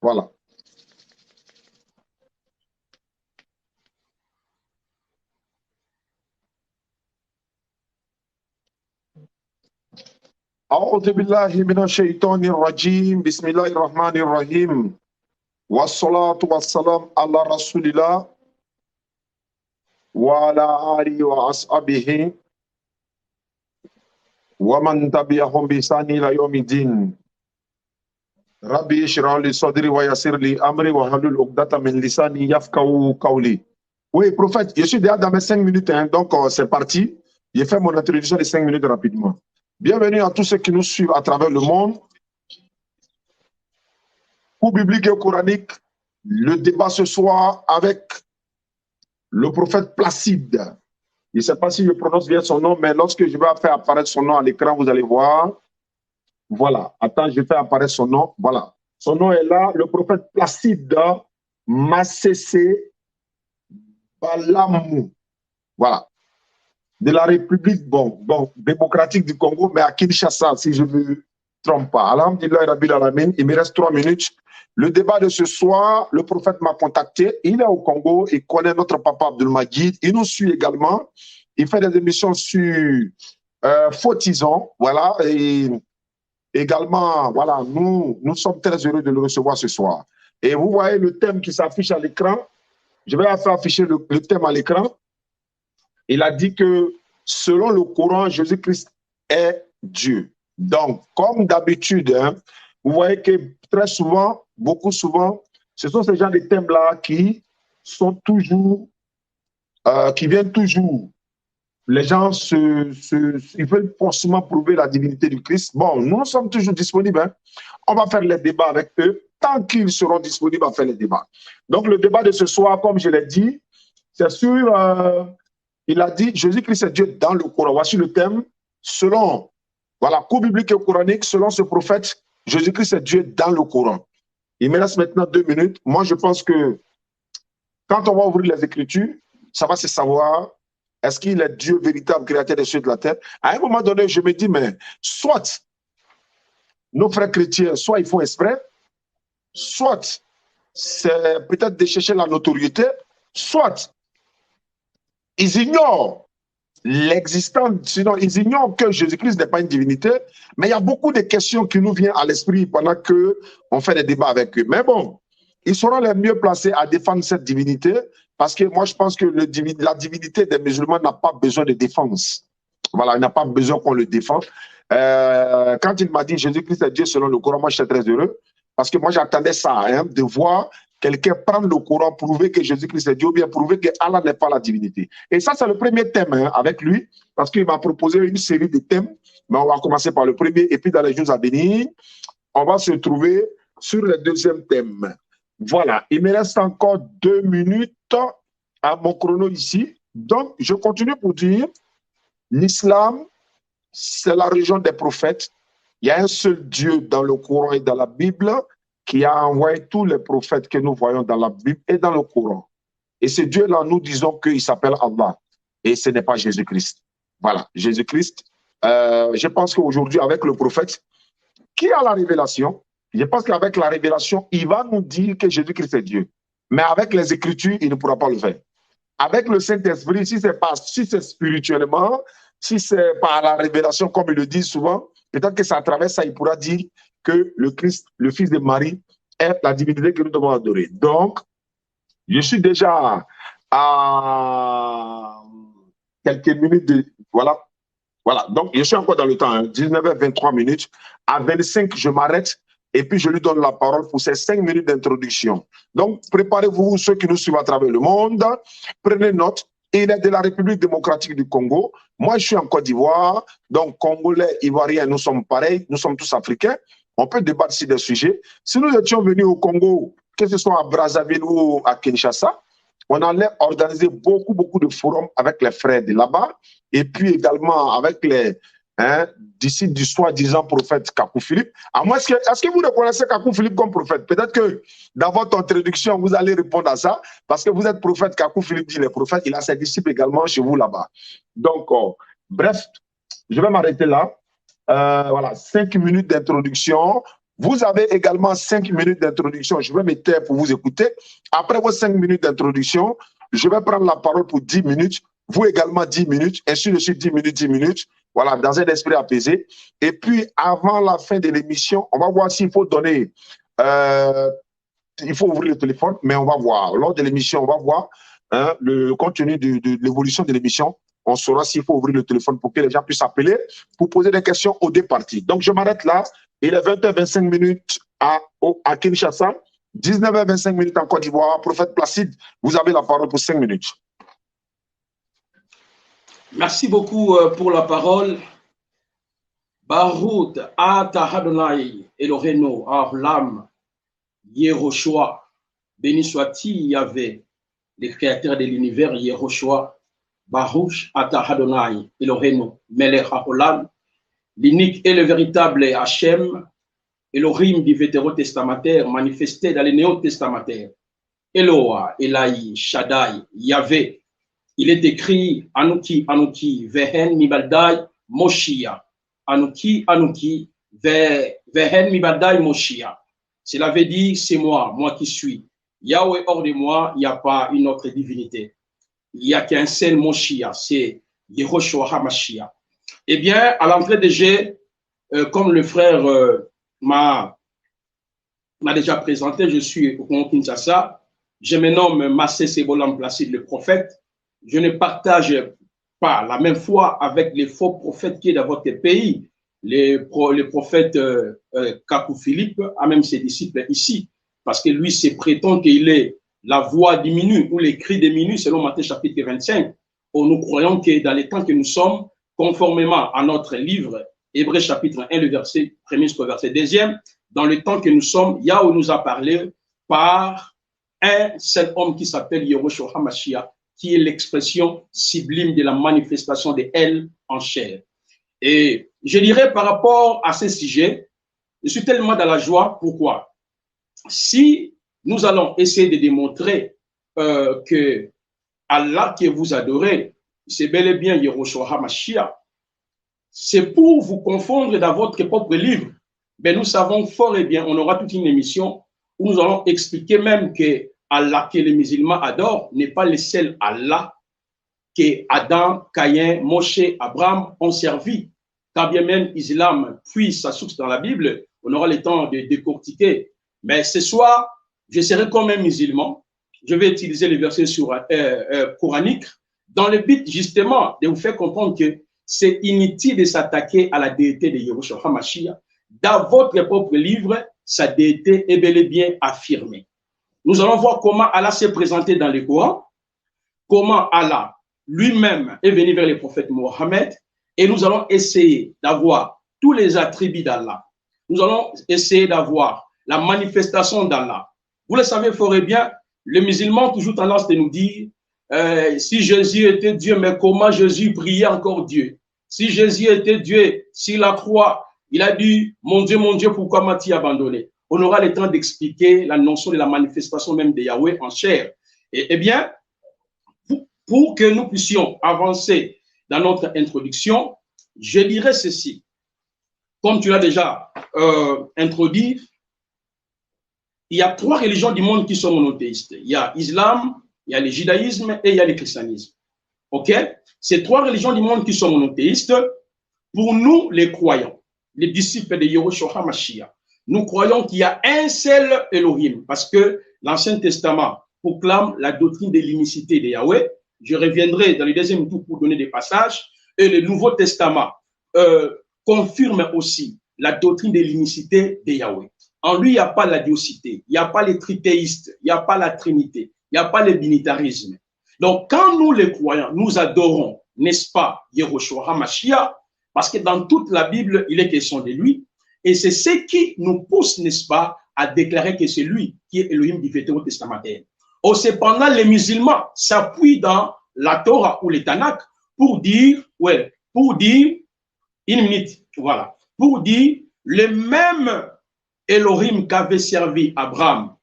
Voilà. أعوذ بالله من الشيطان الرجيم بسم الله الرحمن الرحيم والصلاة والسلام على رسول الله وعلى آله وأصحابه ومن تبعهم بإحسان إلى يوم الدين ربي اشرح لي صدري ويسر لي أمري واحلل عقدة من لساني يفقهوا قولي. Oui, prophète, je suis déjà dans mes 5 minutes, hein, donc c'est parti. J'ai fait mon introduction de 5 minutes rapidement. Bienvenue à tous ceux qui nous suivent à travers le monde. Cours biblique et coranique, le débat ce soir avec le prophète Placide. Je ne sais pas si je prononce bien son nom, mais lorsque je vais faire apparaître son nom à l'écran, vous allez voir. Voilà. Attends, je fais apparaître son nom. Voilà. Son nom est là, le prophète Placide Massessé Balamou. Voilà. De la République démocratique du Congo, mais à Kinshasa, si je ne me trompe pas. Alhamdulillah Rabbil Alamin, il me reste 3 minutes. Le débat de ce soir, le prophète m'a contacté. Il est au Congo, il connaît notre papa Abdelmajid. Il nous suit également. Il fait des émissions sur Fautison. Voilà. Et également, voilà, nous sommes très heureux de le recevoir ce soir. Et vous voyez le thème qui s'affiche à l'écran. Je vais faire afficher le thème à l'écran. Il a dit que selon le Coran, Jésus-Christ est Dieu. Donc, comme d'habitude, hein, vous voyez que très souvent, beaucoup souvent, ce sont ces gens de thèmes-là qui sont toujours, qui viennent toujours. Les gens ils veulent forcément prouver la divinité du Christ. Bon, nous sommes toujours disponibles. Hein. On va faire les débats avec eux tant qu'ils seront disponibles à faire les débats. Donc, le débat de ce soir, comme je l'ai dit, c'est sur... il a dit Jésus-Christ est Dieu dans le Coran. Voici le thème. Selon, voilà, cours biblique et coranique, selon ce prophète, Jésus-Christ est Dieu dans le Coran. Il me reste maintenant 2 minutes. Moi, je pense que quand on va ouvrir les Écritures, ça va se savoir est-ce qu'il est Dieu véritable, créateur des cieux et de la terre. À un moment donné, je me dis, mais soit nos frères chrétiens, soit ils font exprès, soit c'est peut-être de chercher la notoriété, soit ils ignorent l'existence, sinon ils ignorent que Jésus-Christ n'est pas une divinité, mais il y a beaucoup de questions qui nous viennent à l'esprit pendant qu'on fait des débats avec eux. Mais bon, ils seront les mieux placés à défendre cette divinité, parce que moi je pense que la divinité des musulmans n'a pas besoin de défense. Voilà, il n'a pas besoin qu'on le défende. Quand il m'a dit Jésus-Christ est Dieu selon le Coran, moi j'étais très heureux, parce que moi j'attendais ça, hein, de voir quelqu'un prendre le Coran, prouver que Jésus-Christ est Dieu, ou bien prouver que Allah n'est pas la divinité. Et ça, c'est le premier thème, hein, avec lui, parce qu'il m'a proposé une série de thèmes, mais on va commencer par le premier, et puis dans les jours à venir, on va se trouver sur le deuxième thème. Voilà, il me reste encore 2 minutes à mon chrono ici. Donc, je continue pour dire, l'islam, c'est la religion des prophètes. Il y a un seul Dieu dans le Coran et dans la Bible, qui a envoyé tous les prophètes que nous voyons dans la Bible et dans le Coran. Et ce Dieu-là, nous disons qu'il s'appelle Allah. Et ce n'est pas Jésus-Christ. Voilà, Jésus-Christ, je pense qu'aujourd'hui, avec le prophète, qui a la révélation, je pense qu'avec la révélation, il va nous dire que Jésus-Christ est Dieu. Mais avec les Écritures, il ne pourra pas le faire. Avec le Saint-Esprit, si c'est spirituellement, si c'est par la révélation, comme ils le disent souvent, peut-être que ça à travers ça, il pourra dire que le Christ, le Fils de Marie, est la divinité que nous devons adorer. Donc, je suis déjà à quelques minutes de... Voilà. Voilà. Donc, je suis encore dans le temps. Hein, 19h23 minutes. À 25, je m'arrête et puis je lui donne la parole pour ces 5 minutes d'introduction. Donc, préparez-vous, ceux qui nous suivent à travers le monde. Prenez note. Il est de la République démocratique du Congo. Moi, je suis en Côte d'Ivoire. Donc, Congolais, Ivoiriens, nous sommes pareils. Nous sommes tous Africains. On peut débattre sur des sujets. Si nous étions venus au Congo, que ce soit à Brazzaville ou à Kinshasa, on allait organiser beaucoup de forums avec les frères de là-bas et puis également avec les disciples du soi-disant prophète Kakou Philippe. Est-ce que vous reconnaissez Kakou Philippe comme prophète? Peut-être que dans votre introduction, vous allez répondre à ça parce que vous êtes prophète. Kakou Philippe dit les prophètes. Il a ses disciples également chez vous là-bas. Donc, bref, je vais m'arrêter là. Voilà, 5 minutes d'introduction. Vous avez également 5 minutes d'introduction. Je vais me taire pour vous écouter. Après vos 5 minutes d'introduction, je vais prendre la parole pour 10 minutes. Vous également 10 minutes. Ainsi de suite, 10 minutes, 10 minutes. Voilà, dans un esprit apaisé. Et puis, avant la fin de l'émission, on va voir s'il faut donner... il faut ouvrir le téléphone, mais on va voir. Lors de l'émission, on va voir hein, le contenu de l'évolution de l'émission. On saura s'il faut ouvrir le téléphone pour que les gens puissent appeler pour poser des questions aux deux parties. Donc, je m'arrête là. Il est 20h25 à Kinshasa, 19h25 en Côte d'Ivoire. Prophète Placide, vous avez la parole pour 5 minutes. Merci beaucoup pour la parole. Barout Ata Adonai Eloheno Ahlam Yehoshua. Béni soit-il Yahvé, le créateur de l'univers Yehoshua. Baruch Ata Adonai Eloheno Melech Haolam. L'unique et le véritable Hachem, Elohim du vétérotestamentaire manifesté dans les néo-testamentaires. Eloah, Elaï, Shaddai, Yahvé. Il est écrit Anouki, Anouki, Vehen Mibaldai, Moshia. Anouki, Anouki, Vehen Mibaldai, Moshia. Cela veut dire, c'est moi qui suis. Yahweh hors de moi, il n'y a pas une autre divinité. Il n'y a qu'un seul Moshia, c'est Yehoshua HaMashiach. Eh bien, à l'entrée de jeu, comme le frère m'a déjà présenté, je suis au Congo Kinshasa. Je me nomme Massé Sebolam Placide, le prophète. Je ne partage pas la même foi avec les faux prophètes qui est dans votre pays. Le prophète Kakou Philippe a même ses disciples ici, parce que lui se prétend qu'il est la voix diminue ou les cris diminue selon Matthieu chapitre 25. Or, nous croyons que dans les temps que nous sommes, conformément à notre livre, Hébreux chapitre 1, le verset 1 jusqu'au verset 2, dans le temps que nous sommes, Yahweh nous a parlé par un seul homme qui s'appelle Yehoshua HaMashiach, qui est l'expression sublime de la manifestation de elle en chair. Et je dirais par rapport à ce sujet, je suis tellement dans la joie. Pourquoi? Si nous allons essayer de démontrer que Allah que vous adorez, c'est bel et bien Yehoshua HaMashiach, c'est pour vous confondre dans votre propre livre. Mais nous savons fort et bien, on aura toute une émission où nous allons expliquer même que Allah que les musulmans adorent n'est pas le seul Allah que Adam, Caïn, Moshe, Abraham ont servi. Quand bien même l'islam puise sa source dans la Bible, on aura le temps de décortiquer. Mais ce soir, je serai comme un musulman. Je vais utiliser les versets coraniques dans le but justement de vous faire comprendre que c'est inutile de s'attaquer à la déité de Yehoshua HaMashiach. Dans votre propre livre, sa déité est bel et bien affirmée. Nous allons voir comment Allah s'est présenté dans le Coran, comment Allah lui-même est venu vers le prophète Mohammed, et nous allons essayer d'avoir tous les attributs d'Allah. Nous allons essayer d'avoir la manifestation d'Allah. Vous le savez fort et bien, les musulmans ont toujours tendance de nous dire si Jésus était Dieu, mais comment Jésus priait encore Dieu? Si Jésus était Dieu, sur la croix, il a dit mon Dieu, pourquoi m'as-tu abandonné? On aura le temps d'expliquer la notion de la manifestation même de Yahweh en chair. Et bien, pour que nous puissions avancer dans notre introduction, je dirais ceci. Comme tu l'as déjà introduit, il y a 3 religions du monde qui sont monothéistes. Il y a l'islam, il y a le judaïsme et il y a le christianisme. OK? Ces 3 religions du monde qui sont monothéistes, pour nous, les croyants, les disciples de Yehoshua HaMashiach, nous croyons qu'il y a un seul Elohim, parce que l'Ancien Testament proclame la doctrine de l'unicité de Yahweh. Je reviendrai dans le deuxième tour pour donner des passages. Et le Nouveau Testament confirme aussi la doctrine de l'unicité de Yahweh. En lui, il n'y a pas la diocité, il n'y a pas les trithéistes, il n'y a pas la trinité, il n'y a pas le binitarisme. Donc, quand nous les croyants, nous adorons, n'est-ce pas, Yehoshua HaMashiach, parce que dans toute la Bible, il est question de lui, et c'est ce qui nous pousse, n'est-ce pas, à déclarer que c'est lui qui est Elohim du Vétérotestamentaire. Or, cependant, les musulmans s'appuient dans la Torah ou les Tanakh pour dire, une minute, voilà, pour dire le même Elohim qu'avait servi Abraham,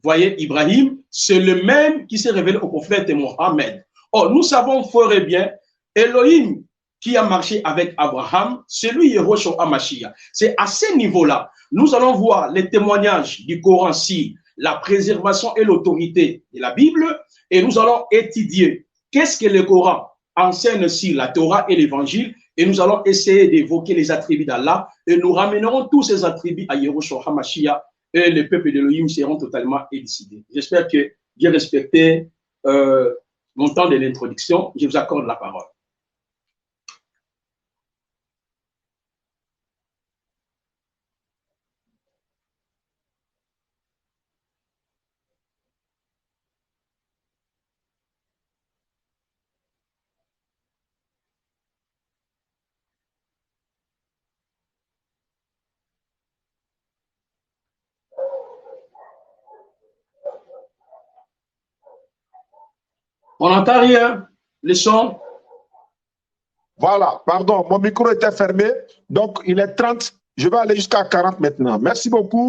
voyez, Ibrahim, c'est le même qui s'est révélé au prophète Mohammed. Or, nous savons fort et bien, Elohim qui a marché avec Abraham, c'est lui Yehoshua HaMashiach. C'est à ce niveau-là. Nous allons voir les témoignages du Coran sur la préservation et l'autorité de la Bible et nous allons étudier qu'est-ce que le Coran enseigne sur la Torah et l'Évangile et nous allons essayer d'évoquer les attributs d'Allah et nous ramènerons tous ces attributs à Yehoshua HaMashiach et les peuples d'Elohim seront totalement élucidés. J'espère que j'ai respecté mon temps de l'introduction. Je vous accorde la parole. On n'entend rien, le son. Voilà, pardon, mon micro était fermé, donc il est 30, je vais aller jusqu'à 40 maintenant. Merci beaucoup.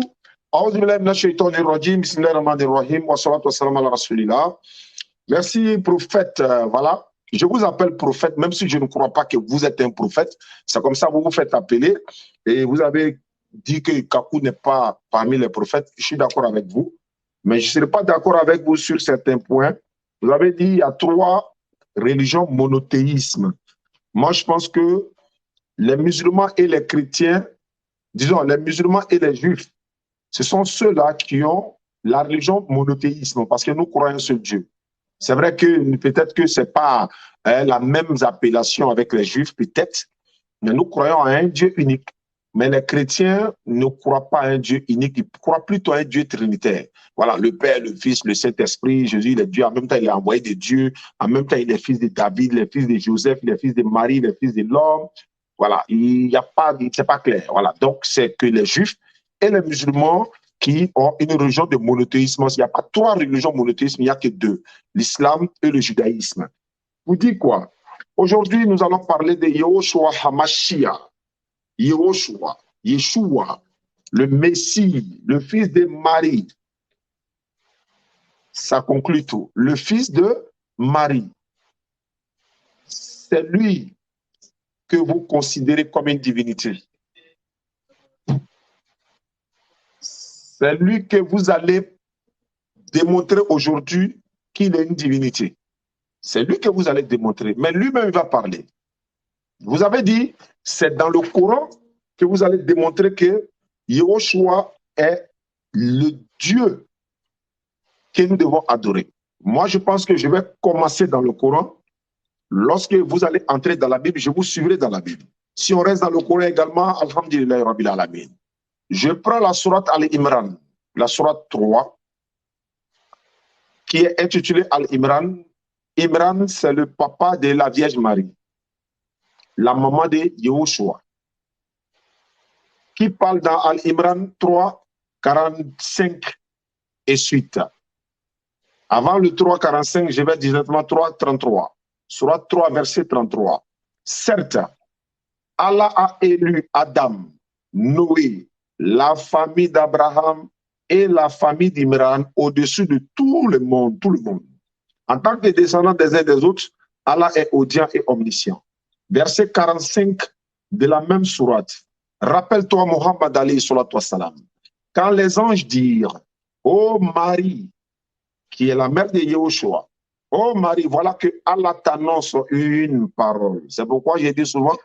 Merci, prophète. Voilà, je vous appelle prophète, même si je ne crois pas que vous êtes un prophète. C'est comme ça que vous vous faites appeler. Et vous avez dit que Kakou n'est pas parmi les prophètes. Je suis d'accord avec vous, mais je ne serai pas d'accord avec vous sur certains points. Vous avez dit qu'il y a 3 religions monothéisme. Moi, je pense que les musulmans et les chrétiens, disons les musulmans et les juifs, ce sont ceux-là qui ont la religion monothéisme parce que nous croyons un seul Dieu. C'est vrai que peut-être que ce n'est pas la même appellation avec les juifs, peut-être, mais nous croyons à un Dieu unique. Mais les chrétiens ne croient pas à un Dieu unique, ils croient plutôt à un Dieu trinitaire. Voilà, le Père, le Fils, le Saint-Esprit, Jésus, il est Dieu. En même temps, il est envoyé de Dieu. En même temps, il est fils de David, il est fils de Joseph, il est fils de Marie, il est fils de l'homme. Voilà, il n'y a pas, c'est pas clair. Voilà, donc c'est que les Juifs et les musulmans qui ont une religion de monothéisme. Il n'y a pas 3 religions monothéisme, il n'y a que 2, l'islam et le judaïsme. Vous dites quoi? Aujourd'hui, nous allons parler de Yehoshua HaMashiach. Yehoshua, Yeshua, le Messie, le fils de Marie. Ça conclut tout. Le fils de Marie. C'est lui que vous considérez comme une divinité. C'est lui que vous allez démontrer aujourd'hui qu'il est une divinité. C'est lui que vous allez démontrer. Mais lui-même va parler. Vous avez dit, c'est dans le Coran que vous allez démontrer que Yehoshua est le Dieu que nous devons adorer. Moi, je pense que je vais commencer dans le Coran. Lorsque vous allez entrer dans la Bible, je vous suivrai dans la Bible. Si on reste dans le Coran également, alhamdulillah rabbil alamin. Je prends la sourate Al-Imran, la sourate 3, qui est intitulée Al-Imran. Imran, c'est le papa de la Vierge Marie, la maman de Yehoshua, qui parle dans Al-Imran 3, 45 et suite. Avant le 3, 45, je vais directement 3, 33. Surat 3, verset 33. Certes, Allah a élu Adam, Noé, la famille d'Abraham et la famille d'Imran au-dessus de tout le monde, tout le monde. En tant que descendants des uns des autres, Allah est audient et omniscient. Verset 45 de la même sourate. Rappelle-toi, Muhammad alayhi salatu wassalam, quand les anges dirent, ô Marie, qui est la mère de Yehoshua, ô Marie, voilà que Allah t'annonce une parole. C'est pourquoi j'ai dit souvent,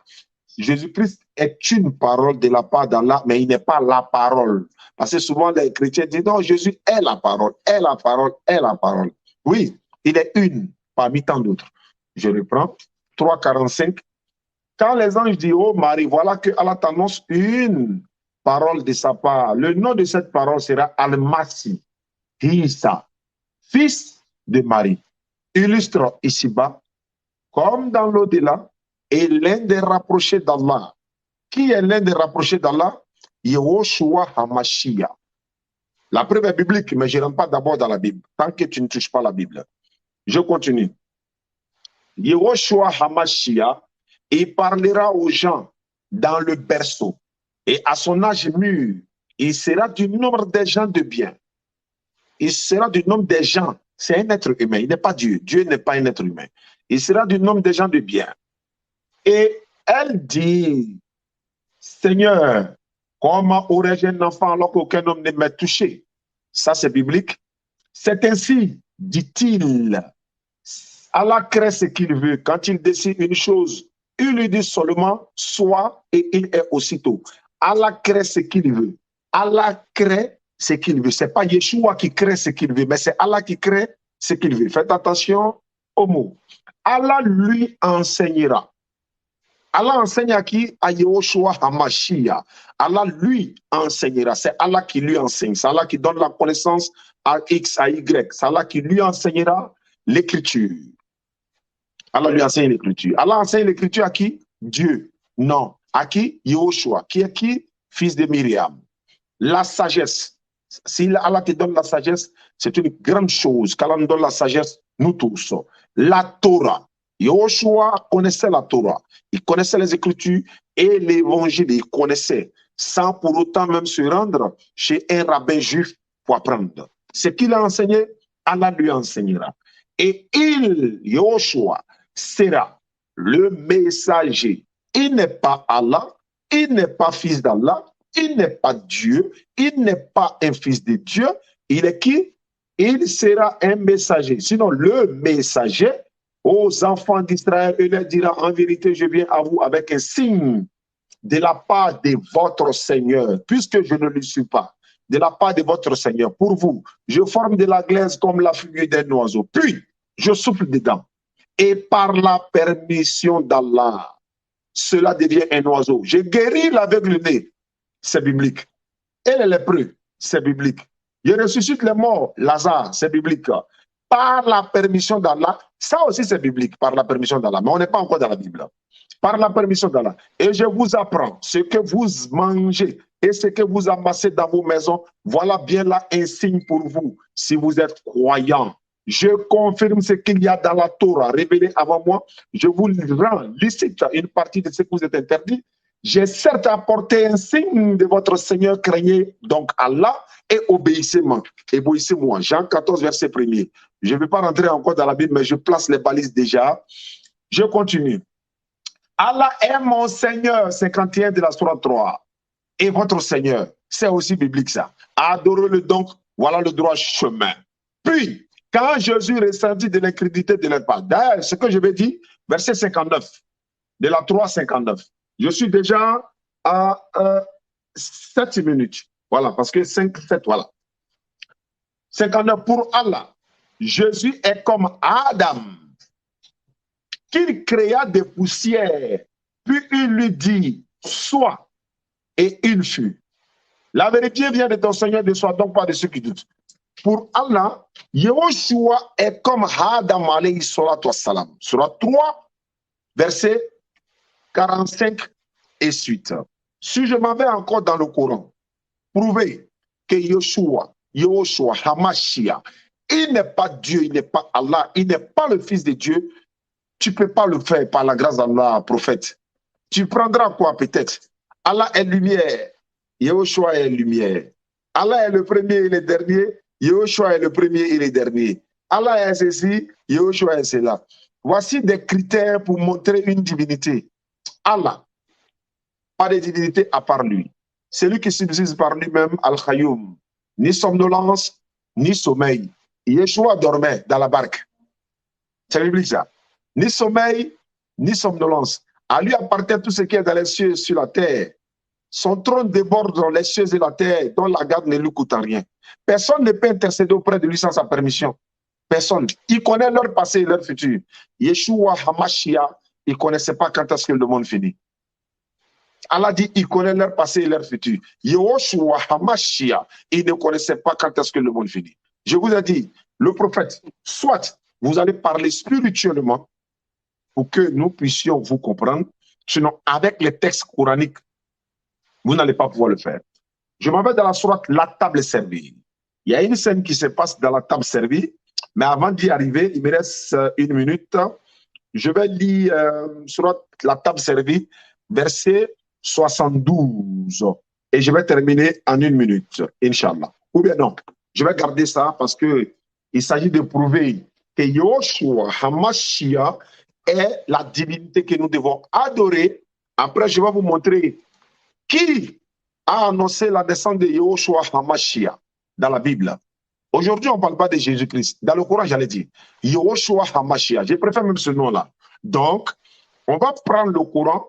Jésus-Christ est une parole de la part d'Allah, mais il n'est pas la parole. Parce que souvent les chrétiens disent, non, Jésus est la parole, est la parole, est la parole. Oui, il est une parmi tant d'autres. Je reprends, 3,45. Quand les anges disent, oh Marie, voilà que Allah t'annonce une parole de sa part. Le nom de cette parole sera Al-Masih, Isa, fils de Marie. Illustre ici-bas, comme dans l'au-delà, est l'un des rapprochés d'Allah. Qui est l'un des rapprochés d'Allah? Yehoshua HaMashiach. La preuve est biblique, mais je ne rentre pas d'abord dans la Bible, tant que tu ne touches pas la Bible. Je continue. Yehoshua HaMashiach, il parlera aux gens dans le berceau. Et à son âge mûr, il sera du nombre des gens de bien. Il sera du nombre des gens. C'est un être humain, il n'est pas Dieu. Dieu n'est pas un être humain. Il sera du nombre des gens de bien. Et Elle dit, Seigneur, comment aurais-je un enfant alors qu'aucun homme ne m'a touché? Ça, c'est biblique. C'est ainsi, dit-il. Allah crée ce qu'il veut. Quand il décide une chose, il lui dit seulement soit et il est aussitôt. Allah crée ce qu'il veut. Allah crée ce qu'il veut. Ce n'est pas Yeshua qui crée ce qu'il veut, mais c'est Allah qui crée ce qu'il veut. Faites attention aux mots. Allah lui enseignera. Allah enseigne à qui? À Yehoshua HaMashiach. Allah lui enseignera. C'est Allah qui lui enseigne. C'est Allah qui donne la connaissance à X, à Y. C'est Allah qui lui enseignera l'écriture. Allah lui enseigne l'écriture. Allah enseigne l'écriture à qui? Dieu. Non. À qui? Yehoshua. Qui est qui? Fils de Myriam. La sagesse. Si Allah te donne la sagesse, c'est une grande chose. Qu'Allah nous donne la sagesse, nous tous. La Torah. Yehoshua connaissait la Torah. Il connaissait les Écritures et l'Évangile. Il connaissait, sans pour autant même se rendre chez un rabbin juif pour apprendre. Ce qu'il a enseigné, Allah lui enseignera. Et il, Yehoshua, sera le messager. Il n'est pas Allah, il n'est pas fils d'Allah, il n'est pas Dieu, il n'est pas un fils de Dieu. Il est qui? Il sera un messager. Sinon, le messager aux enfants d'Israël, il leur dira, en vérité, je viens à vous avec un signe de la part de votre Seigneur, puisque je ne le suis pas, de la part de votre Seigneur. Pour vous, je forme de la glaise comme la figure d'un oiseau, puis je souffle dedans. Et par la permission d'Allah, cela devient un oiseau. Je guéris l'aveugle-né, c'est biblique. Et les lépreux, c'est biblique. Je ressuscite les morts, Lazare, c'est biblique. Par la permission d'Allah, ça aussi c'est biblique, par la permission d'Allah, mais on n'est pas encore dans la Bible. Par la permission d'Allah. Et je vous apprends ce que vous mangez et ce que vous amassez dans vos maisons. Voilà bien là un signe pour vous, si vous êtes croyants. Je confirme ce qu'il y a dans la Torah révélé avant moi. Je vous rends licite une partie de ce que vous êtes interdit. J'ai certes apporté un signe de votre Seigneur, craignez donc Allah et obéissez-moi. Obéissez-moi. Jean 14, verset 1er. Je ne vais pas rentrer encore dans la Bible, mais je place les balises déjà. Je continue. Allah est mon Seigneur, 51 de la Sourate 3. Et votre Seigneur, c'est aussi biblique ça. Adorez-le donc, voilà le droit chemin. Puis, quand Jésus ressentit de l'incrédulité de leur part, d'ailleurs, ce que je vais dire, verset 59, de la 3, 59. Je suis déjà à 7 minutes. Voilà, parce que 5, 7, voilà. 59, pour Allah, Jésus est comme Adam, qu'il créa des poussières, puis il lui dit, sois, et il fut. La vérité vient de ton Seigneur, ne sois donc pas de ceux qui doutent. Pour Allah, Yehoshua est comme Adam alayhi salatu wassalam. Surat 3, verset 45 et suite. Si je m'en vais encore dans le Coran, prouver que Yehoshua, HaMashiach, il n'est pas Dieu, il n'est pas Allah, il n'est pas le Fils de Dieu, tu ne peux pas le faire par la grâce d'Allah, prophète. Tu prendras quoi peut-être? Allah est lumière, Yehoshua est lumière. Allah est le premier et le dernier, Yehoshua est le premier et le dernier. Allah est ceci, Yehoshua est cela. Voici des critères pour montrer une divinité. Allah, pas de divinité à part lui. Celui qui subsiste par lui-même, Al-Khayoum, ni somnolence, ni sommeil. Yeshua dormait dans la barque. C'est biblique ça. Ni sommeil, ni somnolence. À lui appartient tout ce qui est dans les cieux et sur la terre. Son trône déborde dans les cieux et la terre, dont la garde ne lui coûte rien. Personne ne peut intercéder auprès de lui sans sa permission. Personne. Il connaît leur passé et leur futur. Yeshua HaMashiach, il ne connaissait pas quand est-ce que le monde finit. Allah dit, il connaît leur passé et leur futur. Yehoshua HaMashiach, il ne connaissait pas quand est-ce que le monde finit. Je vous ai dit, le prophète, soit vous allez parler spirituellement pour que nous puissions vous comprendre, sinon avec les textes coraniques, vous n'allez pas pouvoir le faire. Je m'en vais dans la sourate La table servie. Il y a une scène qui se passe dans la table servie, mais avant d'y arriver, il me reste 1 minute. Je vais lire sourate La table servie, verset 72. Et je vais terminer en 1 minute, Inch'Allah. Ou bien non, je vais garder ça parce qu'il s'agit de prouver que Yehoshua HaMashiach est la divinité que nous devons adorer Après, je vais vous montrer qui a annoncé la descente de Yahushua HaMashiach dans la Bible. Aujourd'hui, on ne parle pas de Jésus-Christ. Dans le Coran, j'allais dire Yahushua HaMashiach. Je préfère même ce nom-là. Donc, on va prendre le Coran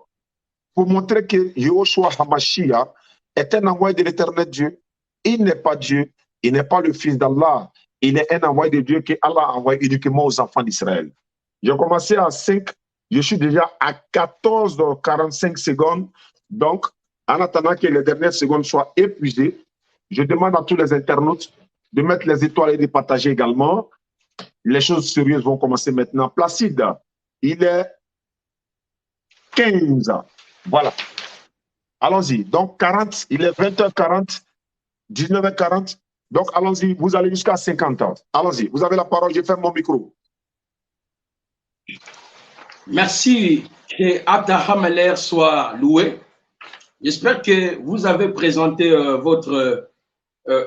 pour montrer que Yahushua HaMashiach est un envoyé de l'éternel Dieu. Il n'est pas Dieu, il n'est pas le fils d'Allah. Il est un envoyé de Dieu que Allah a envoyé uniquement aux enfants d'Israël. J'ai commencé à 5, je suis déjà à 14h45 secondes. Donc, en attendant que les dernières secondes soient épuisées, je demande à tous les internautes de mettre les étoiles et de partager également. Les choses sérieuses vont commencer maintenant. Placide, il est 15. Voilà. Allons-y. Donc, 40, il est 20h40, 19h40. Donc, allons-y. Vous allez jusqu'à 50 ans. Allons-y. Vous avez la parole. Je ferme mon micro. Merci. Que Abdaham soit loué. J'espère que vous avez présenté votre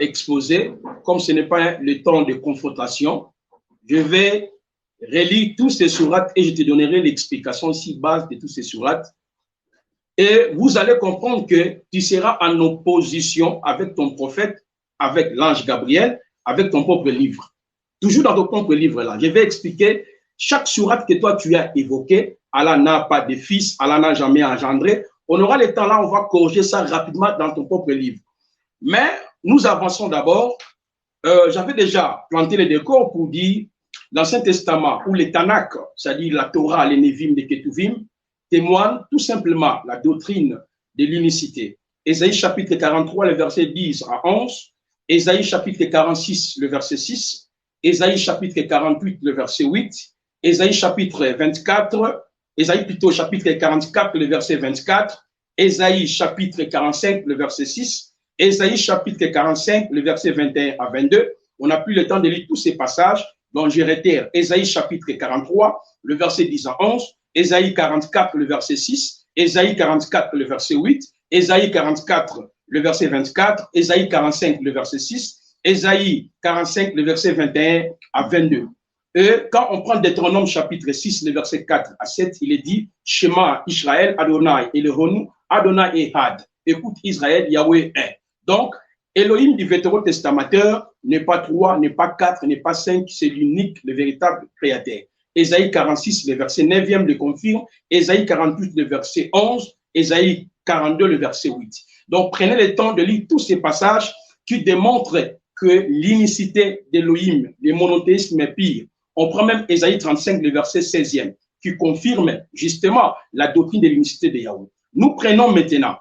exposé. Comme ce n'est pas le temps de confrontation, je vais relire tous ces sourates et je te donnerai l'explication ici, base de tous ces sourates. Et vous allez comprendre que tu seras en opposition avec ton prophète, avec l'ange Gabriel, avec ton propre livre. Toujours dans ton propre livre là. Je vais expliquer chaque sourate que toi tu as évoqué. Allah n'a pas de fils, Allah n'a jamais engendré. On aura le temps là, on va corriger ça rapidement dans ton propre livre. Mais nous avançons d'abord. J'avais déjà planté les décors pour dire l'Ancien Testament ou les Tanakh, c'est-à-dire la Torah, les Nevim, les Ketuvim, témoignent tout simplement la doctrine de l'unicité. Ésaïe chapitre 43, le verset 10 à 11, Ésaïe chapitre 46, le verset 6, Ésaïe chapitre 48, le verset 8, Ésaïe chapitre 24, Ésaïe plutôt chapitre 44, le verset 24, Ésaïe chapitre 45, le verset 6, Ésaïe chapitre 45, le verset 21 à 22. On n'a plus le temps de lire tous ces passages, donc je réitère. Ésaïe chapitre 43, le verset 10 à 11, Ésaïe 44, le verset 6, Ésaïe 44, le verset 8, Ésaïe 44, le verset 24, Ésaïe 45, le verset 6, Ésaïe 45, le verset 21 à 22. Et quand on prend Deutéronome chapitre 6, le verset 4 à 7, il est dit « Shema Israël, Adonai Elohenu, Adonai Ehad ». Écoute Israël, Yahweh est. Donc, Elohim du Vétérotestamateur n'est pas 3, n'est pas 4, n'est pas 5, c'est l'unique, le véritable créateur. Ésaïe 46, le verset 9e le confirme, Ésaïe 48, le verset 11, Ésaïe 42, le verset 8. Donc, prenez le temps de lire tous ces passages qui démontrent que l'unicité d'Elohim, le monothéisme est pire. On prend même Ésaïe 35, le verset 16e, qui confirme justement la doctrine de l'unicité de Yahweh. Nous prenons maintenant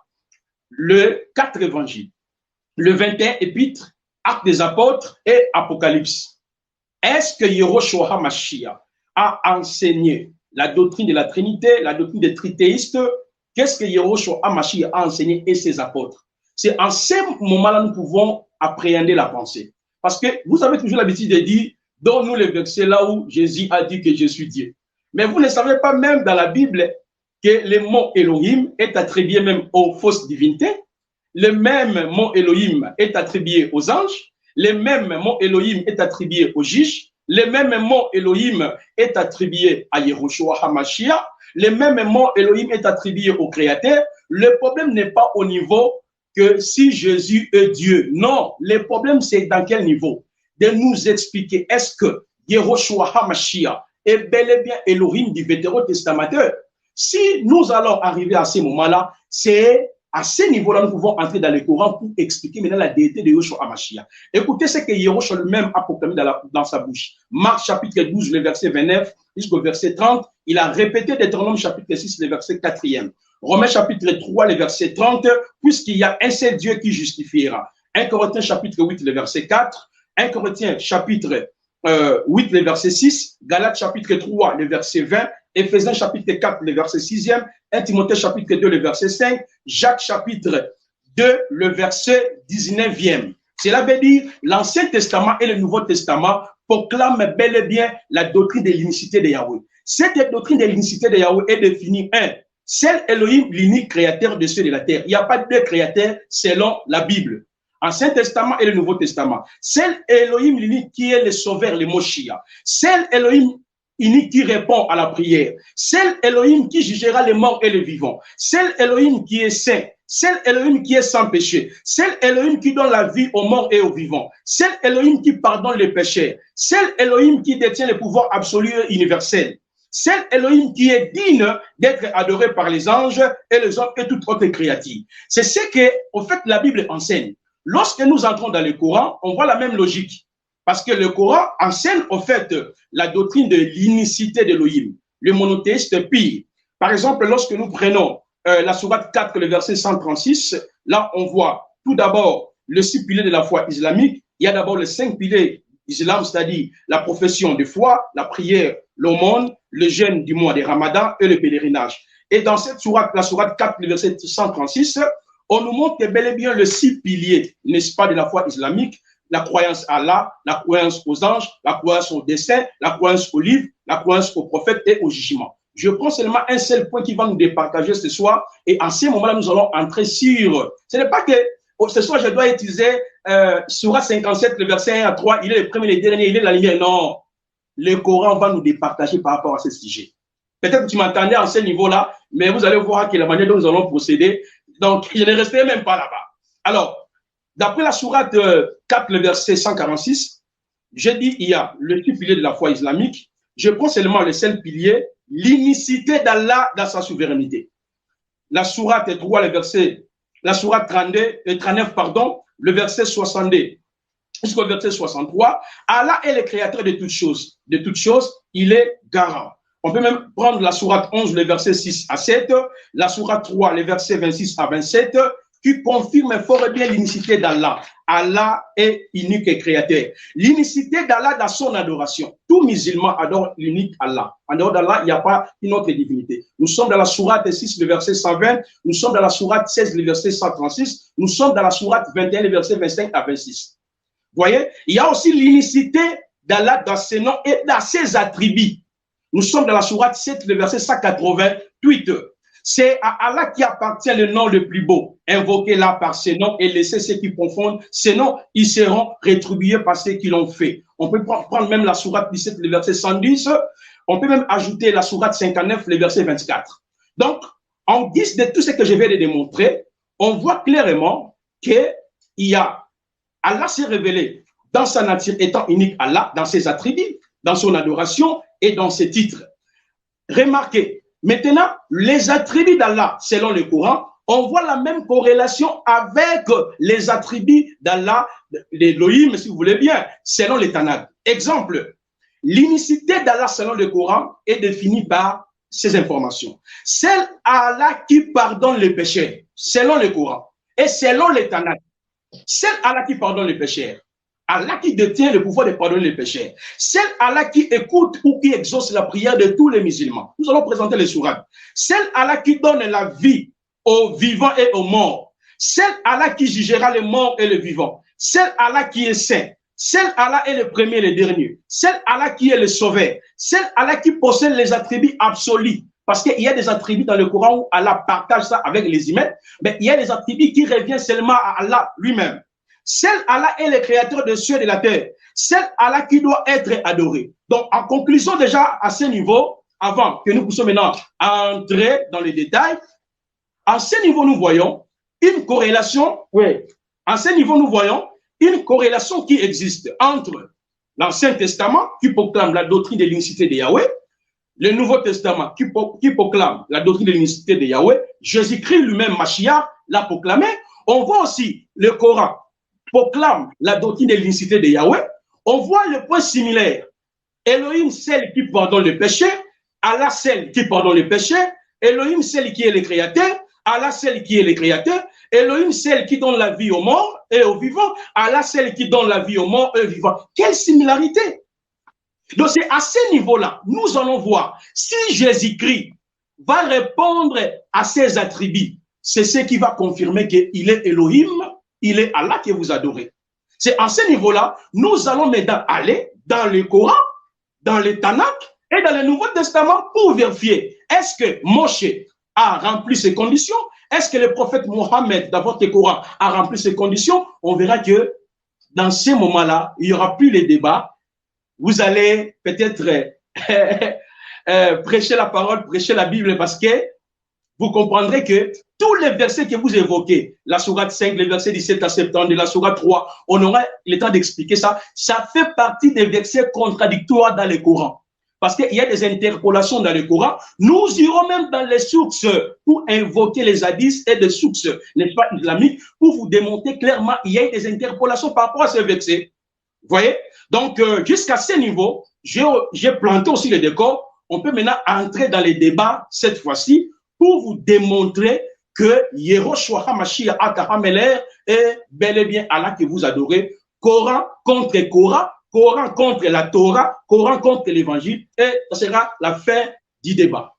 le 4 évangiles, le 21 épîtres, Actes des apôtres et Apocalypse. Est-ce que Yahushua HaMashiach a enseigné la doctrine de la Trinité, la doctrine des trithéistes? Qu'est-ce que Yahushua HaMashiach a enseigné et ses apôtres? C'est en ces moments-là que nous pouvons appréhender la pensée. Parce que vous avez toujours l'habitude de dire, donne-nous le verset là où Jésus a dit que je suis Dieu. Mais vous ne savez pas même dans la Bible que le mot Elohim est attribué même aux fausses divinités. Le même mot Elohim est attribué aux anges. Le même mot Elohim est attribué aux juges. Le même mot Elohim est attribué à Yahushua HaMashiach. Le même mot Elohim est attribué au Créateur. Le problème n'est pas au niveau que si Jésus est Dieu. Non, le problème c'est dans quel niveau? De nous expliquer est-ce que Yahushua HaMashiach est bel et bien Elohim du Vétérotestamateur. Si nous allons arriver à ce moment-là, c'est à ce niveau-là nous pouvons entrer dans le Coran pour expliquer maintenant la déité de Yahushua HaMashiach. Écoutez ce que Yahushua lui-même a proclamé dans sa bouche. Marc chapitre 12, le verset 29 jusqu'au verset 30, il a répété Deutéronome chapitre 6, le verset 4e. Romains chapitre 3, le verset 30, puisqu'il y a un seul Dieu qui justifiera. 1 Corinthiens chapitre 8, le verset 4, 1 Corinthiens chapitre 8, le verset 6, Galates chapitre 3, le verset 20, Éphésiens chapitre 4, le verset 6e, 1 Timothée chapitre 2, le verset 5, Jacques chapitre 2, le verset 19e. Cela veut dire l'Ancien Testament et le Nouveau Testament proclament bel et bien la doctrine de l'unicité de Yahweh. Cette doctrine de l'unicité de Yahweh est définie, seul Elohim, l'unique créateur de ceux de la terre. Il n'y a pas de créateur selon la Bible. Ancien Testament et le Nouveau Testament. Seul Elohim, l'unique qui est le sauveur, le Moshiach. Seul Elohim, unique qui répond à la prière. Seul Elohim qui jugera les morts et les vivants. Seul Elohim qui est saint. Seul Elohim qui est sans péché. Seul Elohim qui donne la vie aux morts et aux vivants. Seul Elohim qui pardonne les péchés. Seul Elohim qui détient le pouvoir absolu et universel. Seul Elohim qui est digne d'être adoré par les anges et les hommes et toute autre créature. C'est ce que, au fait, la Bible enseigne. Lorsque nous entrons dans le Coran, on voit la même logique. Parce que le Coran enseigne, au fait, la doctrine de l'unicité d'Elohim, le monothéiste pire. Par exemple, lorsque nous prenons la sourate 4, le verset 136, là, on voit tout d'abord le 6 piliers de la foi islamique. Il y a d'abord les 5 piliers islam, c'est-à-dire la profession de foi, la prière, l'aumône, le jeûne du mois de Ramadan et le pèlerinage. Et dans cette sourate, la sourate 4, le verset 136, on nous montre que bel et bien le 6 piliers, n'est-ce pas, de la foi islamique, la croyance à Allah, la croyance aux anges, la croyance au destin, la croyance aux livres, la croyance aux prophètes et au jugement. Je prends seulement un seul point qui va nous départager ce soir et en ce moment-là, nous allons entrer sur... Ce n'est pas que ce soir, je dois utiliser Sourate 57, le verset 1 à 3, il est le premier et le dernier, il est la lumière. Non, le Coran va nous départager par rapport à ce sujet. Peut-être que tu m'entendais à ce niveau-là, mais vous allez voir que la manière dont nous allons procéder, donc je ne resterai même pas là-bas. Alors, d'après la sourate 4, le verset 146, j'ai dit il y a le pilier de la foi islamique, je prends seulement le seul pilier, l'unicité d'Allah dans sa souveraineté. La sourate 3, le verset, la sourate 39, pardon, le verset 62 jusqu'au verset 63, Allah est le créateur de toutes choses. De toutes choses, il est garant. On peut même prendre la sourate 11, le verset 6 à 7, la sourate 3, le verset 26 à 27, qui confirme fort bien l'unicité d'Allah. Allah est unique et créateur. L'unicité d'Allah dans son adoration. Tout musulman adore l'unique Allah. En dehors d'Allah, il n'y a pas une autre divinité. Nous sommes dans la sourate 6, le verset 120. Nous sommes dans la sourate 16, le verset 136. Nous sommes dans la sourate 21, le verset 25 à 26. Vous voyez, il y a aussi l'unicité d'Allah dans ses noms et dans ses attributs. Nous sommes dans la sourate 7, le verset 188. C'est à Allah qui appartient le nom le plus beau. Invoquez-la par ses noms et laissez ceux qui confondent ces noms, ils seront rétribués par ceux qui l'ont fait. On peut prendre même la sourate 17, le verset 110. On peut même ajouter la sourate 59, le verset 24. Donc, en guise de tout ce que je vais de démontrer, on voit clairement qu'il y a Allah s'est révélé dans sa nature étant unique Allah, dans ses attributs, dans son adoration et dans ses titres. Remarquez, maintenant, les attributs d'Allah, selon le Coran, on voit la même corrélation avec les attributs d'Allah, l'Elohim, si vous voulez bien, selon les Tanakh. Exemple, l'unicité d'Allah selon le Coran est définie par ces informations. C'est Allah qui pardonne les péchés, selon le Coran, et selon les Tanakh. C'est Allah qui pardonne les péchés. Allah qui détient le pouvoir de pardonner les péchés. C'est Allah qui écoute ou qui exauce la prière de tous les musulmans. Nous allons présenter les sourates. C'est Allah qui donne la vie aux vivants et aux morts. C'est Allah qui jugera les morts et les vivants. C'est Allah qui est saint. C'est Allah est le premier et le dernier. C'est Allah qui est le sauveur. C'est Allah qui possède les attributs absolus. Parce qu'il y a des attributs dans le Coran où Allah partage ça avec les humains, mais il y a des attributs qui reviennent seulement à Allah lui-même. Seul Allah est le créateur des cieux et de la terre. Seul Allah qui doit être adoré. Donc, en conclusion déjà à ce niveau, avant que nous puissions maintenant entrer dans les détails, à ce niveau, nous voyons une corrélation, oui, à ce niveau, nous voyons une corrélation qui existe entre l'Ancien Testament qui proclame la doctrine de l'unicité de Yahweh, le Nouveau Testament qui proclame la doctrine de l'unicité de Yahweh, Jésus-Christ lui-même, Mashiach, l'a proclamé. On voit aussi le Coran proclame la doctrine de l'unicité de Yahweh. On voit le point similaire. Elohim, celle qui pardonne le péché. Allah, celle qui pardonne le péché. Elohim, celle qui est le créateur. Allah, celle qui est le créateur. Elohim, celle qui donne la vie aux morts et aux vivants. Allah, celle qui donne la vie aux morts et aux vivants. Quelle similarité! Donc, c'est à ce niveau-là, nous allons voir si Jésus-Christ va répondre à ses attributs. C'est ce qui va confirmer qu'il est Elohim, il est Allah que vous adorez. C'est à ce niveau-là, nous allons maintenant aller dans le Coran, dans le Tanakh et dans le Nouveau Testament pour vérifier est-ce que Moshe a rempli ces conditions, est-ce que le prophète Mohammed dans votre Coran a rempli ces conditions. On verra que dans ces moments-là, il n'y aura plus les débats. Vous allez peut-être prêcher la parole, prêcher la Bible, parce que vous comprendrez que tous les versets que vous évoquez, la sourate 5, les versets 17 à 70, la sourate 3, on aura le temps d'expliquer ça. Ça fait partie des versets contradictoires dans le Coran. Parce qu'il y a des interpolations dans le Coran. Nous irons même dans les sources pour invoquer les hadiths et des sources, n'est-ce pas, islamiques, pour vous démontrer clairement qu'il y a des interpolations par rapport à ces versets. Vous voyez? Donc, jusqu'à ce niveau, j'ai planté aussi le décor. On peut maintenant entrer dans les débats cette fois-ci pour vous démontrer que Yehoshua HaMashiach Akahameler est bel et bien Allah que vous adorez. Coran contre Coran, Coran contre la Torah, Coran contre l'évangile, et ça sera la fin du débat.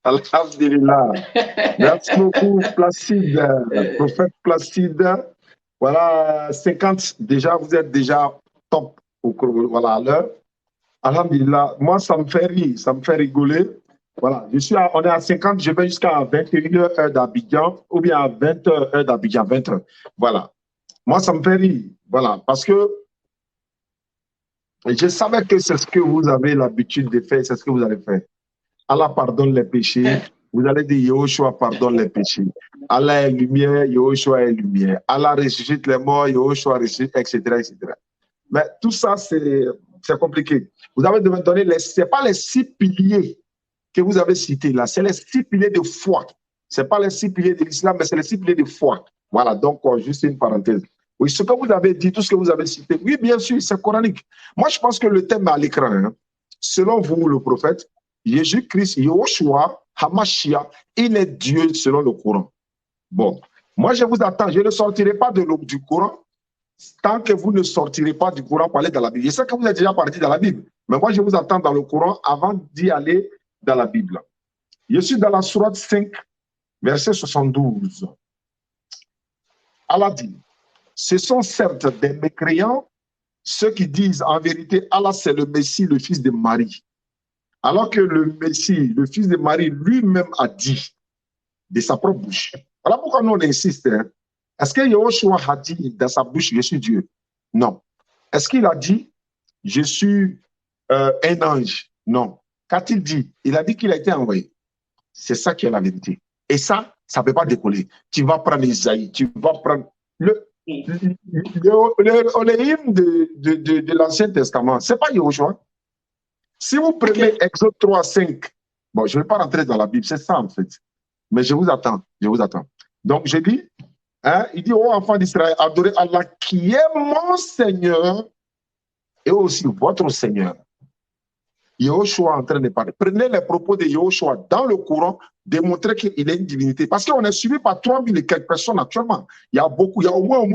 Alhamdulillah. Merci beaucoup, Placide, prophète Placide. Voilà, 50, déjà, vous êtes déjà top voilà, à l'heure. Alhamdulillah. Moi, ça me fait rire, ça me fait rigoler. Voilà, on est à 50, je vais jusqu'à 21 heures d'Abidjan, ou bien à 20 heures d'Abidjan, 20 heures. Voilà. Moi, ça me fait rire. Voilà, parce que je savais que c'est ce que vous avez l'habitude de faire, c'est ce que vous allez faire. Allah pardonne les péchés. Vous allez dire Yehoshua pardonne les péchés. Allah est lumière, Yehoshua est lumière. Allah ressuscite les morts, Yehoshua ressuscite, etc., etc. Mais tout ça, c'est compliqué. Vous avez donné ce n'est pas les 6 piliers que vous avez cités là, c'est les 6 piliers de foi. Ce n'est pas les 6 piliers de l'islam, mais c'est les 6 piliers de foi. Voilà, donc juste une parenthèse. Oui, ce que vous avez dit, tout ce que vous avez cité, oui, bien sûr, c'est coranique. Moi, je pense que le thème est à l'écran. Hein. Selon vous, le prophète, Jésus-Christ, Yehoshua, Hamashiach, il est Dieu selon le Coran. Bon, moi, je vous attends. Je ne sortirai pas du Coran tant que vous ne sortirez pas du Coran pour aller dans la Bible. Je sais que vous êtes déjà parti dans la Bible, mais moi, je vous attends dans le Coran avant d'y aller dans la Bible. Je suis dans la sourate 5, verset 72. Allah dit, ce sont certes des mécréants, ceux qui disent en vérité, Allah c'est le Messie, le fils de Marie. Alors que le Messie, le fils de Marie, lui-même a dit de sa propre bouche. Voilà pourquoi nous on insiste. Hein. Est-ce que Yehoshua a dit dans sa bouche, je suis Dieu? Non. Est-ce qu'il a dit, je suis un ange? Non. Qu'a-t-il dit? Il a dit qu'il a été envoyé. C'est ça qui est la vérité. Et ça, ça ne peut pas décoller. Tu vas prendre Isaïe, tu vas prendre le hymne de l'Ancien Testament. Ce n'est pas Yehoshua. Si vous prenez Exode 3, 5, bon, je ne vais pas rentrer dans la Bible, c'est ça en fait. Mais je vous attends, je vous attends. Donc, je dis, hein, il dit aux enfants d'Israël, adorez Allah qui est mon Seigneur et aussi votre Seigneur. Yehoshua en train de parler. Prenez les propos de Yehoshua dans le Coran, démontrez qu'il est une divinité. Parce qu'on est suivi par 3000 et quelques personnes actuellement. Il y a beaucoup, il y a au moins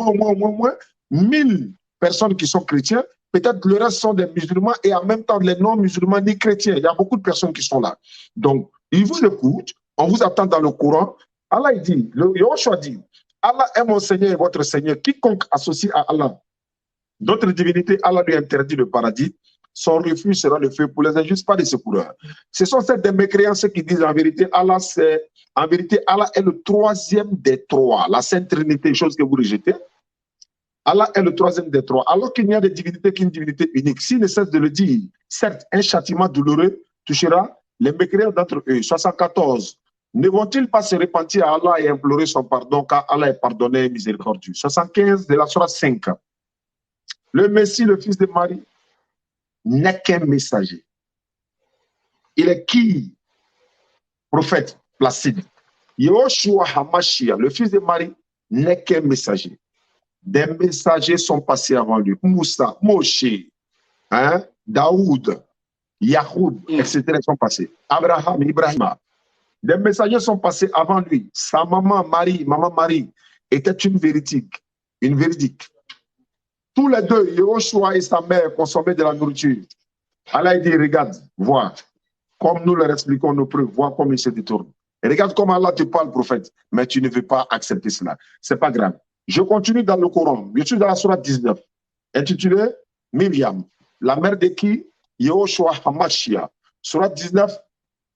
1000 personnes qui sont chrétiens. Peut-être le reste sont des musulmans et en même temps les non-musulmans ni chrétiens. Il y a beaucoup de personnes qui sont là. Donc, ils vous écoutent, on vous attend dans le Coran. Allah il dit, Yehoshua dit, Allah est mon Seigneur et votre Seigneur. Quiconque associe à Allah d'autres divinités, Allah lui interdit le paradis. Son refuge sera le feu pour les injustes, pas des secoureurs. Ce sont ces mécréants qui disent en vérité, Allah est le troisième des trois. La Sainte Trinité, chose que vous rejetez. Allah est le troisième des trois. Alors qu'il n'y a des divinités qu'une divinité unique. S'il ne cesse de le dire, certes, un châtiment douloureux touchera les mécréants d'entre eux. 74. Ne vont-ils pas se repentir à Allah et implorer son pardon, car Allah est pardonné et miséricordieux. 75 de la sourate 5. Le Messie, le fils de Marie, n'est qu'un messager. Il est qui? Prophète Placide. Yehoshua HaMashiach, le fils de Marie, n'est qu'un messager. Des messagers sont passés avant lui. Moussa, Moshe, hein, Daoud, Yahoud, etc. sont passés. Abraham, Ibrahim. Des messagers sont passés avant lui. Sa maman Marie, était une véridique. Une véridique. Tous les deux, Yehoshua et sa mère consommaient de la nourriture. Allah dit, regarde, vois, comme nous leur expliquons nos preuves, vois comme ils se détournent. Regarde comment Allah te parle, prophète, mais tu ne veux pas accepter cela. Ce n'est pas grave. Je continue dans le Coran. Je suis dans la sourate 19, intitulée Myriam, la mère de qui? Yehoshua HaMashiach. Sourate 19,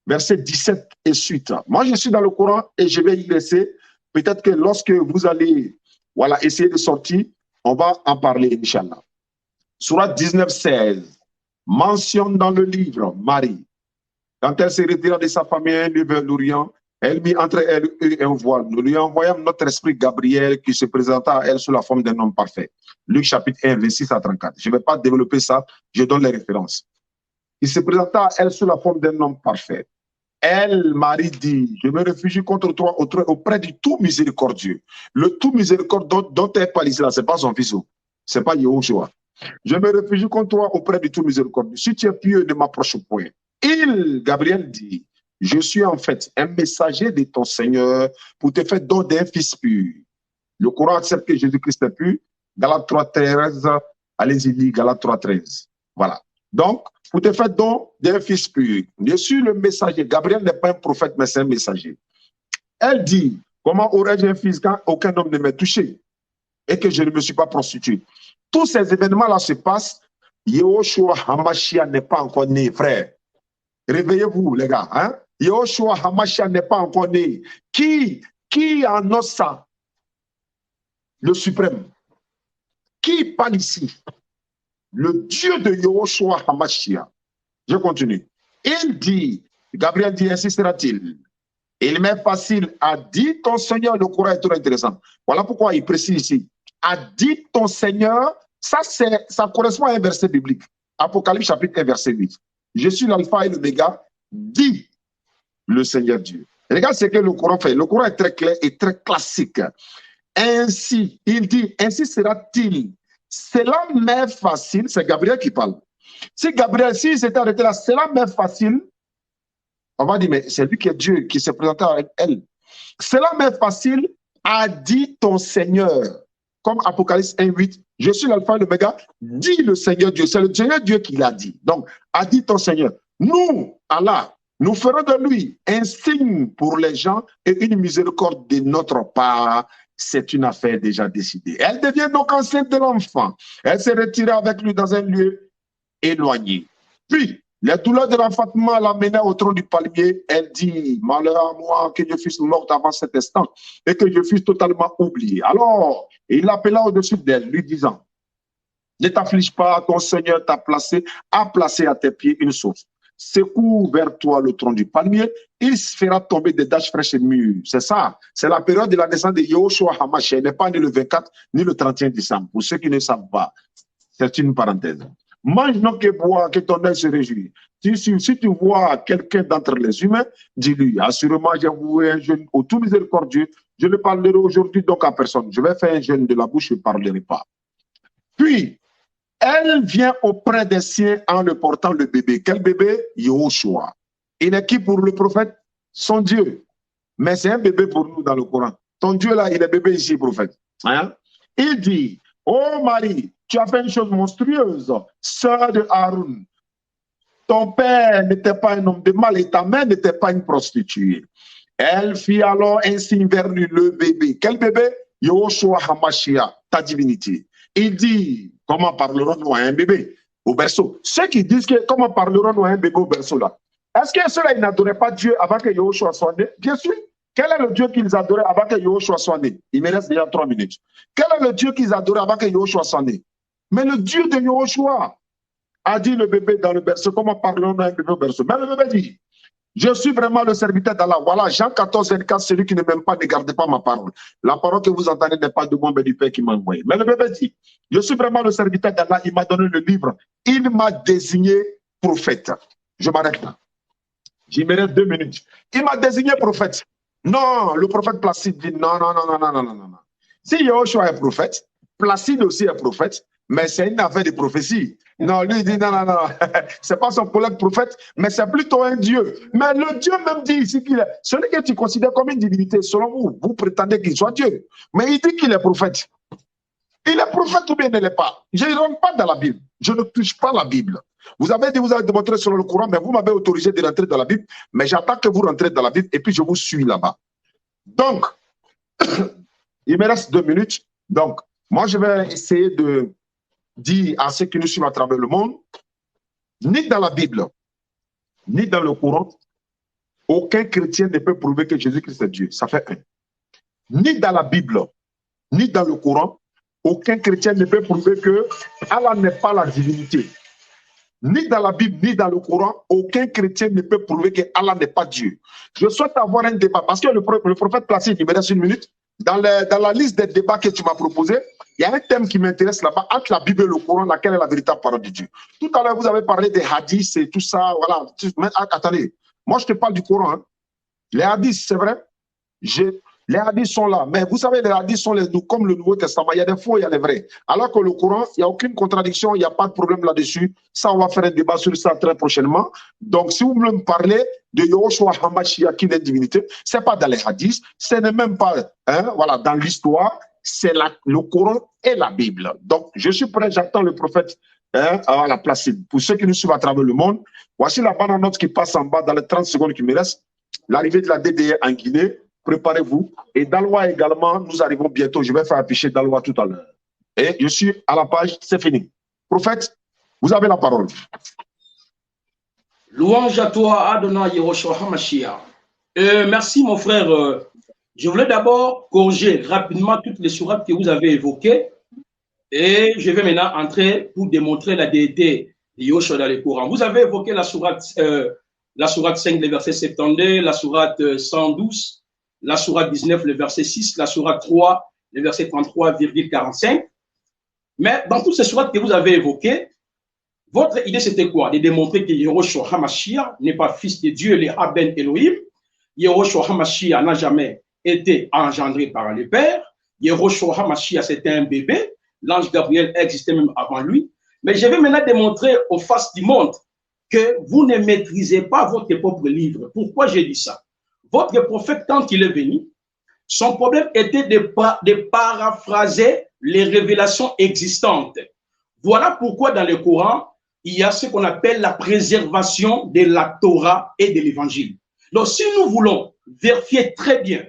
verset 17 et suite. Moi, je suis dans le Coran et je vais y laisser. Peut-être que lorsque vous allez essayer de sortir, on va en parler, Inch'Allah. Sourate 19, 16. mentionne dans le livre Marie. Quand elle se retira de sa famille, elle lui vers l'Orient, elle mit entre elle et un voile. Nous lui envoyons notre esprit Gabriel qui se présenta à elle sous la forme d'un homme parfait. Luc chapitre 1, 26 à 34. Je ne vais pas développer ça, je donne les références. Il se présenta à elle sous la forme d'un homme parfait. Elle, Marie, dit, je me réfugie contre toi auprès du tout miséricordieux. Le tout miséricordieux dont elle parle ici, ce n'est pas son fils, ce n'est pas Yehoshua. Je me réfugie contre toi auprès du tout miséricordieux. Si tu es pieux, ne m'approche point. Il, Gabriel, dit, je suis en fait un messager de ton Seigneur pour te faire don d'un fils pur. Le Coran accepte que Jésus-Christ est pur. Galates 3.13, allez-y, lis Galates 3.13. Voilà. Donc, pour te faire don d'un fils pur. Je suis le messager. Gabriel n'est pas un prophète, mais c'est un messager. Elle dit, comment aurais-je un fils quand aucun homme ne m'a touché et que je ne me suis pas prostitué? Tous ces événements-là se passent. Yehoshua Hamashia n'est pas encore né, frère. Réveillez-vous, les gars. Hein? Yehoshua Hamashia n'est pas encore né. Qui annonce ça? Le suprême. Qui parle ici? Le Dieu de Yehoshua Hamashia. Je continue. Il dit, Gabriel dit, ainsi sera-t-il. Il m'est facile, a dit ton Seigneur, le Coran est trop intéressant. Voilà pourquoi il précise ici. A dit ton Seigneur, ça correspond à un verset biblique. Apocalypse chapitre 1, verset 8. Je suis l'alpha et l'oméga, dit le Seigneur Dieu. Regarde ce que le Coran fait. Le Coran est très clair et très classique. Ainsi, il dit, ainsi sera-t-il. Cela m'est facile, c'est Gabriel qui parle. Si Gabriel, s'il s'était arrêté là, cela m'est facile, on va dire, mais c'est lui qui est Dieu, qui s'est présenté avec elle. Cela m'est facile, a dit ton Seigneur. Comme Apocalypse 1.8, je suis l'alpha et l'oméga, dit le Seigneur Dieu. C'est le Seigneur Dieu qui l'a dit. Donc, a dit ton Seigneur. Nous, Allah, nous ferons de lui un signe pour les gens et une miséricorde de notre part. C'est une affaire déjà décidée. Elle devient donc enceinte de l'enfant. Elle s'est retirée avec lui dans un lieu éloigné. Puis, les douleurs de l'enfantement l'amenaient au tronc du palmier. Elle dit, malheur à moi que je fusse morte avant cet instant et que je fusse totalement oublié. Alors, il l'appela au-dessus d'elle, lui disant, ne t'afflige pas, ton Seigneur a placé à tes pieds une source. Secoue vers toi le tronc du palmier, il se fera tomber des taches fraîches et mûres. C'est ça, c'est la période de la naissance de Yehoshua Hamashia. Il n'est pas né le 24 ni le 31 décembre. Pour ceux qui ne savent pas, c'est une parenthèse. Mange non que bois, que ton œil se réjouit. Si tu vois quelqu'un d'entre les humains, dis-lui, assurément j'ai voué un jeûne au tout miséricordieux. Je ne parlerai aujourd'hui donc à personne. Je vais faire un jeûne de la bouche, je ne parlerai pas. Puis, elle vient auprès des siens en le portant le bébé. Quel bébé? Yehoshua. Il est qui pour le prophète? Son Dieu. Mais c'est un bébé pour nous dans le Coran. Ton Dieu là, il est bébé ici, prophète. Hein? Il dit, oh Marie, tu as fait une chose monstrueuse, sœur de Haroun. Ton père n'était pas un homme de mal et ta mère n'était pas une prostituée. Elle fit alors un signe vers lui, le bébé. Quel bébé? Yehoshua Hamashia, ta divinité. Il dit, comment parlerons-nous à un bébé au berceau? Ceux qui disent que comment parlerons-nous à un bébé au berceau là, est-ce que ceux-là, ils n'adoraient pas Dieu avant que Yehoshua soit né? Bien sûr. Quel est le Dieu qu'ils adoraient avant que Yehoshua soit né? Il me reste déjà 3 minutes. Quel est le Dieu qu'ils adoraient avant que Yehoshua soit né? Mais le Dieu de Yehoshua a dit le bébé dans le berceau, comment parlerons-nous à un bébé au berceau? Mais le bébé dit, je suis vraiment le serviteur d'Allah. Voilà, Jean 14, 24, celui qui ne m'aime pas, ne garde pas ma parole. La parole que vous entendez n'est pas de moi, mais du Père qui m'a envoyé. Mais le bébé dit, je suis vraiment le serviteur d'Allah. Il m'a donné le livre. Il m'a désigné prophète. Je m'arrête là. J'y me reste 2 minutes. Il m'a désigné prophète. Non, le prophète Placide dit non, non, non, non, non, non, non, non. Si Yehoshua est prophète, Placide aussi est prophète, mais c'est une affaire de prophétie. Non, lui il dit non, non, non, c'est pas son collègue prophète, mais c'est plutôt un Dieu. Mais le Dieu même dit ici qu'il est, celui que tu considères comme une divinité, selon vous, vous prétendez qu'il soit Dieu. Mais il dit qu'il est prophète. Il est prophète ou bien il ne l'est pas. Je ne rentre pas dans la Bible. Je ne touche pas la Bible. Vous avez dit, vous avez démontré sur le Coran, mais vous m'avez autorisé de rentrer dans la Bible, mais j'attends que vous rentrez dans la Bible et puis je vous suis là-bas. Donc, il me reste 2 minutes. Donc, moi, je vais essayer de dire à ceux qui nous suivent à travers le monde, ni dans la Bible, ni dans le Coran, aucun chrétien ne peut prouver que Jésus-Christ est Dieu. Ça fait 1. Ni dans la Bible, ni dans le Coran, aucun chrétien ne peut prouver que Allah n'est pas la divinité. Ni dans la Bible, ni dans le Coran, aucun chrétien ne peut prouver que Allah n'est pas Dieu. Je souhaite avoir un débat, parce que le prophète Placide, il me reste une minute, dans la liste des débats que tu m'as proposé, il y a un thème qui m'intéresse là-bas, entre la Bible et le Coran, laquelle est la véritable parole de Dieu. Tout à l'heure, vous avez parlé des hadiths et tout ça, voilà. Mais attendez, moi je te parle du Coran. Hein. Les hadiths, c'est vrai, les hadiths sont là, mais vous savez, les hadiths sont comme le Nouveau Testament. Il y a des faux, il y a des vrais. Alors que le Coran, il n'y a aucune contradiction, il n'y a pas de problème là-dessus. Ça, on va faire un débat sur ça très prochainement. Donc, si vous voulez me parler de Yahushua HaMashiach, qui est une divinité, ce n'est pas dans les hadiths, ce n'est même pas voilà, dans l'histoire, c'est le Coran et la Bible. Donc, je suis prêt, j'attends le prophète à la Placide. Pour ceux qui nous suivent à travers le monde, voici la bande note qui passe en bas dans les 30 secondes qui me restent. L'arrivée de la DDR en Guinée. Préparez-vous. Et Daloa également, nous arrivons bientôt. Je vais faire afficher Daloa tout à l'heure. Et je suis à la page, c'est fini. Prophète, vous avez la parole. Louange à toi, Adonai Yehoshua HaMashiach. Merci, mon frère. Je voulais d'abord corriger rapidement toutes les sourates que vous avez évoquées. Et je vais maintenant entrer pour démontrer la déité de Yehoshua dans le Coran. Vous avez évoqué la sourate 5, le verset 72, la sourate 112, la sourate 19, le verset 6, la sourate 3, le verset 33,45. Mais dans toutes ces sourates que vous avez évoquées, votre idée c'était quoi? De démontrer que Yehoshua HaMashiach n'est pas fils de Dieu, le Haben Elohim. Yehoshua HaMashiach n'a jamais été engendré par le Père. Yehoshua HaMashiach c'était un bébé. L'ange Gabriel existait même avant lui. Mais je vais maintenant démontrer aux faces du monde que vous ne maîtrisez pas votre propre livre. Pourquoi j'ai dit ça? Votre prophète, quand il est venu, son problème était de paraphraser les révélations existantes. Voilà pourquoi dans le Coran, il y a ce qu'on appelle la préservation de la Torah et de l'Évangile. Donc, si nous voulons vérifier très bien,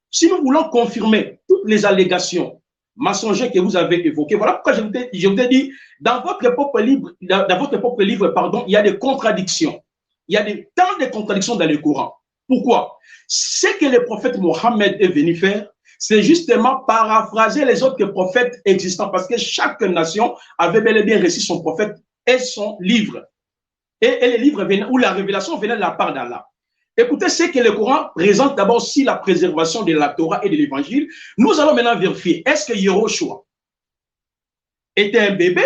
si nous voulons confirmer toutes les allégations mensongères que vous avez évoquées, voilà pourquoi je vous ai dit, dans votre propre livre, pardon, il y a des contradictions. Il y a tant de contradictions dans le Coran. Pourquoi? Ce que le prophète Mohammed est venu faire, c'est justement paraphraser les autres prophètes existants, parce que chaque nation avait bel et bien reçu son prophète et son livre. Et les livres venaient, où la révélation venait de la part d'Allah. Écoutez, ce que le Coran présente d'abord si la préservation de la Torah et de l'Évangile. Nous allons maintenant vérifier, est-ce que Yehoshua était un bébé?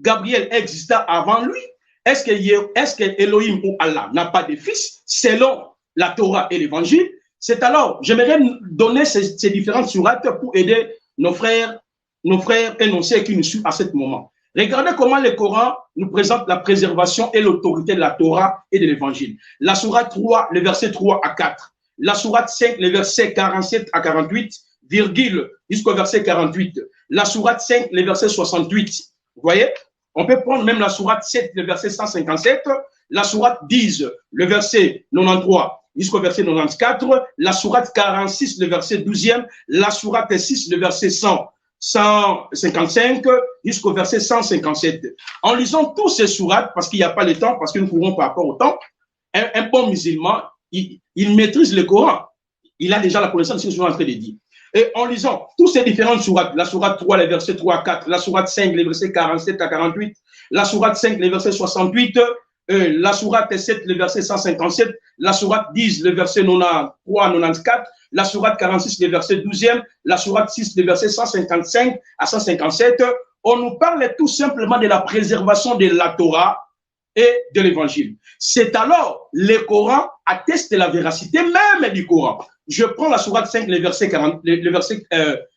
Gabriel exista avant lui? Est-ce que Elohim ou Allah n'a pas de fils selon la Torah et l'Évangile? C'est alors, j'aimerais donner ces différentes sourates pour aider nos frères et nos sœurs qui nous suivent à ce moment. Regardez comment le Coran nous présente la préservation et l'autorité de la Torah et de l'Évangile. La sourate 3, le verset 3 à 4. La sourate 5, le verset 47 à 48, virgule, jusqu'au verset 48. La sourate 5, le verset 68. Vous voyez? On peut prendre même la sourate 7, le verset 157. La sourate 10, le verset 93. Jusqu'au verset 94, la sourate 46, le verset 12e, la sourate 6, le verset 155, jusqu'au verset 157. En lisant tous ces sourates, parce qu'il n'y a pas le temps, parce que nous courons par rapport au temps, un bon musulman, il maîtrise le Coran. Il a déjà la connaissance de ce que nous sommes en train de dire. Et en lisant tous ces différentes sourates, la sourate 3, les versets 3 à 4, la sourate 5, les versets 47 à 48, la sourate 5, les versets 68, la sourate 7, le verset 157, la sourate 10, le verset 93, 94, la sourate 46, le verset 12e, la sourate 6, le verset 155 à 157, on nous parle tout simplement de la préservation de la Torah et de l'Évangile. C'est alors le Coran atteste la véracité même du Coran. Je prends la sourate 5, le verset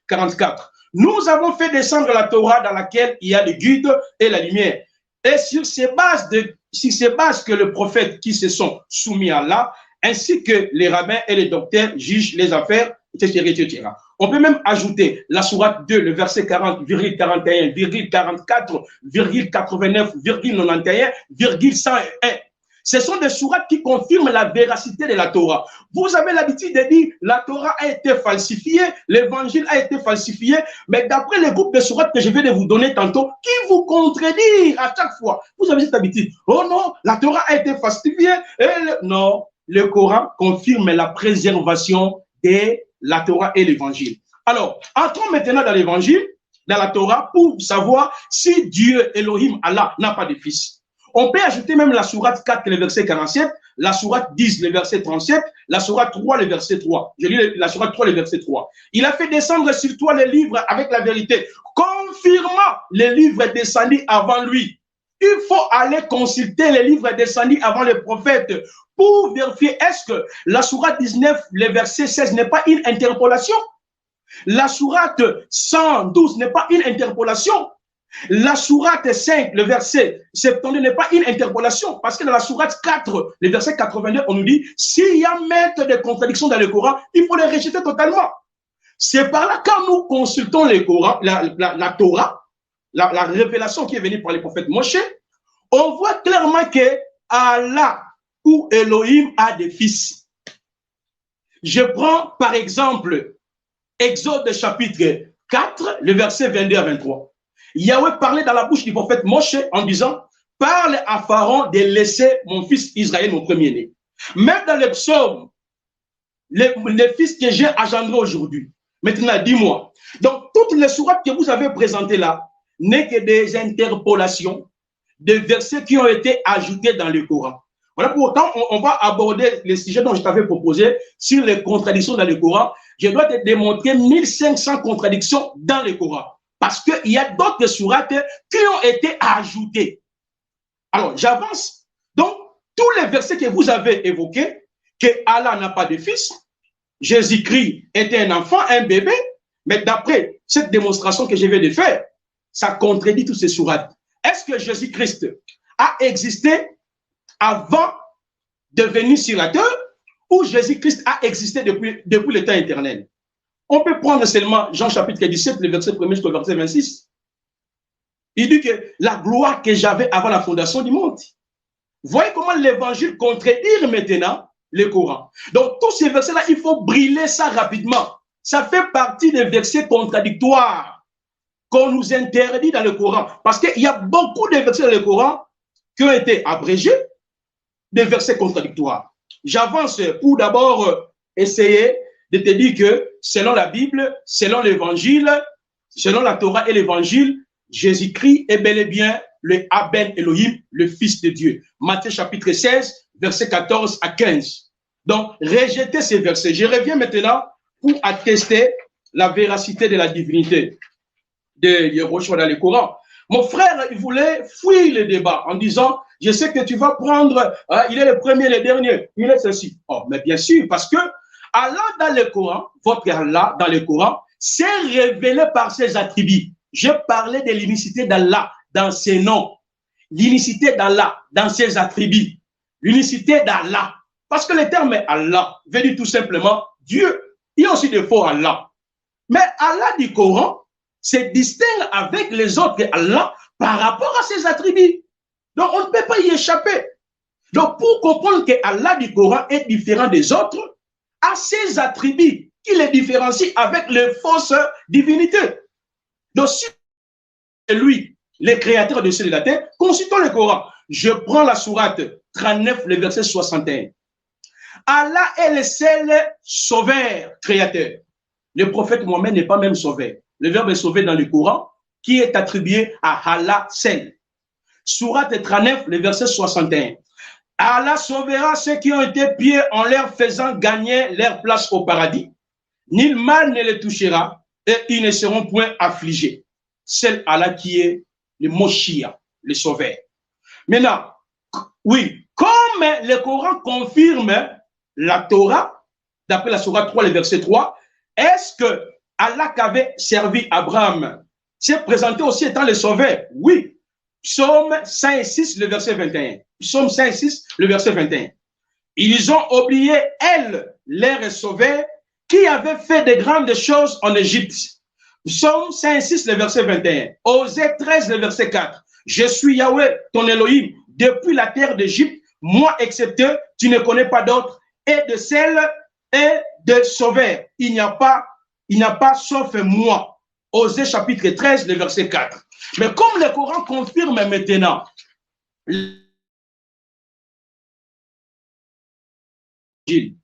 44. Nous avons fait descendre la Torah dans laquelle il y a le guide et la lumière. Et sur ces bases que le prophète qui se sont soumis à Allah, ainsi que les rabbins et les docteurs jugent les affaires, etc., etc. On peut même ajouter la sourate 2, le verset 40, 41, 44, 89, 91, 101. Ce sont des sourates qui confirment la véracité de la Torah. Vous avez l'habitude de dire la Torah a été falsifiée, l'évangile a été falsifié, mais d'après le groupe de sourates que je vais de vous donner tantôt, qui vous contredit à chaque fois. Vous avez cette habitude. Oh non, la Torah a été falsifiée. Non, le Coran confirme la préservation de la Torah et l'évangile. Alors, entrons maintenant dans l'évangile, dans la Torah, pour savoir si Dieu, Elohim, Allah, n'a pas de fils. On peut ajouter même la sourate 4, le verset 47, la sourate 10, le verset 37, la sourate 3, le verset 3. Je lis la sourate 3, le verset 3. Il a fait descendre sur toi les livres avec la vérité, confirmant les livres descendus avant lui. Il faut aller consulter les livres descendus avant les prophètes pour vérifier est-ce que la sourate 19, le verset 16 n'est pas une interpolation. La sourate 112 n'est pas une interpolation. La sourate 5, le verset 72 n'est pas une interpolation. Parce que dans la sourate 4, le verset 82, on nous dit, s'il y a maître de contradictions dans le Coran, il faut les rejeter totalement. C'est par là, quand nous consultons le Coran, la Torah, la révélation qui est venue par les prophètes Moshe, on voit clairement que Allah ou Elohim a des fils. Je prends par exemple Exode chapitre 4, le verset 22 à 23. Yahweh parlait dans la bouche du prophète Moshe en disant, parle à Pharaon de laisser mon fils Israël, mon premier-né. Même dans les psaumes, les fils que j'ai engendrés aujourd'hui. Maintenant, dis-moi. Donc, toutes les sourates que vous avez présentées là n'est que des interpolations, des versets qui ont été ajoutés dans le Coran. Voilà pourquoi on va aborder les sujets dont je t'avais proposé sur les contradictions dans le Coran. Je dois te démontrer 1500 contradictions dans le Coran. Parce qu'il y a d'autres sourates qui ont été ajoutées. Alors, j'avance. Donc, tous les versets que vous avez évoqués, que Allah n'a pas de fils, Jésus-Christ était un enfant, un bébé, mais d'après cette démonstration que je viens de faire, ça contredit toutes ces sourates. Est-ce que Jésus-Christ a existé avant de venir sur la terre ou Jésus-Christ a existé depuis le temps éternel? On peut prendre seulement Jean chapitre 17, le verset 1er jusqu'au verset 26. Il dit que la gloire que j'avais avant la fondation du monde. Voyez comment l'évangile contredit maintenant le Coran. Donc tous ces versets-là, il faut brûler ça rapidement. Ça fait partie des versets contradictoires qu'on nous interdit dans le Coran. Parce qu'il y a beaucoup de versets dans le Coran qui ont été abrégés, des versets contradictoires. J'avance pour d'abord essayer de te dire que selon la Bible, selon l'Évangile, selon la Torah et l'Évangile, Jésus-Christ est bel et bien le Aben Elohim, le Fils de Dieu. Matthieu chapitre 16, versets 14 à 15. Donc, rejetez ces versets. Je reviens maintenant pour attester la véracité de la divinité de Yehoshua dans le Coran. Mon frère, il voulait fuir le débat en disant, je sais que tu vas prendre, il est le premier, le dernier, il est ceci. Oh, mais bien sûr, parce que Allah dans le Coran, votre Allah dans le Coran, s'est révélé par ses attributs. Je parlais de l'unicité d'Allah dans ses noms, l'unicité d'Allah dans ses attributs, l'unicité d'Allah. Parce que le terme Allah veut dire tout simplement Dieu. Il y a aussi des faux Allah. Mais Allah du Coran se distingue avec les autres Allah par rapport à ses attributs. Donc on ne peut pas y échapper. Donc pour comprendre que Allah du Coran est différent des autres, à ses attributs qui les différencient avec les fausses divinités. Donc si c'est lui, le créateur de ciel et de la terre, consultons le Coran. Je prends la sourate 39, le verset 61. Allah est le seul sauveur, créateur. Le prophète Mohammed n'est pas même sauveur. Le verbe sauver dans le Coran, qui est attribué à Allah seul. Sourate 39, le verset 61. Allah sauvera ceux qui ont été pillés en leur faisant gagner leur place au paradis. Nul mal ne les touchera et ils ne seront point affligés. C'est Allah qui est le Moshiach, le sauveur. Maintenant, oui, comme le Coran confirme la Torah, d'après la Sourate 3, le verset 3, est-ce que Allah qui avait servi Abraham s'est présenté aussi étant le sauveur? Oui. Psaume 106, le verset 21. Psaume 106, le verset 21. Ils ont oublié, elle, leur sauveur, qui avait fait de grandes choses en Égypte. Psaume 106, le verset 21. Osée 13, le verset 4. Je suis Yahweh, ton Elohim, depuis la terre d'Égypte, moi excepté, tu ne connais pas d'autre, et de celle et de sauveur. Il n'y a pas sauf moi. Osée chapitre 13, le verset 4. Mais comme le Coran confirme maintenant, il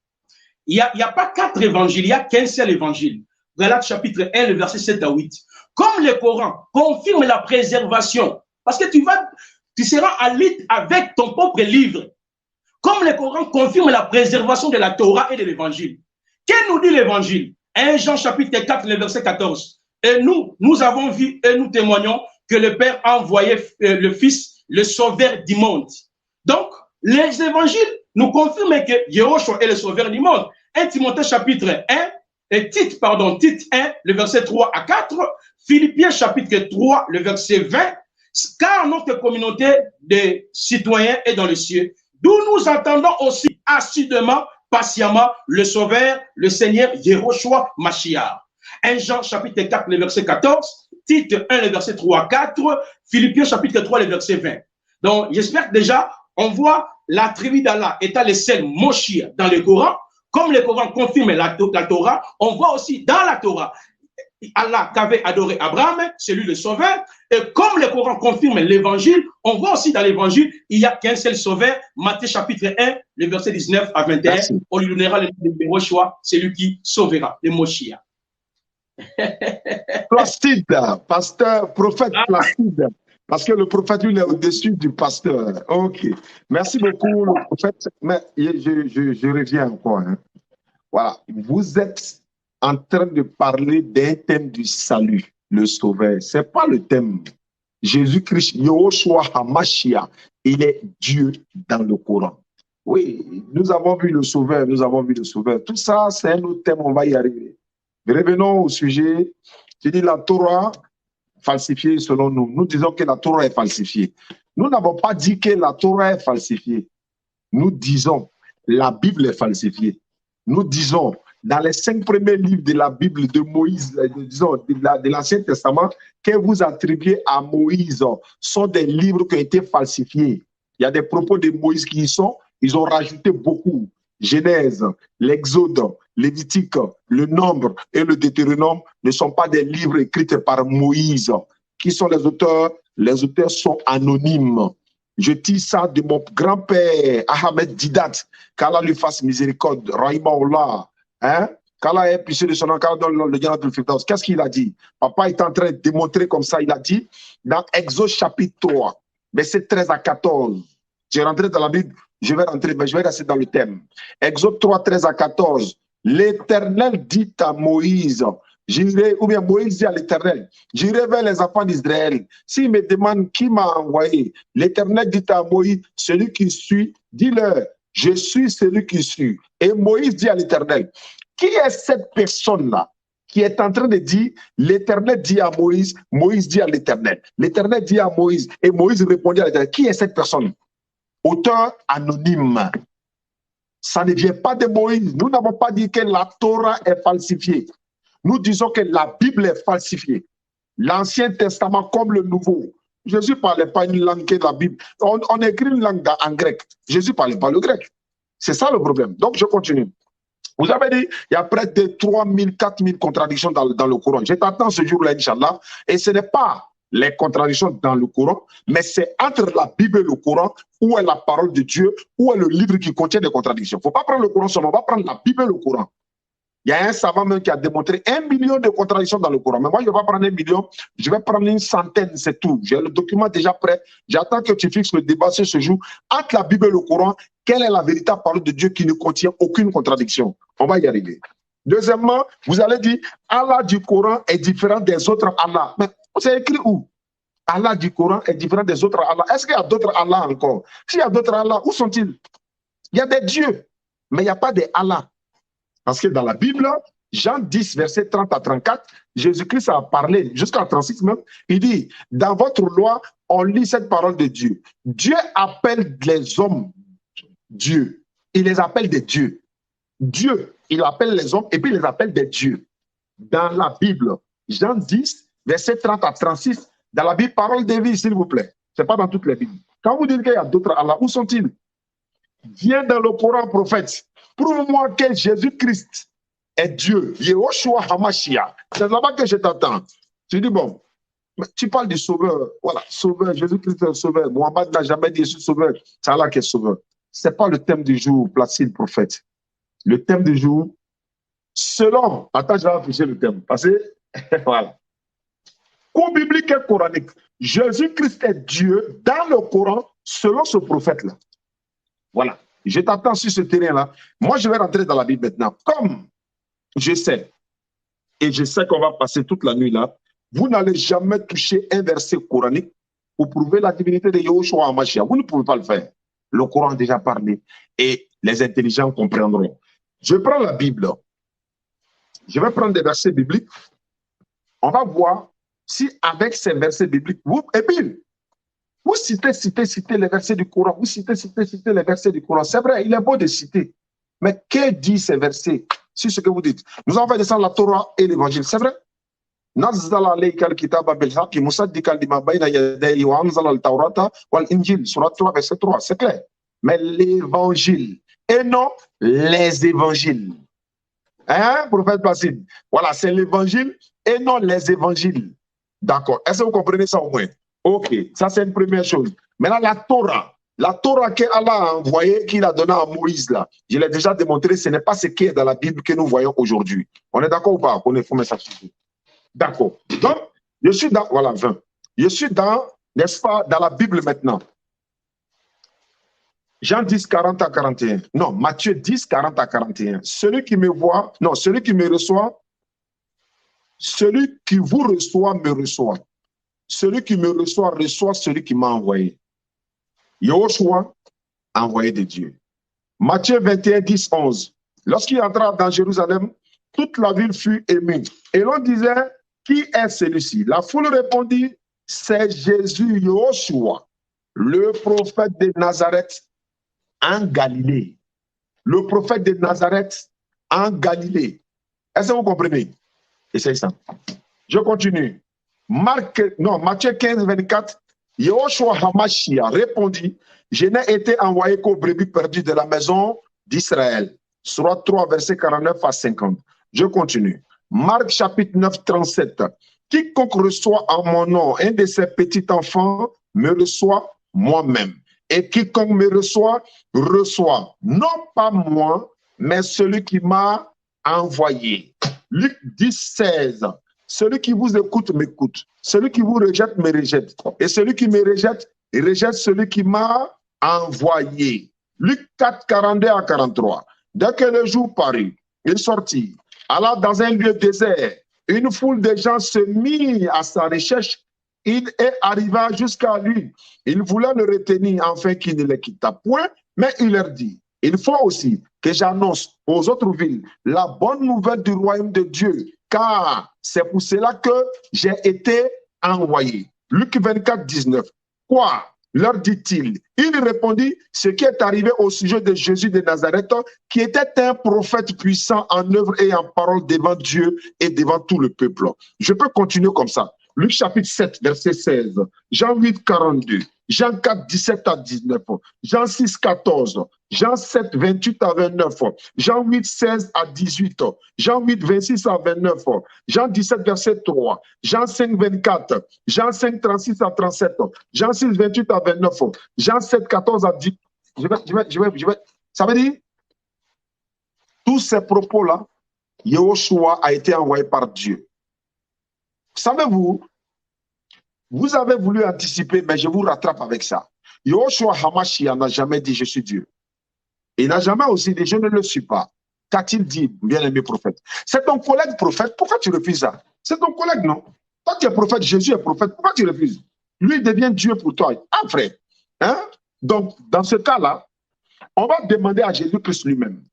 n'y a pas 4 évangiles, il n'y a qu'un seul évangile. Galates chapitre 1, le verset 7 à 8. Comme le Coran confirme la préservation, parce que tu seras en lutte avec ton propre livre. Comme le Coran confirme la préservation de la Torah et de l'Évangile. Qu'est-ce nous dit l'Évangile? 1 Jean chapitre 4, le verset 14. Et nous avons vu et nous témoignons que le Père a envoyé le Fils, le Sauveur du monde. Donc, les évangiles nous confirment que Yehoshua est le Sauveur du monde. 1 Timothée chapitre 1, et Tite 1, le verset 3 à 4, Philippiens chapitre 3, le verset 20, car notre communauté de citoyens est dans les cieux, d'où nous attendons aussi assidûment, patiemment, le Sauveur, le Seigneur Yehoshua Mashiach. 1 Jean chapitre 4, le verset 14, Tite 1, le verset 3 à 4, Philippiens chapitre 3, le verset 20. Donc, j'espère que déjà, on voit la tribu d'Allah étant le seul Moshiach dans le Coran. Comme le Coran confirme la Torah, on voit aussi dans la Torah Allah qu'avait adoré Abraham, c'est lui le sauveur. Et comme le Coran confirme l'évangile, on voit aussi dans l'évangile, il n'y a qu'un seul sauveur. Matthieu chapitre 1, le verset 19 à 21. Merci. On lui donnera le nom de Yehoshua, c'est lui qui sauvera, le Moshiach. Placide, pasteur, prophète Placide. Parce que le prophète, lui, il est au-dessus du pasteur. OK. Merci beaucoup, le prophète. Mais je reviens encore. Hein. Voilà. Vous êtes en train de parler d'un thème du salut, le sauveur. Ce n'est pas le thème. Jésus-Christ, Yehoshua HaMashiach, il est Dieu dans le Coran. Oui, nous avons vu le sauveur, nous avons vu le sauveur. Tout ça, c'est un autre thème, on va y arriver. Revenons au sujet. Tu dis la Torah falsifiée selon nous. Nous disons que la Torah est falsifiée. Nous n'avons pas dit que la Torah est falsifiée. Nous disons la Bible est falsifiée. Nous disons dans les 5 premiers livres de la Bible de Moïse, disons de l'Ancien Testament, que vous attribuez à Moïse sont des livres qui ont été falsifiés. Il y a des propos de Moïse qui y sont. Ils ont rajouté beaucoup. Genèse, l'Exode, Lévitique, le Nombre et le Deutéronome ne sont pas des livres écrits par Moïse. Qui sont les auteurs? Les auteurs sont anonymes. Je dis ça de mon grand-père Ahmed Didat, qu'Allah lui fasse miséricorde, Rahimahullah, hein? Qu'Allah ait pitié de son nom, qu'Allah donne le Jannatul Firdaus. Qu'est-ce qu'il a dit? Papa est en train de démontrer comme ça, il a dit dans Exode chapitre 3, verset 13 à 14. J'ai rentré dans la Bible, je vais rentrer, mais je vais rester dans le thème. Exode 3, 13 à 14. L'Éternel dit à Moïse, j'irai, ou bien Moïse dit à l'Éternel, j'irai vers les enfants d'Israël. S'ils me demandent qui m'a envoyé, l'Éternel dit à Moïse, celui qui suit, dis-leur, je suis celui qui suis. Et Moïse dit à l'Éternel, qui est cette personne-là qui est en train de dire, l'Éternel dit à Moïse, Moïse dit à l'Éternel. L'Éternel dit à Moïse, et Moïse répondit à l'Éternel, qui est cette personne? Auteur anonyme. Ça ne vient pas de Moïse. Nous n'avons pas dit que la Torah est falsifiée. Nous disons que la Bible est falsifiée. L'Ancien Testament comme le Nouveau. Jésus ne parlait pas une langue que la Bible. On écrit une langue en grec. Jésus ne parlait pas le grec. C'est ça le problème. Donc je continue. Vous avez dit, il y a près de 3000, 4000 contradictions dans le Coran. Je t'attends ce jour-là, Inch'Allah. Et ce n'est pas les contradictions dans le Coran, mais c'est entre la Bible et le Coran, où est la parole de Dieu, où est le livre qui contient des contradictions. Il ne faut pas prendre le Coran seulement, on va prendre la Bible et le Coran. Il y a un savant même qui a démontré 1 million de contradictions dans le Coran. Mais moi, je ne vais pas prendre 1 million, je vais prendre une centaine, c'est tout. J'ai le document déjà prêt. J'attends que tu fixes le débat sur ce jour. Entre la Bible et le Coran, quelle est la véritable parole de Dieu qui ne contient aucune contradiction? On va y arriver. Deuxièmement, vous allez dire, Allah du Coran est différent des autres Allah. Mais c'est écrit où? Allah du Coran est différent des autres Allah. Est-ce qu'il y a d'autres Allah encore? S'il y a d'autres Allah, où sont-ils? Il y a des dieux, mais il n'y a pas des Allah. Parce que dans la Bible, Jean 10, verset 30 à 34, Jésus-Christ a parlé, jusqu'à 36 même, il dit, dans votre loi, on lit cette parole de Dieu. Dieu appelle les hommes Dieu. Il les appelle des dieux. Dieu, il appelle les hommes et puis il les appelle des dieux. Dans la Bible, Jean 10, verset 30 à 36, dans la Bible, parole de vie, s'il vous plaît. Ce n'est pas dans toutes les Bibles. Quand vous dites qu'il y a d'autres Allah, où sont-ils? Viens dans le Coran, prophète. Prouve-moi que Jésus-Christ est Dieu. Yehoshua HaMashiach. C'est là-bas que je t'attends. Tu dis, bon, tu parles du sauveur. Voilà, sauveur, Jésus-Christ est sauveur. Mohammed n'a jamais dit je suis sauveur. C'est Allah qui est sauveur. Ce n'est pas le thème du jour, Placide, prophète. Le thème du jour, selon. Attends, je vais afficher le thème. Parce que, voilà. Cours biblique et coranique. Jésus-Christ est Dieu dans le Coran selon ce prophète-là. Voilà. Je t'attends sur ce terrain-là. Moi, je vais rentrer dans la Bible maintenant. Comme je sais, et je sais qu'on va passer toute la nuit là, vous n'allez jamais toucher un verset coranique pour prouver la divinité de Yahushua HaMashiach. Vous ne pouvez pas le faire. Le Coran a déjà parlé et les intelligents comprendront. Je prends la Bible. Je vais prendre des versets bibliques. On va voir si avec ces versets bibliques, et puis, vous citez les versets du Coran. Vous citez les versets du Coran. C'est vrai, il est beau de citer. Mais que dit ces versets sur ce que vous dites? Nous avons fait descendre la Torah et l'Évangile. C'est vrai? نزل عليك الكتاب بالحق مصدقا لما بين يديه وانزل التوراة والانجيل surat 3 verset 3, c'est clair. Mais l'évangile et non les évangiles. Hein, prophète Placide? Voilà, c'est l'évangile et non les évangiles. D'accord. Est-ce que vous comprenez ça au moins? Ok, ça c'est une première chose. Maintenant, la Torah qu'Allah a envoyée, qu'il a donnée à Moïse, là, je l'ai déjà démontré, ce n'est pas ce qui est dans la Bible que nous voyons aujourd'hui. On est d'accord ou pas? On faut mettre ça sur. D'accord. Donc, je suis dans, voilà, 20. Je suis dans, n'est-ce pas, dans la Bible maintenant. Jean 10, 40 à 41. Non, Matthieu 10, 40 à 41. Celui qui me voit, non, celui qui me reçoit, celui qui vous reçoit me reçoit. Celui qui me reçoit, reçoit celui qui m'a envoyé. Yahushua, envoyé de Dieu. Matthieu 21, 10, 11. Lorsqu'il entra dans Jérusalem, toute la ville fut émue. Et l'on disait, qui est celui-ci? La foule répondit, c'est Jésus Yahushua, le prophète de Nazareth en Galilée. Le prophète de Nazareth en Galilée. Est-ce que vous comprenez? Et c'est ça. Je continue. Matthieu 15, 24. Yahushua HaMashiach répondit, je n'ai été envoyé qu'aux brebis perdues de la maison d'Israël. Surat 3, verset 49 à 50. Je continue. Marc chapitre 9, 37. Quiconque reçoit en mon nom un de ces petits enfants me reçoit moi-même. Et quiconque me reçoit, reçoit non pas moi, mais celui qui m'a envoyé. Luc 10, 16. Celui qui vous écoute m'écoute. Celui qui vous rejette me rejette. Et celui qui me rejette, rejette celui qui m'a envoyé. Luc 4, 42 à 43. Dès que le jour parut, il sortit. Alors, dans un lieu désert, une foule de gens se mit à sa recherche. Il arriva jusqu'à lui. Il voulait le retenir afin qu'il ne le quittât point, mais il leur dit, il faut aussi que j'annonce aux autres villes la bonne nouvelle du royaume de Dieu, car c'est pour cela que j'ai été envoyé. Luc 24, 19. Quoi? Leur dit-il. Il répondit, ce qui est arrivé au sujet de Jésus de Nazareth, qui était un prophète puissant en œuvre et en parole devant Dieu et devant tout le peuple. Je peux continuer comme ça. Luc chapitre 7, verset 16. Jean 8, 42. Jean 4, 17 à 19. Jean 6, 14. Jean 7, 28 à 29. Jean 8, 16 à 18. Jean 8, 26 à 29. Jean 17, verset 3. Jean 5, 24. Jean 5, 36 à 37. Jean 6, 28 à 29. Jean 7, 14 à 10. Je vais. Ça veut dire, tous ces propos-là, Yahushua a été envoyé par Dieu. Savez-vous, vous avez voulu anticiper, mais je vous rattrape avec ça. Yahushua HaMashiach n'a jamais dit « je suis Dieu ». Il n'a jamais aussi dit « je ne le suis pas ». Qu'a-t-il dit, bien-aimé prophète? C'est ton collègue prophète, pourquoi tu refuses ça? C'est ton collègue, non? Toi, tu es prophète, Jésus est prophète, pourquoi tu refuses? Lui, il devient Dieu pour toi. Ah, frère. Hein? Donc, dans ce cas-là, on va demander à Jésus-Christ lui-même.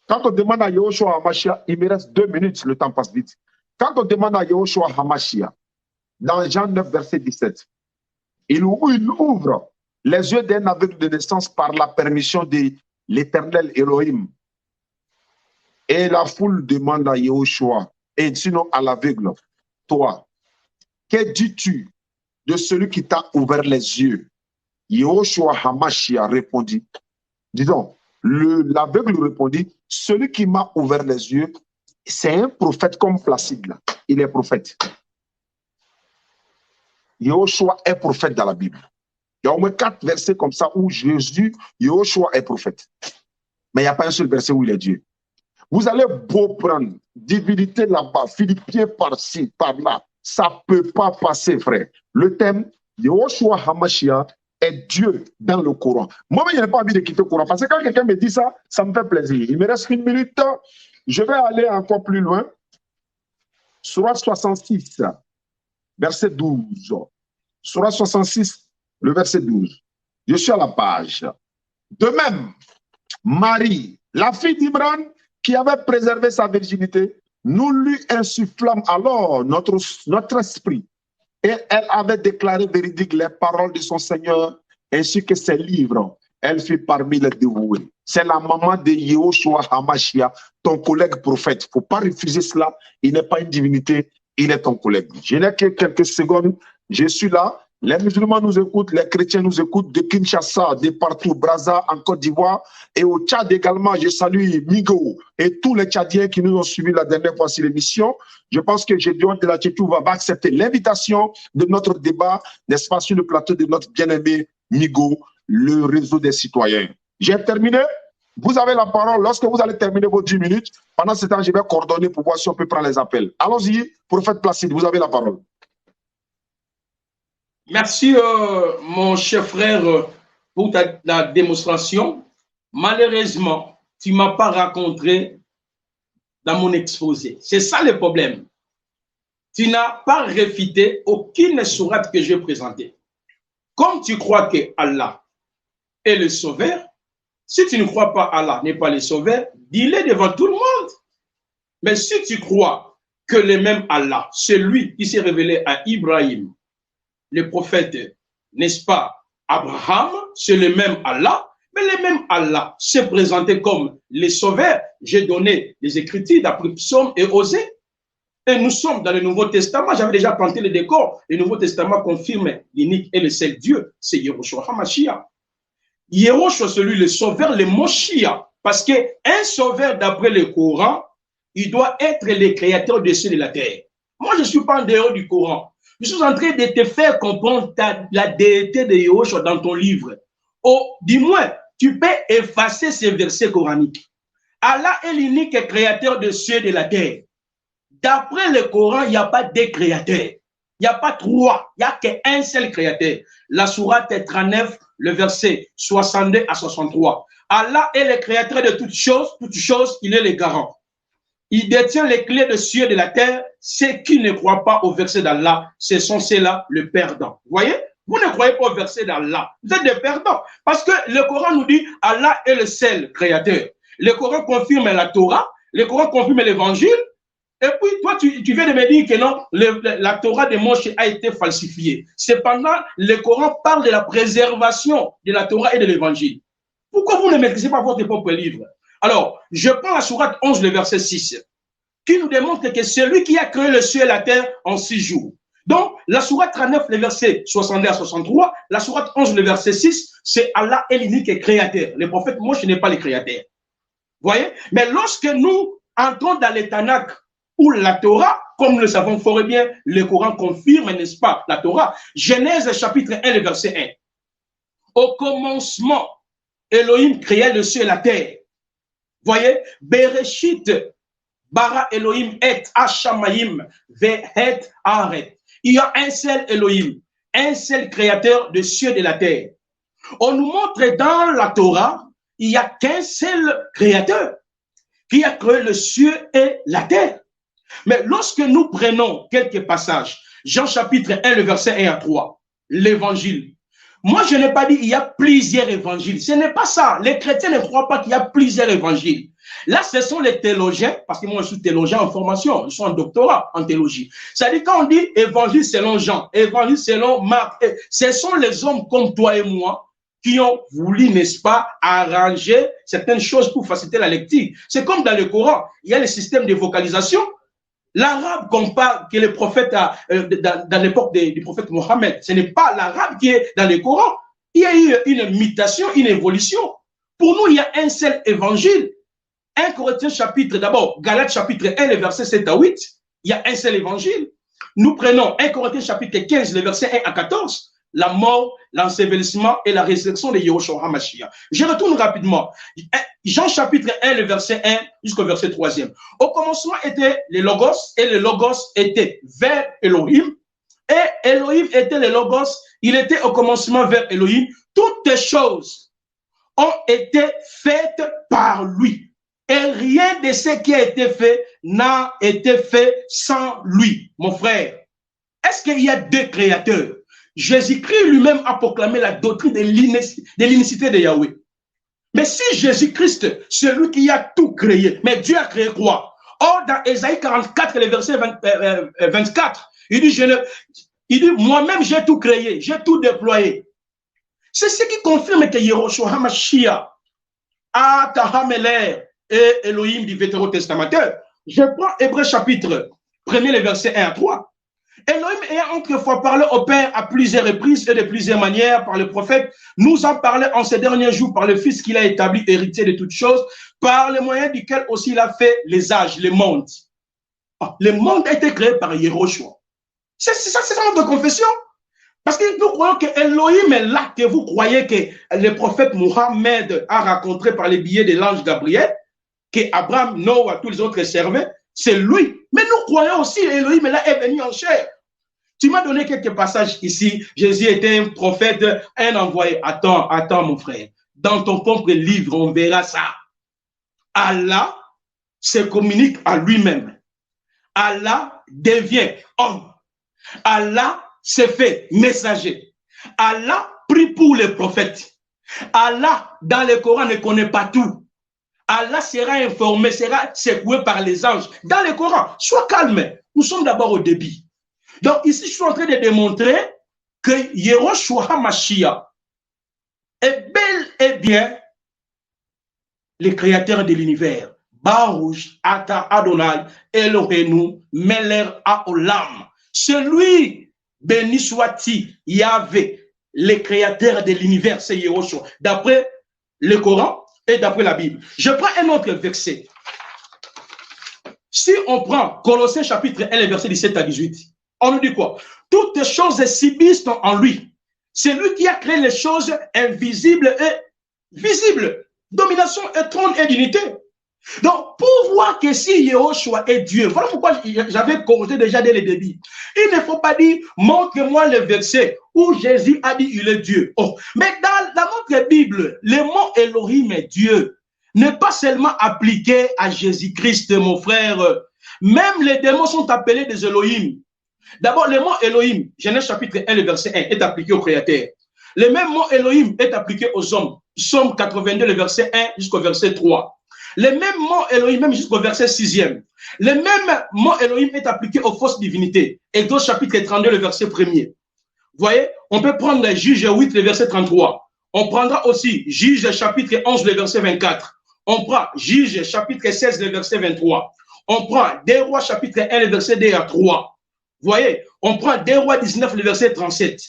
Quand on demande à Yahushua HaMashiach, il me reste 2 minutes, le temps passe vite. Quand on demande à Yahushua HaMashiach, dans Jean 9, verset 17, il ouvre les yeux d'un aveugle de naissance par la permission de l'éternel Elohim. Et la foule demande à Yahushua, et sinon à l'aveugle, toi, que dis-tu de celui qui t'a ouvert les yeux? Yahushua HaMashiach répondit, disons, l'aveugle répondit, celui qui m'a ouvert les yeux, c'est un prophète comme Placide, là. Il est prophète. Yahushua est prophète dans la Bible. Il y a au moins 4 versets comme ça où Jésus, Yahushua est prophète. Mais il n'y a pas un seul verset où il est Dieu. Vous allez beau prendre divinité là-bas, Philippiens par-ci, par-là, Ça ne peut pas passer, frère. Le thème, Yahushua Hamashiach est Dieu dans le Coran. Moi-même, je n'ai pas envie de quitter le Coran. Parce que quand quelqu'un me dit ça, ça me fait plaisir. Il me reste 1 minute. Je vais aller encore plus loin. Sourate 66, verset 12. Sourate 66, le verset 12. Je suis à la page. De même, Marie, la fille d'Imran, qui avait préservé sa virginité, nous lui insufflâmes alors notre esprit. Et elle avait déclaré véridique les paroles de son Seigneur, ainsi que ses livres. Elle fut parmi les dévoués. C'est la maman de Yahushua Hamashiach, ton collègue prophète. Il ne faut pas refuser cela. Il n'est pas une divinité, il est ton collègue. Je n'ai que quelques secondes. Je suis là. Les musulmans nous écoutent, les chrétiens nous écoutent de Kinshasa, de partout, Brazza, en Côte d'Ivoire et au Tchad également. Je salue Migo et tous les Tchadiens qui nous ont suivis la dernière fois sur l'émission. Je pense que Gédéon de la Tchétouva va accepter l'invitation de notre débat, n'est-ce pas, sur le plateau de notre bien-aimé Migo, le réseau des citoyens. J'ai terminé. Vous avez la parole. Lorsque vous allez terminer vos 10 minutes, pendant ce temps, je vais coordonner pour voir si on peut prendre les appels. Allons-y, prophète Placide, vous avez la parole. Merci, mon cher frère, pour la démonstration. Malheureusement, tu ne m'as pas raconté dans mon exposé. C'est ça le problème. Tu n'as pas réfuté aucune sourate que je vais présenter. Comme tu crois que Allah est le sauveur, si tu ne crois pas Allah n'est pas le sauveur, dis-le devant tout le monde. Mais si tu crois que le même Allah, celui qui s'est révélé à Ibrahim, le prophète, n'est-ce pas, Abraham, c'est le même Allah, mais le même Allah s'est présenté comme le sauveur. J'ai donné les Écritures d'après Psaume et Osée. Et nous sommes dans le Nouveau Testament. J'avais déjà planté le décor. Le Nouveau Testament confirme l'unique et le seul Dieu, c'est Yahushua Hamashiach. Yahushua, celui le sauveur, le Moshiach. Parce qu'un sauveur, d'après le Coran, il doit être le créateur des cieux et de la terre. Moi, je ne suis pas en dehors du Coran. Je suis en train de te faire comprendre la déité de Yahushua dans ton livre. Oh, dis-moi, tu peux effacer ces versets coraniques. Allah est l'unique créateur des cieux et de la terre. D'après le Coran, il n'y a pas deux créateurs. Il n'y a pas trois. Il n'y a qu'un seul créateur. La sourate 39, le verset 62 à 63. Allah est le créateur de toutes choses, il est le garant. Il détient les clés des cieux et de la terre. Ceux qui ne croient pas au verset d'Allah, ce sont ceux-là le perdant. Vous voyez? Vous ne croyez pas au verset d'Allah. Vous êtes des perdants. Parce que le Coran nous dit Allah est le seul créateur. Le Coran confirme la Torah. Le Coran confirme l'évangile. Et puis, toi, tu viens de me dire que non, la Torah de Moshe a été falsifiée. Cependant, le Coran parle de la préservation de la Torah et de l'évangile. Pourquoi vous ne maîtrisez pas votre propre livre? Alors, je prends la sourate 11, le verset 6, qui nous démontre que c'est lui qui a créé le ciel et la terre en 6 jours. Donc, la sourate 39, le verset 62 à 63, la sourate 11, le verset 6, c'est Allah est l'unique créateur. Le prophète Moshe n'est pas le créateur. Vous voyez? Mais lorsque nous entrons dans les Tanakh, ou la Torah, comme nous le savons fort bien, le Coran confirme, n'est-ce pas, la Torah. Genèse chapitre 1, le verset 1. Au commencement, Elohim créa le ciel et la terre. Voyez, Bereshit, bara Elohim et Hashamayim, ve et aret. Il y a un seul Elohim, un seul créateur de cieux et de la terre. On nous montre dans la Torah, il n'y a qu'un seul créateur qui a créé le ciel et la terre. Mais lorsque nous prenons quelques passages, Jean chapitre 1, le verset 1 à 3, l'évangile. Moi, je n'ai pas dit il y a plusieurs évangiles. Ce n'est pas ça. Les chrétiens ne croient pas qu'il y a plusieurs évangiles. Là, ce sont les théologiens, parce que moi, je suis théologien en formation, je suis en doctorat en théologie. C'est-à-dire, quand on dit évangile selon Jean, évangile selon Marc, ce sont les hommes comme toi et moi qui ont voulu, n'est-ce pas, arranger certaines choses pour faciliter la lecture. C'est comme dans le Coran, il y a le système de vocalisation. L'arabe qu'on parle, que le prophète a, dans l'époque du prophète Mohammed, ce n'est pas l'arabe qui est dans le Coran. Il y a eu une mutation, une évolution. Pour nous, il y a un seul évangile. 1 Corinthiens chapitre, d'abord, Galates chapitre 1, le verset 7 à 8, il y a un seul évangile. Nous prenons 1 Corinthiens chapitre 15, le verset 1 à 14. la mort, l'ensevelissement et la résurrection de Yehoshua HaMashiach. Je retourne rapidement. Jean chapitre 1, le verset 1 jusqu'au verset 3e. Au commencement était le Logos, et le Logos était vers Elohim, et Elohim était le Logos, il était au commencement vers Elohim. Toutes les choses ont été faites par lui. Et rien de ce qui a été fait n'a été fait sans lui, mon frère. Est-ce qu'il y a deux créateurs? Jésus-Christ lui-même a proclamé la doctrine de l'unicité de Yahweh. Mais si Jésus-Christ, celui qui a tout créé, mais Dieu a créé quoi? Or, dans Ésaïe 44, le verset 24, il dit, moi-même j'ai tout créé, j'ai tout déployé. C'est ce qui confirme que Yehoshua HaMashiach, Atahameler et Elohim du Vétérotestamentaire. Je prends Hébreux chapitre 1er, le verset 1 à 3. Elohim ayant autrefois parlé au Père à plusieurs reprises et de plusieurs manières par le prophète, nous en parlait en ces derniers jours par le Fils qu'il a établi héritier de toutes choses, par le moyen duquel aussi il a fait les âges, le monde. Le monde a été créé par Yehoshua. C'est ça notre confession. Parce que nous croyons que Elohim est là, que vous croyez que le prophète Mohammed a raconté par les billets de l'ange Gabriel, que Abraham, Noah, tous les autres servaient, c'est lui. Mais nous croyons aussi Elohim là est venu en chair. Tu m'as donné quelques passages ici. Jésus était un prophète, un envoyé. Attends mon frère. Dans ton propre livre, on verra ça. Allah se communique à lui-même. Allah devient homme. Allah se fait messager. Allah prie pour les prophètes. Allah, dans le Coran, ne connaît pas tout. Allah sera informé, sera secoué par les anges. Dans le Coran, sois calme. Nous sommes d'abord au début. Donc ici, je suis en train de démontrer que Yehoshua HaMashiach est bel et bien le créateur de l'univers. Baruch Ata Adonai Eloheinu Meler Haolam. Celui, béni soit-il, Yahvé, le créateur de l'univers, c'est Yehoshua. D'après le Coran et d'après la Bible. Je prends un autre verset. Si on prend Colossiens chapitre 1, verset 17 à 18, on nous dit quoi? Toutes les choses subsistent en lui. C'est lui qui a créé les choses invisibles et visibles. Domination et trône et dignité. Donc, pour voir que si Yehoshua est Dieu, voilà pourquoi j'avais corrigé déjà dès le début. Il ne faut pas dire, montre-moi le verset où Jésus a dit il est Dieu. Oh. Mais dans notre Bible, le mot Elohim est Dieu n'est pas seulement appliqué à Jésus-Christ, mon frère. Même les démons sont appelés des Elohim. D'abord, le mot Elohim, Genèse chapitre 1, le verset 1, est appliqué au Créateur. Le même mot Elohim est appliqué aux hommes. Psaume 82, le verset 1 jusqu'au verset 3. Le même mot Elohim, même jusqu'au verset 6e. Le même mot Elohim est appliqué aux fausses divinités. Exode chapitre 32, le verset 1er. Vous voyez, on peut prendre Juge 8, le verset 33. On prendra aussi Juge chapitre 11, le verset 24. On prend Juge chapitre 16, le verset 23. On prend Des Rois chapitre 1, le verset 2 à 3. Vous voyez, on prend Des Rois 19, le verset 37.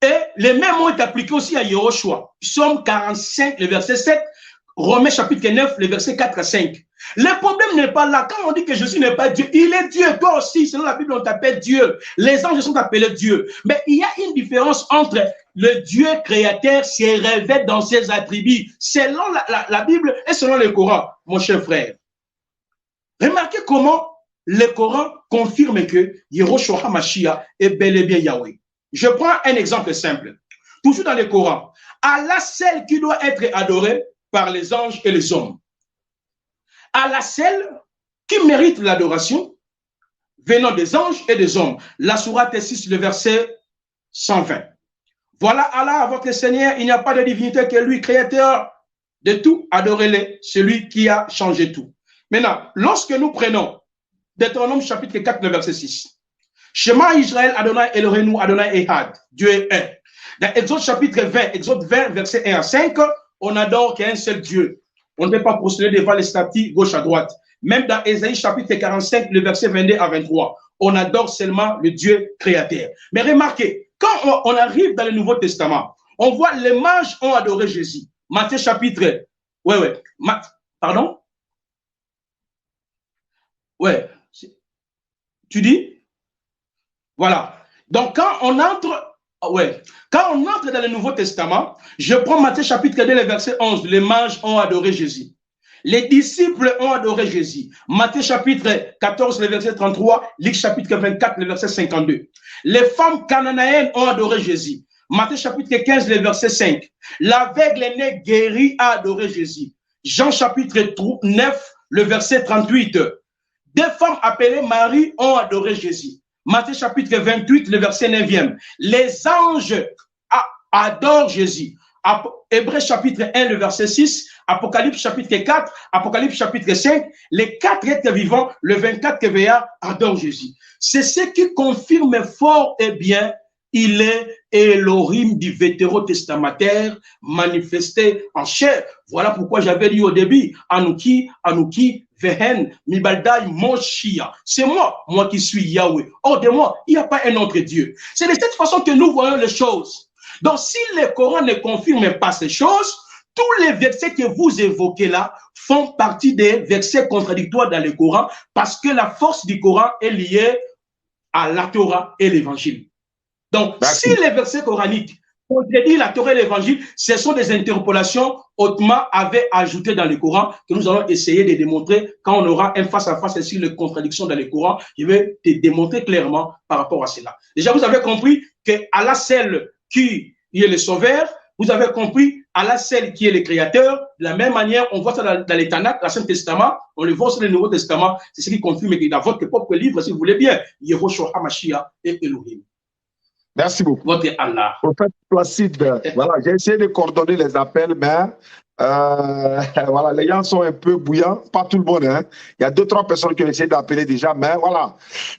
Et le même mot est appliqué aussi à Yehoshua. Psaume 45, le verset 7. Romains chapitre 9, le verset 4 à 5. Le problème n'est pas là. Quand on dit que Jésus n'est pas Dieu, il est Dieu. Toi aussi, selon la Bible, on t'appelle Dieu. Les anges sont appelés Dieu. Mais il y a une différence entre le Dieu créateur se révèle dans ses attributs, selon la Bible et selon le Coran, mon cher frère. Remarquez comment le Coran confirme que Yehoshua HaMashiach est bel et bien Yahweh. Je prends un exemple simple. Toujours dans le Coran. Allah seul qui doit être adoré par les anges et les hommes. Allah seul qui mérite l'adoration venant des anges et des hommes. La sourate 6, le verset 120. Voilà Allah, votre Seigneur, il n'y a pas de divinité que lui, créateur de tout, adorez-le, celui qui a changé tout. Maintenant, lorsque nous prenons Deutéronome chapitre 4, le verset 6, Shema Israël, Adonai Eloheinu, Adonai Ehad, Dieu est un. Dans Exode chapitre 20, Exode 20, verset 1 à 5, on adore qu'il y a un seul Dieu. On ne peut pas postuler devant les statues gauche à droite. Même dans Ésaïe chapitre 45, le verset 22 à 23, on adore seulement le Dieu créateur. Mais remarquez, quand on arrive dans le Nouveau Testament, on voit les mages ont adoré Jésus. Matthieu chapitre... Pardon? Ouais. Tu dis? Voilà. Donc quand on entre Ouais. Quand on entre dans le Nouveau Testament, je prends Matthieu chapitre 2, le verset 11. Les mages ont adoré Jésus. Les disciples ont adoré Jésus. Matthieu chapitre 14, le verset 33. Luc chapitre 24, le verset 52. Les femmes cananéennes ont adoré Jésus. Matthieu chapitre 15, le verset 5. L'aveugle est né guéri a adoré Jésus. Jean chapitre 9, le verset 38. Des femmes appelées Marie ont adoré Jésus. Matthieu chapitre 28, le verset 9e. Les anges adorent Jésus. Hébreux chapitre 1, le verset 6. Apocalypse chapitre 4. Apocalypse chapitre 5. Les 4 êtres vivants, le 24 TVA, adorent Jésus. C'est ce qui confirme fort et bien, il est Elohim du vétérotestamentaire manifesté en chair. Voilà pourquoi j'avais dit au début, Anouki, Vehen, Mibaldai, Moshia. C'est moi qui suis Yahweh. Hors de moi, il n'y a pas un autre Dieu. C'est de cette façon que nous voyons les choses. Donc, si le Coran ne confirme pas ces choses, tous les versets que vous évoquez là font partie des versets contradictoires dans le Coran parce que la force du Coran est liée à la Torah et l'Évangile. Donc, si les versets coraniques contredisent la Torah et l'Évangile, ce sont des interpolations Othman avait ajoutées dans le Coran que nous allons essayer de démontrer quand on aura un face-à-face sur les contradictions dans le Coran. Je vais te démontrer clairement par rapport à cela. Déjà, vous avez compris que Allah seul qui est le sauveur, vous avez compris Allah seul qui est le créateur. De la même manière, on voit ça dans les Tanakh, l'Ancien Testament, on le voit sur le Nouveau Testament. C'est ce qui confirme que dans votre propre livre, si vous voulez bien, Yehoshua HaMashiach et Elohim. Merci beaucoup. Votre Allah. Prophète Placide, voilà, j'ai essayé de coordonner les appels, mais voilà, les gens sont un peu bouillants, pas tout le monde. Hein. Il y a 2-3 personnes qui ont essayé d'appeler déjà, mais voilà,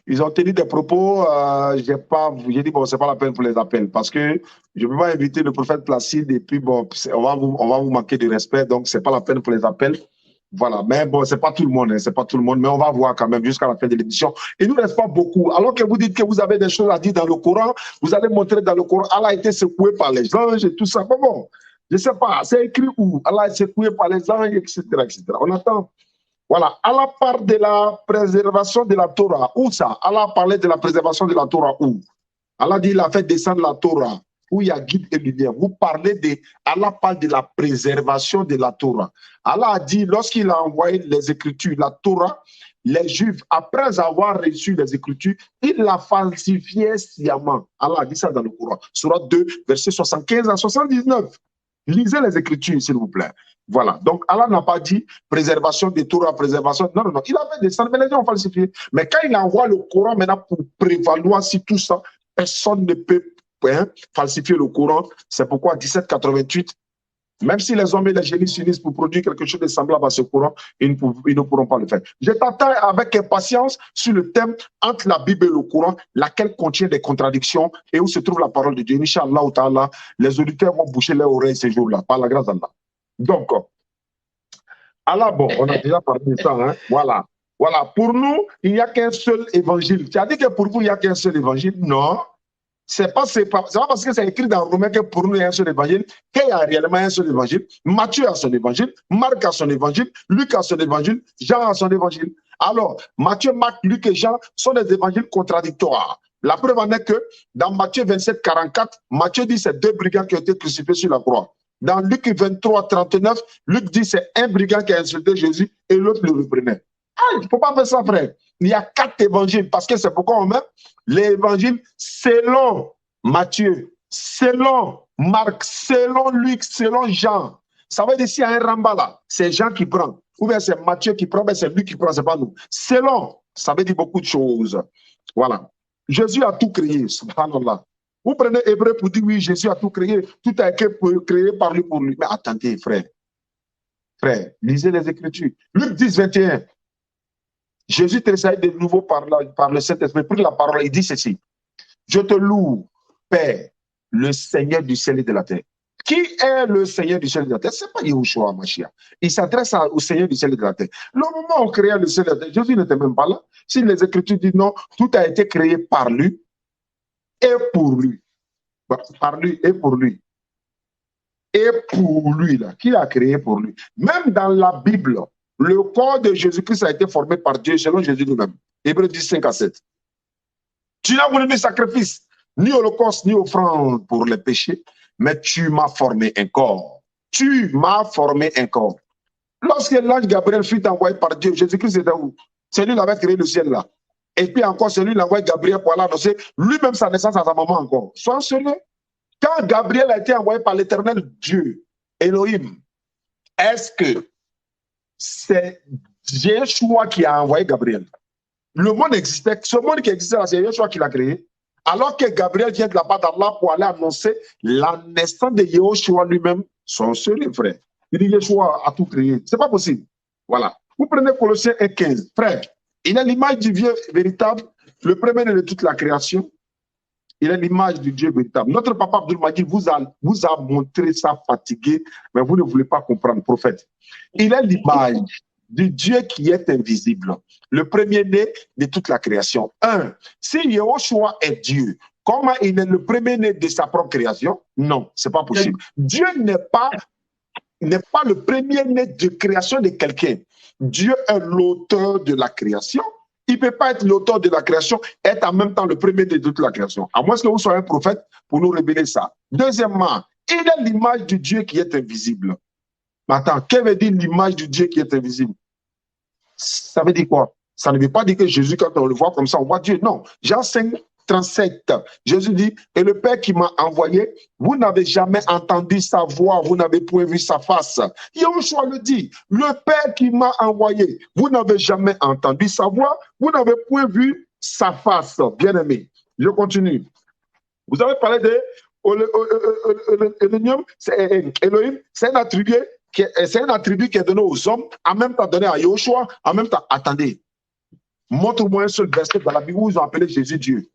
ils ont tenu des propos. J'ai dit, bon, c'est pas la peine pour les appels, parce que je ne peux pas inviter le prophète Placide et puis, bon, on va vous manquer de respect, donc c'est pas la peine pour les appels. Voilà, mais bon, c'est pas tout le monde, hein, c'est pas tout le monde, mais on va voir quand même jusqu'à la fin de l'émission. Il nous reste pas beaucoup. Alors que vous dites que vous avez des choses à dire dans le Coran, vous allez montrer dans le Coran, Allah a été secoué par les anges et tout ça. Mais bon, je sais pas, c'est écrit où? Allah est secoué par les anges, etc., etc. On attend. Voilà, Allah parle de la préservation de la Torah. Où ça? Allah parlait de la préservation de la Torah où? Allah dit, il a fait descendre la Torah, où il y a guide et lumière. Vous parlez de, Allah parle de la préservation de la Torah. Allah a dit, lorsqu'il a envoyé les Écritures, la Torah, les Juifs, après avoir reçu les Écritures, ils la falsifiaient sciemment. Allah a dit ça dans le Coran. Sourate 2, versets 75 à 79. Lisez les Écritures, s'il vous plaît. Voilà. Donc, Allah n'a pas dit préservation des Torah, préservation. Non, non, non. Il a fait descendre, mais les gens ont falsifié. Mais quand il envoie le Coran maintenant pour prévaloir sur tout ça, personne ne peut falsifier le Coran. C'est pourquoi 1788, même si les hommes et les génies s'unissent pour produire quelque chose de semblable à ce Coran, ils ne pourront pas le faire. Je t'attends avec impatience sur le thème entre la Bible et le Coran, laquelle contient des contradictions et où se trouve la parole de Dieu. Inch'Allah, les auditeurs vont boucher leurs oreilles ces jours-là, par la grâce d'Allah. Donc, Allah, bon, on a déjà parlé de ça, hein? Voilà. Voilà. Pour nous, il n'y a qu'un seul évangile. Tu as dit que pour vous, il n'y a qu'un seul évangile? Non. C'est pas parce que c'est écrit dans Romains que pour nous il y a un seul évangile, qu'il y a réellement un seul évangile. Matthieu a son évangile, Marc a son évangile, Luc a son évangile, Jean a son évangile. Alors, Matthieu, Marc, Luc et Jean sont des évangiles contradictoires. La preuve en est que dans Matthieu 27, 44, Matthieu dit c'est 2 brigands qui ont été crucifiés sur la croix. Dans Luc 23, 39, Luc dit c'est un brigand qui a insulté Jésus et l'autre le reprenait. Ah, il ne faut pas faire ça, frère. Il y a 4 évangiles, parce que c'est pourquoi on met l'évangile selon Matthieu, selon Marc, selon Luc, selon Jean. Ça veut dire s'il y a un ramba là, c'est Jean qui prend. Ou bien c'est Matthieu qui prend, mais c'est Luc qui prend, c'est pas nous. Selon, ça veut dire beaucoup de choses. Voilà. Jésus a tout créé, subhanallah. Vous prenez Hébreu pour dire oui, Jésus a tout créé, tout a été créé par lui pour lui. Mais attendez, frère. Frère, lisez les Écritures. Luc 10, 21. Jésus tressaille de nouveau par le Saint-Esprit, prit la parole, il dit ceci. Je te loue, Père, le Seigneur du ciel et de la terre. Qui est le Seigneur du ciel et de la terre? Ce n'est pas Yehoshua HaMashiach. Il s'adresse au Seigneur du ciel et de la terre. Le moment où on créait le ciel et de la terre, Jésus n'était même pas là. Si les Écritures disent non, tout a été créé par lui et pour lui. Par lui et pour lui. Et pour lui, là. Qui a créé pour lui? Même dans la Bible, le corps de Jésus-Christ a été formé par Dieu selon Jésus lui-même. Hébreux 10, 5 à 7. Tu n'as voulu de sacrifice. ni holocauste, ni offrande pour les péchés, mais tu m'as formé un corps. Tu m'as formé un corps. Lorsque l'ange Gabriel fut envoyé par Dieu, Jésus-Christ était où? C'est lui qui avait créé le ciel là. Et puis encore, c'est lui qui a envoyé Gabriel pour aller annoncer lui-même sa naissance à sa maman encore. Sois sérieux. Quand Gabriel a été envoyé par l'éternel Dieu, Elohim, est-ce que c'est Yeshua qui a envoyé Gabriel? Le monde existait, ce monde qui existait là, c'est Yeshua qui l'a créé. Alors que Gabriel vient de la part d'Allah pour aller annoncer la naissance de Yeshua lui-même, son sérieux frère. Il dit Yeshua a tout créé. C'est pas possible. Voilà. Vous prenez Colossiens 1,15. Frère, il est l'image du Dieu véritable, le premier-né de toute la création. Il est l'image du Dieu véritable. Notre papa Abdul Majid vous a montré ça fatigué, mais vous ne voulez pas comprendre, prophète. Il est l'image du Dieu qui est invisible, le premier-né de toute la création. Si Yeshua est Dieu, comment il est le premier-né de sa propre création? Non, c'est pas possible. Dieu n'est pas le premier-né de création de quelqu'un. Dieu est l'auteur de la création. Il ne peut pas être l'auteur de la création, être en même temps le premier de toute la création. À moins que vous soyez un prophète pour nous révéler ça. Deuxièmement, il est l'image du Dieu qui est invisible. Mais attends, qu'est-ce que veut dire l'image du Dieu qui est invisible? Ça veut dire quoi? Ça ne veut pas dire que Jésus, quand on le voit comme ça, on voit Dieu. Non. Jean 5, 37, Jésus dit, et le Père qui m'a envoyé, vous n'avez jamais entendu sa voix, vous n'avez point vu sa face. Yeshua le dit, le Père qui m'a envoyé, vous n'avez jamais entendu sa voix, vous n'avez point vu sa face. Bien-aimé, je continue. Vous avez parlé de Elohim, c'est un attribut qui est donné aux hommes, en même temps donné à Yeshua, en même temps, attendez, montre-moi un seul verset dans la Bible où ils ont appelé Jésus Dieu.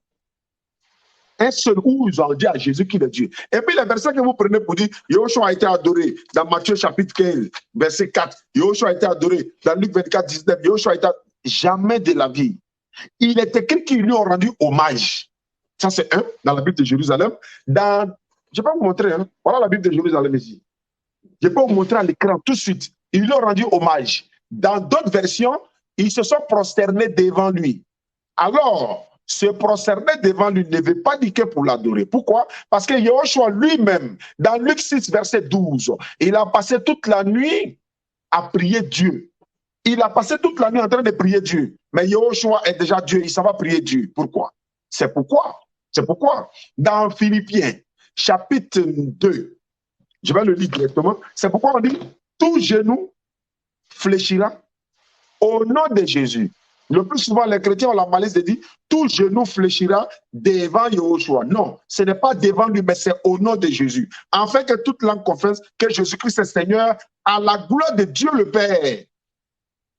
Un seul où ils ont dit à Jésus qu'il est Dieu. Et puis les versets que vous prenez pour dire Yeshua a été adoré dans Matthieu chapitre 15, verset 4. Yeshua a été adoré dans Luc 24, 19. Yeshua a été jamais de la vie. Il est écrit qu'ils lui ont rendu hommage. Ça c'est un, dans la Bible de Jérusalem. Je vais vous montrer, hein. Voilà la Bible de Jérusalem ici. Je peux vous montrer à l'écran tout de suite. Ils lui ont rendu hommage. Dans d'autres versions, ils se sont prosternés devant lui. Alors, se prosterner devant lui ne veut pas dire que pour l'adorer. Pourquoi? Parce que Yeshua lui-même, dans Luc 6, verset 12, il a passé toute la nuit à prier Dieu. Il a passé toute la nuit en train de prier Dieu. Mais Yeshua est déjà Dieu, il s'en va prier Dieu. Pourquoi? C'est pourquoi. C'est pourquoi. Dans Philippiens, chapitre 2, je vais le lire directement. C'est pourquoi on dit, tout genou fléchira au nom de Jésus. Le plus souvent, les chrétiens ont la malice de dire tout genou fléchira devant Yeshua. Non, ce n'est pas devant lui, mais c'est au nom de Jésus. Afin que toute langue confesse que Jésus-Christ est Seigneur à la gloire de Dieu le Père.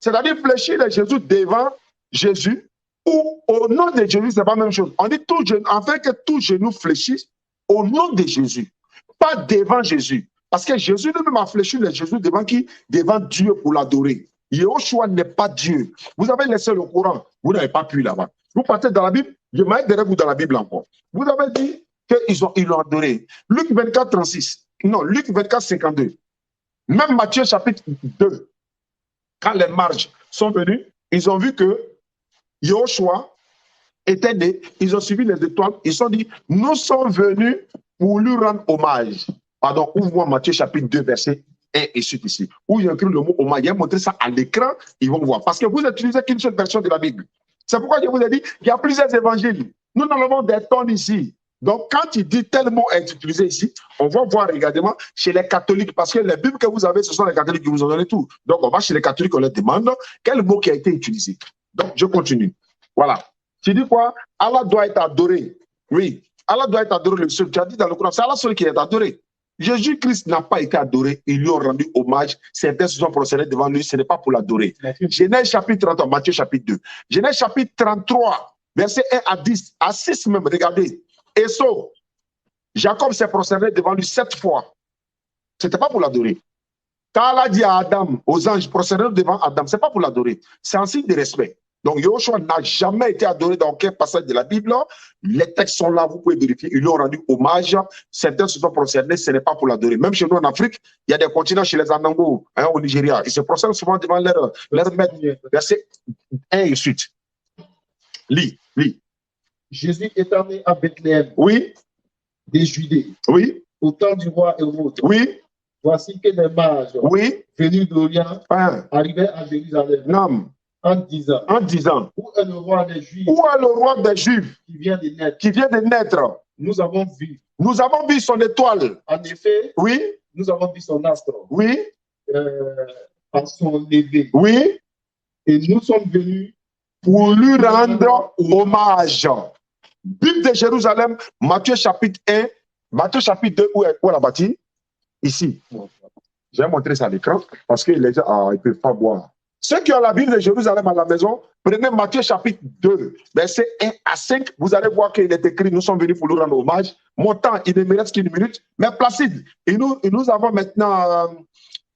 C'est-à-dire fléchir les Jésus devant Jésus ou au nom de Jésus, c'est pas la même chose. On dit tout genou, afin que tout genou fléchisse au nom de Jésus, pas devant Jésus. Parce que Jésus lui-même a fléchi les Jésus devant qui? Devant Dieu pour l'adorer. Yeshua n'est pas Dieu. Vous avez laissé le Coran, vous n'avez pas pu là-bas. Vous partez dans la Bible, je m'arrête derrière vous dans la Bible encore. Vous avez dit qu'ils l'ont adoré. Luc 24, 36. Non, Luc 24, 52. Même Matthieu chapitre 2. Quand les marges sont venus, ils ont vu que Yeshua était né. Ils ont suivi les étoiles. Ils se sont dit, nous sommes venus pour lui rendre hommage. Pardon, ouvre-moi Matthieu chapitre 2, verset 1 et suite ici. Où il y a écrit le mot hommage. Il y a montré ça à l'écran, ils vont voir. Parce que vous n'utilisez qu'une seule version de la Bible. C'est pourquoi je vous ai dit qu'il y a plusieurs évangiles. Nous en avons des tonnes ici. Donc, quand il dit tel mot est utilisé ici, on va voir également chez les catholiques, parce que les Bibles que vous avez, ce sont les catholiques qui vous ont donné tout. Donc, on va chez les catholiques, on leur demande quel mot qui a été utilisé. Donc, je continue. Voilà. Tu dis quoi? Allah doit être adoré. Oui, Allah doit être adoré le seul. Tu as dit dans le Coran, c'est Allah seul qui est adoré. Jésus-Christ n'a pas été adoré, ils lui ont rendu hommage, certains se sont procédés devant lui, ce n'est pas pour l'adorer. Genèse chapitre 33, Matthieu chapitre 2. Genèse chapitre 33, verset 1 à 10, à 6 même, regardez. Esau, Jacob s'est procédé devant lui 7 fois. Ce n'était pas pour l'adorer. Quand Allah dit à Adam, aux anges, procédez devant Adam, ce n'est pas pour l'adorer, c'est un signe de respect. Donc, Yeshua n'a jamais été adoré dans aucun passage de la Bible. Les textes sont là, vous pouvez vérifier. Ils lui ont rendu hommage. Certains se sont procédés, ce n'est pas pour l'adorer. Même chez nous en Afrique, il y a des continents chez les Anango, hein, au Nigeria. Ils se procèdent souvent devant leur maître. Verset 1 et suite. Lis. Jésus étant né à Bethléem, Oui, des Judées, oui, au temps du roi Hérode, oui, voici que les mages oui. venus d'Orient Hein. arrivaient à Jérusalem Non. en disant, En disant, où est le roi des Juifs où est le roi des Juifs qui vient de naître? qui vient de naître? Nous avons vu. Nous avons vu son étoile. En effet, Oui, nous avons vu son astre oui, en son lever. oui, Et nous sommes venus pour lui rendre hommage. Bible de Jérusalem, Matthieu chapitre 1, Matthieu chapitre 2, où est la bâtie? Ici. Je vais montrer ça à l'écran parce que les gens ne peuvent pas voir. Ceux qui ont la Bible de Jérusalem à la maison, prenez Matthieu chapitre 2, verset 1 à 5. Vous allez voir qu'il est écrit, nous sommes venus pour lui rendre hommage. Mon temps, il ne me reste qu'une minute. Mais Placide, et nous avons maintenant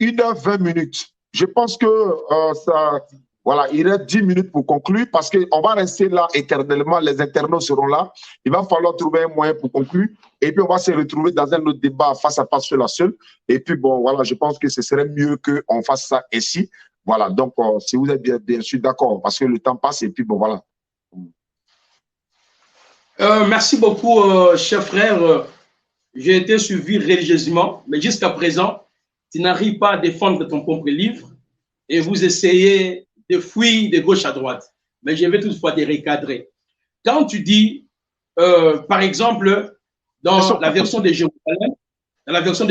1h20. Je pense que ça... Voilà, il reste 10 minutes pour conclure parce qu'on va rester là éternellement. Les internautes seront là. Il va falloir trouver un moyen pour conclure. Et puis, on va se retrouver dans un autre débat face à face, seul à seul. Et puis, bon, voilà, je pense que ce serait mieux qu'on fasse ça ici. Voilà, donc, si vous êtes bien sûr d'accord, parce que le temps passe et puis, bon, voilà. Merci beaucoup, cher frère. J'ai été suivi religieusement, mais jusqu'à présent, tu n'arrives pas à défendre ton propre livre et vous essayez de fuir de gauche à droite. Mais je vais toutefois te recadrer. Quand tu dis, par exemple, dans la version de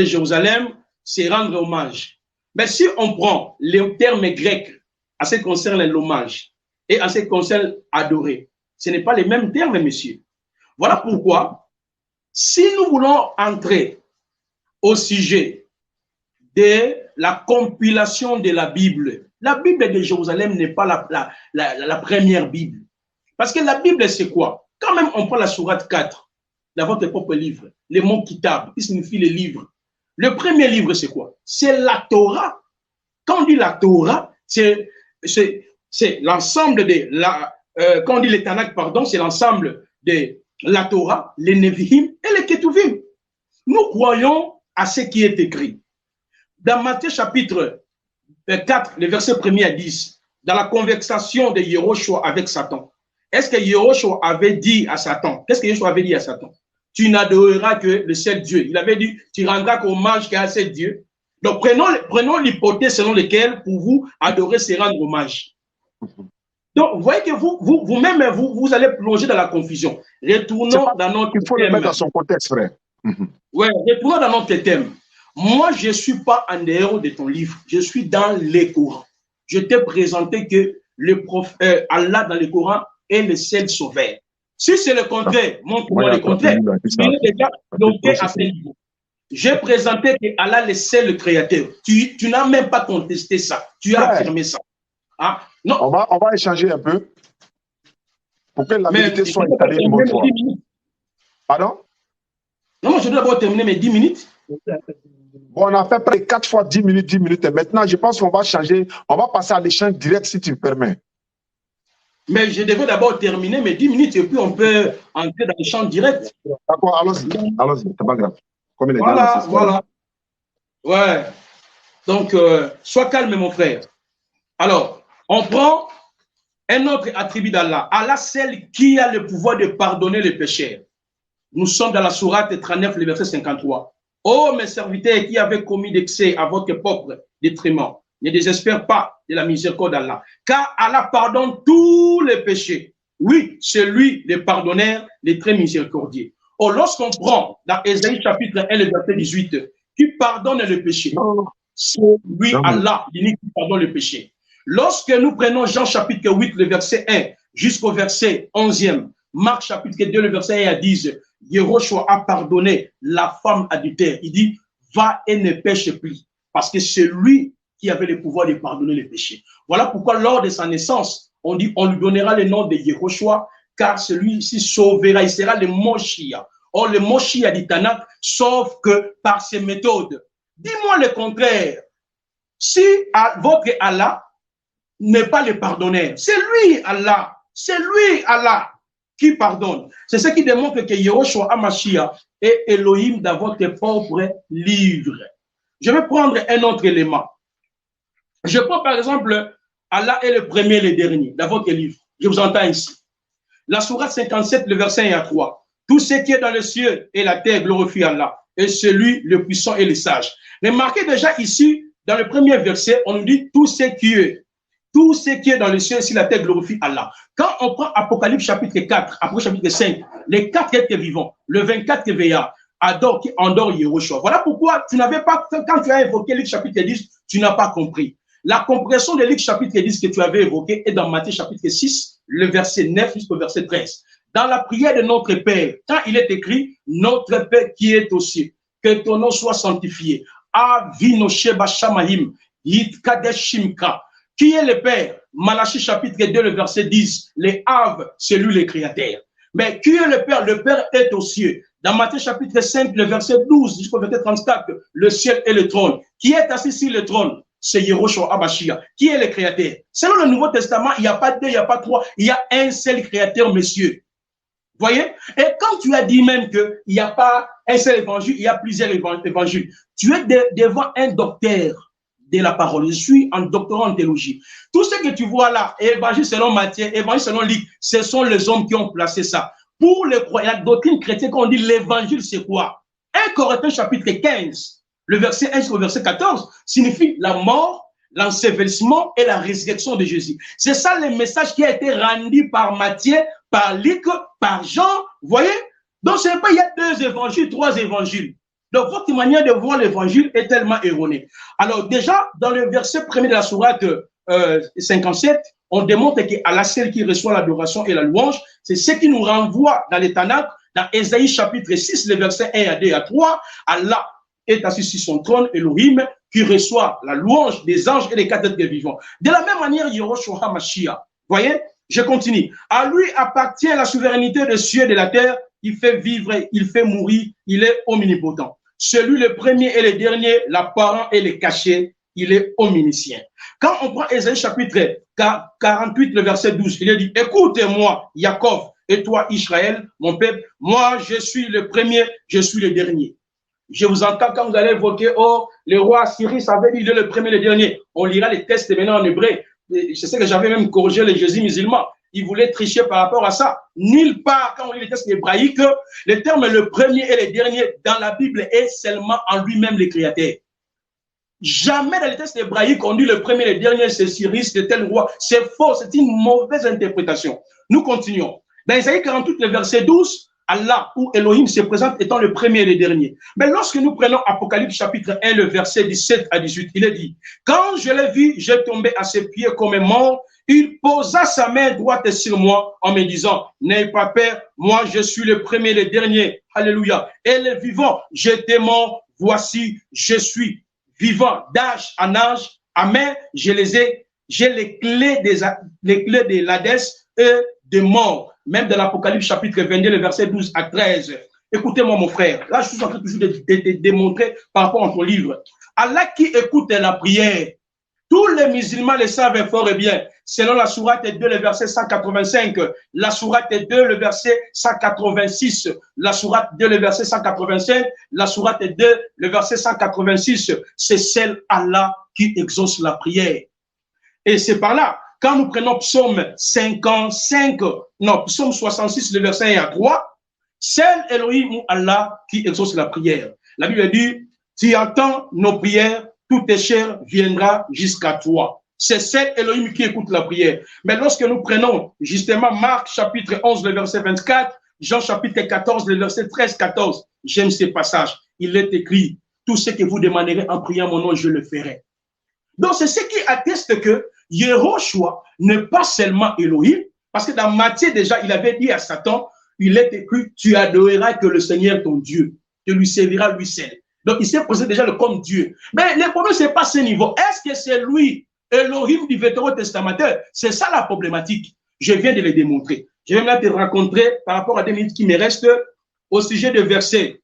Jérusalem, c'est rendre hommage. Mais si on prend les termes grecs à ce qui concerne l'hommage et à ce qui concerne adorer, ce n'est pas les mêmes termes, messieurs. Voilà pourquoi, si nous voulons entrer au sujet de la compilation de la Bible de Jérusalem n'est pas la première Bible. Parce que la Bible, c'est quoi? Quand même, on prend la sourate 4 dans votre propre livre, le mot Kitab, qui signifie le livre. Le premier livre, c'est quoi? C'est la Torah. Quand on dit la Torah, c'est l'ensemble de la... quand on dit le Tanakh, pardon, c'est l'ensemble de la Torah, les Nevi'im et les Ketuvim. Nous croyons à ce qui est écrit. Dans Matthieu chapitre 4, le verset 1er à 10, dans la conversation de Yehoshua avec Satan, est-ce que Yehoshua avait dit à Satan, qu'est-ce que Yehoshua avait dit à Satan? Tu n'adoreras que le seul Dieu. Il avait dit, tu rendras hommage qu'à ce Dieu. Donc prenons l'hypothèse selon laquelle pour vous, adorer, c'est rendre hommage. Donc, vous voyez que vous-même, vous allez plonger dans la confusion. Retournons dans notre thème. Il faut le mettre dans son contexte, frère. Oui, retournons dans notre thème. Moi, je ne suis pas en dehors de ton livre. Je suis dans les Corans. Je t'ai présenté que Allah dans le Coran est le seul sauveur. Si c'est le contraire, montre-moi le contraire. Il est déjà bloqué à ce niveau. J'ai présenté que Allah est le seul créateur. Tu n'as même pas contesté ça. Tu as affirmé ça. Hein? Non. On va échanger un peu pour que la vérité soit étalée une fois. Pardon? Non, je dois d'abord terminer mes 10 minutes. Bon, on a fait près de 4 fois 10 minutes, 10 minutes. Et maintenant, je pense qu'on va changer. On va passer à l'échange direct, si tu me permets. Mais je devais d'abord terminer mes 10 minutes et puis on peut entrer dans l'échange direct. D'accord, allons-y. Allons-y, c'est pas grave. Comme Voilà. Ouais. Donc, sois calme, mon frère. Alors, on prend un autre attribut d'Allah. Allah, celle qui a le pouvoir de pardonner les péchés. Nous sommes dans la sourate 39, le verset 53. Ô mes serviteurs qui avez commis d'excès à votre propre détriment, ne désespère pas de la miséricorde d'Allah, car Allah pardonne tous les péchés. Oui, c'est lui le pardonneur, le très miséricordieux. Or, lorsqu'on prend dans Ésaïe chapitre 1, le verset 18, qui pardonne le péché, c'est lui, Allah, l'unique qui pardonne le péché. Lorsque nous prenons Jean chapitre 8, le verset 1, jusqu'au verset 11e, Marc chapitre 2, le verset 1 à 10, Yehoshua a pardonné la femme adultère. Il dit, va et ne pêche plus. Parce que c'est lui qui avait le pouvoir de pardonner les péchés. Voilà pourquoi lors de sa naissance, on dit, on lui donnera le nom de Yehoshua, car celui-ci sauvera, il sera le Moshiach. Or, le Moshiach dit Tanakh, sauf que par ses méthodes. Dis-moi le contraire. Si votre Allah n'est pas le pardonneur, c'est lui Allah. C'est lui Allah qui pardonne. C'est ce qui démontre que Yehoshua HaMashiach est Elohim dans votre propre livre. Je vais prendre un autre élément. Je prends par exemple, Allah est le premier et le dernier dans votre livre. Je vous entends ici. la sourate 57, le verset 1 à 3. Tout ce qui est dans le ciel et la terre glorifie Allah, et celui le puissant et le sage. Remarquez déjà ici, dans le premier verset, on nous dit tout ce qui est dans le ciel et sur la terre glorifie Allah. Quand on prend Apocalypse chapitre 4, Apocalypse chapitre 5, les 4 êtres vivants, le 24 qui veilla, adore qui endort Yehoshua. Voilà pourquoi tu n'avais pas, quand tu as évoqué Luc chapitre 10, tu n'as pas compris. La compréhension de Luc chapitre 10 que tu avais évoqué est dans Matthieu chapitre 6, le verset 9 jusqu'au verset 13. Dans la prière de notre Père, quand il est écrit, notre Père qui est aux cieux, que ton nom soit sanctifié. Avinosheba Shamahim, Yitkadeshimka. Qui est le Père? Malachie chapitre 2, le verset 10. Les Av, c'est lui le Créateur. Mais qui est le Père? Le Père est aux cieux. Dans Matthieu chapitre 5, le verset 12 jusqu'au verset 34, le ciel et le trône. Qui est assis sur le trône? C'est Yehoshua Hamashiach. Qui est le Créateur? Selon le Nouveau Testament, il n'y a pas deux, il n'y a pas trois, il y a un seul Créateur, messieurs. Voyez? Et quand tu as dit même qu'il n'y a pas un seul évangile, il y a plusieurs évangiles. Tu es devant un docteur de la parole. Je suis un doctorant en théologie. Tout ce que tu vois là, évangile selon Matthieu, évangile selon Luc, ce sont les hommes qui ont placé ça. Pour les croyants, la doctrine chrétienne, quand on dit l'évangile, c'est quoi? 1 Corinthiens chapitre 15, le verset 1 jusqu'au verset 14, signifie la mort, l'ensevelissement et la résurrection de Jésus. C'est ça le message qui a été rendu par Matthieu, par Luc, par Jean. Vous voyez? Donc, c'est pas il y a 2 évangiles, 3 évangiles. Donc, votre manière de voir l'évangile est tellement erronée. Alors, déjà, dans le verset premier de la sourate 57, on démontre qu'Allah, celle qui reçoit l'adoration et la louange, c'est ce qui nous renvoie dans les Tanakh, dans Ésaïe chapitre 6, les versets 1 à 2 à 3. Allah est assis sur son trône, Elohim, qui reçoit la louange des anges et des 4 êtres vivants. De la même manière, Yehoshua Hamashiach. Voyez? Je continue. À lui appartient la souveraineté des cieux et de la terre. Il fait vivre, il fait mourir, il est omnipotent. Celui le premier et le dernier, l'apparent et le caché, il est omniscient. Quand on prend Ésaïe chapitre 48, le verset 12, il est dit, écoutez-moi, Jacob, et toi, Israël, mon peuple, moi, je suis le premier, je suis le dernier. Je vous entends quand vous allez évoquer, oh, le roi Cyrus avait dit, il est le premier et le dernier. On lira les textes maintenant en hébreu. Je sais que j'avais même corrigé les Jésus musulmans. Ils voulaient tricher par rapport à ça. Nulle part, quand on lit les textes hébraïques, le terme le premier et le dernier dans la Bible est seulement en lui-même le Créateur. Jamais dans les textes hébraïques, on dit le premier et le dernier, c'est Cyrus, c'est tel roi. C'est faux, c'est une mauvaise interprétation. Nous continuons. Dans Isaïe 48, le verset 12, Allah ou Elohim se présente étant le premier et le dernier. Mais lorsque nous prenons Apocalypse chapitre 1, le verset 17 à 18, il est dit, quand je l'ai vu, j'ai tombé à ses pieds comme un mort. Il posa sa main droite sur moi en me disant, n'aie pas peur, moi je suis le premier et le dernier. Alléluia. Et les vivants, j'étais mort, voici, je suis vivant d'âge en âge. Amen. J'ai les clés de l'Hadès et de mort. Même dans l'Apocalypse chapitre 22, le verset 12 à 13. Écoutez-moi mon frère. Là, je suis en train toujours de démontrer par rapport à ton livre. Allah qui écoute la prière. Tous les musulmans le savent fort et bien. Selon la sourate 2, le verset 185, la sourate 2, le verset 186, la sourate 2, le verset 185, la sourate 2, le verset 186, c'est celle Allah qui exauce la prière. Et c'est par là, quand nous prenons psaume 55, non, psaume 66, le verset 1 à 3, c'est Elohim ou Allah qui exauce la prière. La Bible dit, tu entends nos prières, tout tes chers viendra jusqu'à toi. C'est seul Elohim qui écoute la prière. Mais lorsque nous prenons justement Marc chapitre 11, le verset 24, Jean chapitre 14, le verset 13-14, j'aime ces passages. Il est écrit, tout ce que vous demanderez en priant mon nom, je le ferai. Donc c'est ce qui atteste que Yehoshua n'est pas seulement Elohim, parce que dans Matthieu déjà, il avait dit à Satan, il est écrit, tu adoreras que le Seigneur ton Dieu, tu lui serviras lui seul. Donc il s'est posé déjà comme Dieu. Mais le problème, ce n'est pas ce niveau. Est-ce que c'est lui, Elohim du Vétérotestamentaire? C'est ça la problématique. Je viens de le démontrer. Je vais maintenant te rencontrer par rapport à 2 minutes qui me restent au sujet de verset.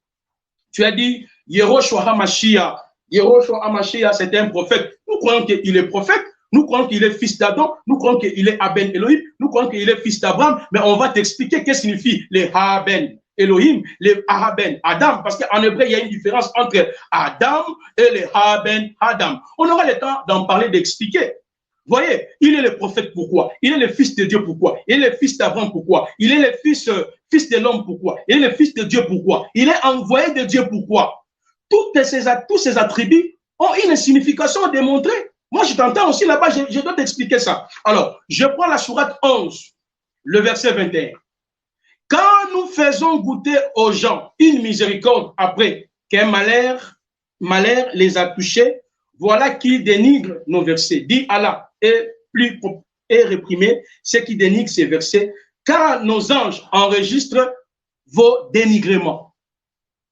Tu as dit, Yehoshua Hamashiach. Yehoshua Hamashiach, c'est un prophète. Nous croyons qu'il est prophète. Nous croyons qu'il est fils d'Adam. Nous croyons qu'il est Aben Elohim. Nous croyons qu'il est fils d'Abraham. Mais on va t'expliquer qu'est-ce que signifie les Aben Elohim, les Aben Adam. Parce qu'en hébreu, il y a une différence entre Adam et les Aben Adam. On aura le temps d'en parler, d'expliquer. Voyez, il est le prophète, pourquoi? Il est le fils de Dieu, pourquoi? Il est le fils d'Abraham, pourquoi? Il est le fils de l'homme, pourquoi? Il est le fils de Dieu, pourquoi? Il est envoyé de Dieu, pourquoi? Tous ces attributs ont une signification démontrée. Moi, je t'entends aussi là-bas, je dois t'expliquer ça. Alors, je prends la sourate 11, le verset 21. Quand nous faisons goûter aux gens une miséricorde après qu'un malheur les a touchés, voilà qui dénigre nos versets. Dit Allah est réprimé ceux qui dénigrent ces versets, car nos anges enregistrent vos dénigrements.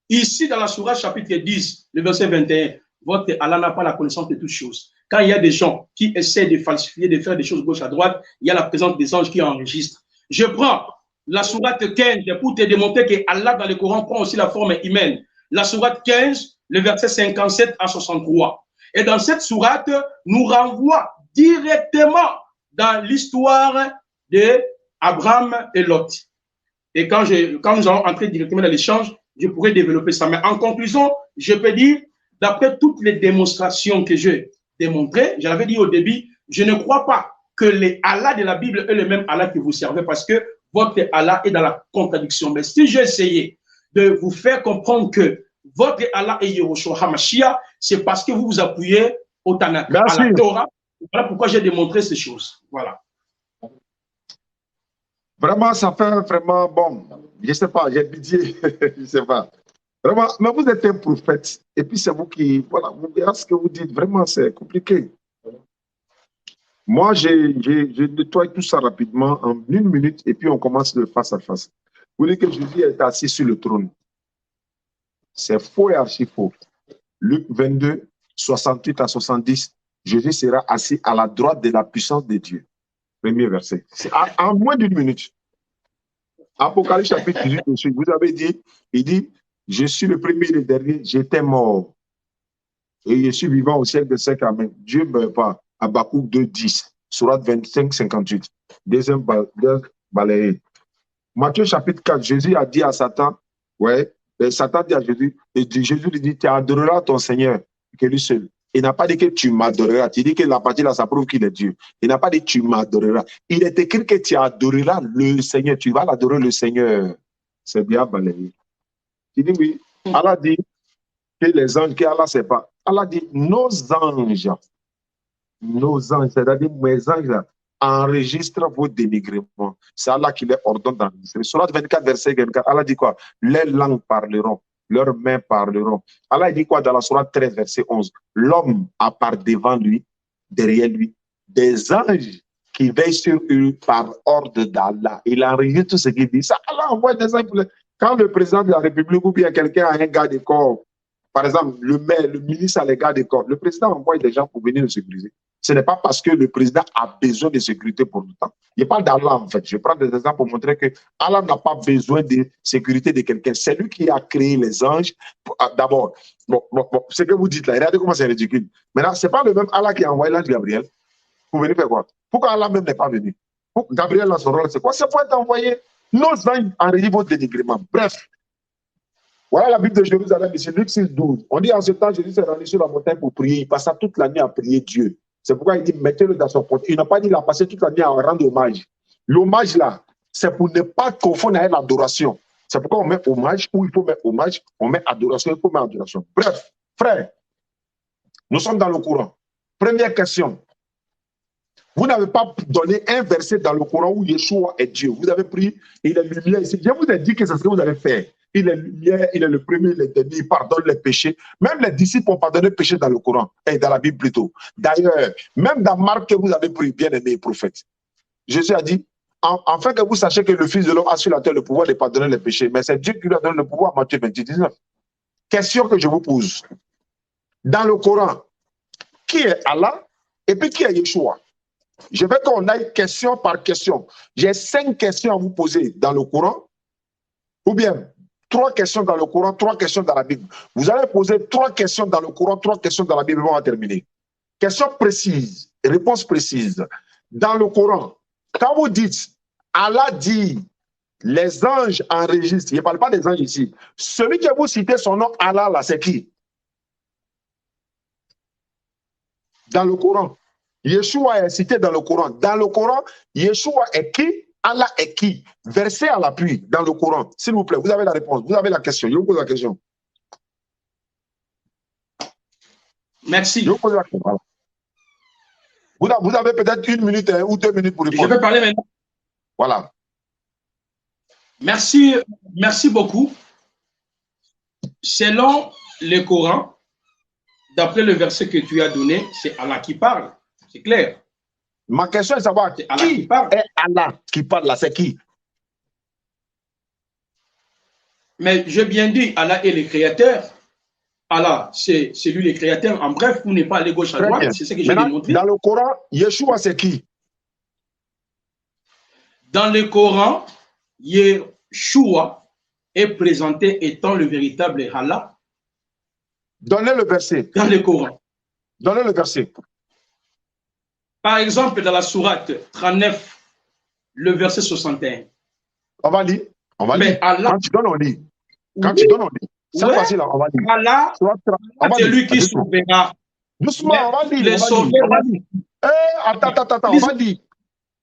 Ici, dans la sourate chapitre 10, le verset 21, votre Allah n'a pas la connaissance de toutes choses. Quand il y a des gens qui essaient de falsifier, de faire des choses gauche à droite, il y a la présence des anges qui enregistrent. Je prends la sourate 15 pour te démontrer que Allah dans le Coran prend aussi la forme humaine. La sourate 15, le verset 57 à 63. Et dans cette sourate, nous renvoie directement dans l'histoire d'Abraham et Lot. Et quand nous allons entrer directement dans l'échange, je pourrais développer ça. Mais en conclusion, je peux dire, d'après toutes les démonstrations que j'ai démontrées, je l'avais dit au début, je ne crois pas que les Allah de la Bible est le même Allah que vous servez parce que votre Allah est dans la contradiction. Mais si j'ai essayé de vous faire comprendre que votre Allah est Yehoshua HaMashiach, c'est parce que vous vous appuyez au Tanakh, à la Torah. Voilà pourquoi j'ai démontré ces choses. Voilà. Vraiment, ça fait vraiment bon. Je ne sais pas, j'ai pitié. Je ne sais pas. Vraiment, mais vous êtes un prophète. Et puis c'est vous qui, voilà, vous verrez ce que vous dites. Vraiment, c'est compliqué. Moi, je nettoie tout ça rapidement en 1 minute et puis on commence le face à face. Vous dites que Jésus est assis sur le trône. C'est faux et archi faux. Luc 22, 68 à 70, Jésus sera assis à la droite de la puissance de Dieu. Premier verset. C'est en moins d'1 minute. Apocalypse chapitre 18, vous avez dit, il dit, je suis le premier et le dernier, j'étais mort. Et je suis vivant au siècle de 5 Amen. Dieu ne meurt pas. Habakkuk 2, 10, Sourate 25, 58. Deuxième balayé. Matthieu chapitre 4, Jésus a dit à Satan, ouais, Satan dit à Jésus, et Jésus lui dit, tu adoreras ton Seigneur, que lui seul. Il n'a pas dit que tu m'adoreras. Tu dis que la partie là, ça prouve qu'il est Dieu. Il n'a pas dit tu m'adoreras. Il est écrit que tu adoreras le Seigneur. Tu vas l'adorer le Seigneur. C'est bien balayé. Tu dis oui. Allah dit que les anges, que Allah ne sait pas. Allah dit nos anges, c'est-à-dire mes anges là, enregistrent vos dénigrements. C'est Allah qui les ordonne d'enregistrer. Surat 24, verset 24, Allah dit quoi? Les langues parleront. Leurs mains parleront. Allah dit quoi dans la sourate 13, verset 11? L'homme a par devant lui, derrière lui, des anges qui veillent sur eux par ordre d'Allah. Il enregistre tout ce qu'il dit. Ça, Allah envoie des anges. Quand le président de la République ou bien quelqu'un a un garde de corps, par exemple, le maire, le ministre a les gardes de corps, le président envoie des gens pour venir le sécuriser. Ce n'est pas parce que le président a besoin de sécurité pour le temps. Il parle d'Allah en fait. Je prends des exemples pour montrer que Allah n'a pas besoin de sécurité de quelqu'un. C'est lui qui a créé les anges. D'abord, ce que vous dites là, regardez comment c'est ridicule. Maintenant, ce n'est pas le même Allah qui a envoyé l'ange Gabriel pour venir faire quoi? Pourquoi Allah même n'est pas venu? Gabriel dans son rôle, c'est quoi? C'est pour être envoyé. Nos anges enregistrent votre dénigrement. Bref. Voilà la Bible de Jérusalem, ici, Luc 6, 12. On dit en ce temps, Jésus s'est rendu sur la montagne pour prier. Il passa toute la nuit à prier Dieu. C'est pourquoi il dit, mettez-le dans son porte. Il n'a pas dit, il a passé toute la nuit à rendre hommage. L'hommage là, c'est pour ne pas confondre avec l'adoration. C'est pourquoi on met hommage, où il faut mettre hommage, on met adoration, il faut mettre adoration. Bref, frère, nous sommes dans le Coran. Première question. Vous n'avez pas donné un verset dans le Coran où Yeshua est Dieu. Vous avez pris, il est lumière ici. Je vous ai dit que c'est ce que vous allez faire. Il est lumière, il est le premier, il est le dernier, il pardonne les péchés. Même les disciples ont pardonné les péchés dans le Coran, et dans la Bible plutôt. D'ailleurs, même dans Marc que vous avez pris, bien aimé prophète, Jésus a dit, afin que vous sachiez que le Fils de l'homme a sur la terre le pouvoir de pardonner les péchés, mais c'est Dieu qui lui a donné le pouvoir, Matthieu 28, 19. Question que je vous pose. Dans le Coran, qui est Allah et puis qui est Yeshua? Je veux qu'on aille question par question. J'ai 5 questions à vous poser dans le Coran, ou bien 3 questions dans le Coran, 3 questions dans la Bible. Vous allez poser 3 questions dans le Coran, 3 questions dans la Bible, on va terminer. Question précise, réponse précise. Dans le Coran, quand vous dites, Allah dit, les anges enregistrent, je ne parle pas des anges ici, celui que vous citez son nom, Allah, là, c'est qui? Dans le Coran. Yeshua est cité dans le Coran. Dans le Coran, Yeshua est qui? Allah est qui? Verset à l'appui dans le Coran. S'il vous plaît, vous avez la réponse. Vous avez la question. Je vous pose la question. Merci. Je vous pose la question. Voilà. Vous avez peut-être 1 minute ou 2 minutes pour répondre. Je vais parler maintenant. Voilà. Merci beaucoup. Selon le Coran, d'après le verset que tu as donné, c'est Allah qui parle. C'est clair. Ma question est de savoir qui est Allah qui parle là, c'est qui? Mais j'ai bien dit, Allah est le créateur. Allah, c'est lui le créateur. En bref, vous n'êtes pas allé gauche à droite. C'est ce que j'ai démontré. Dans le Coran, Yeshua, c'est qui? Dans le Coran, Yeshua est présenté étant le véritable Allah. Donnez le verset. Dans le Coran. Donnez le verset. Par exemple, dans la sourate 39, le verset 61. On va lire. On va lire. Allah, quand tu donnes, on lit. Quand tu donnes, on lit. C'est facile, on va lire. Allah, c'est lui qui sauvera. Doucement, on va lire. On va lire. Attends, on va lire.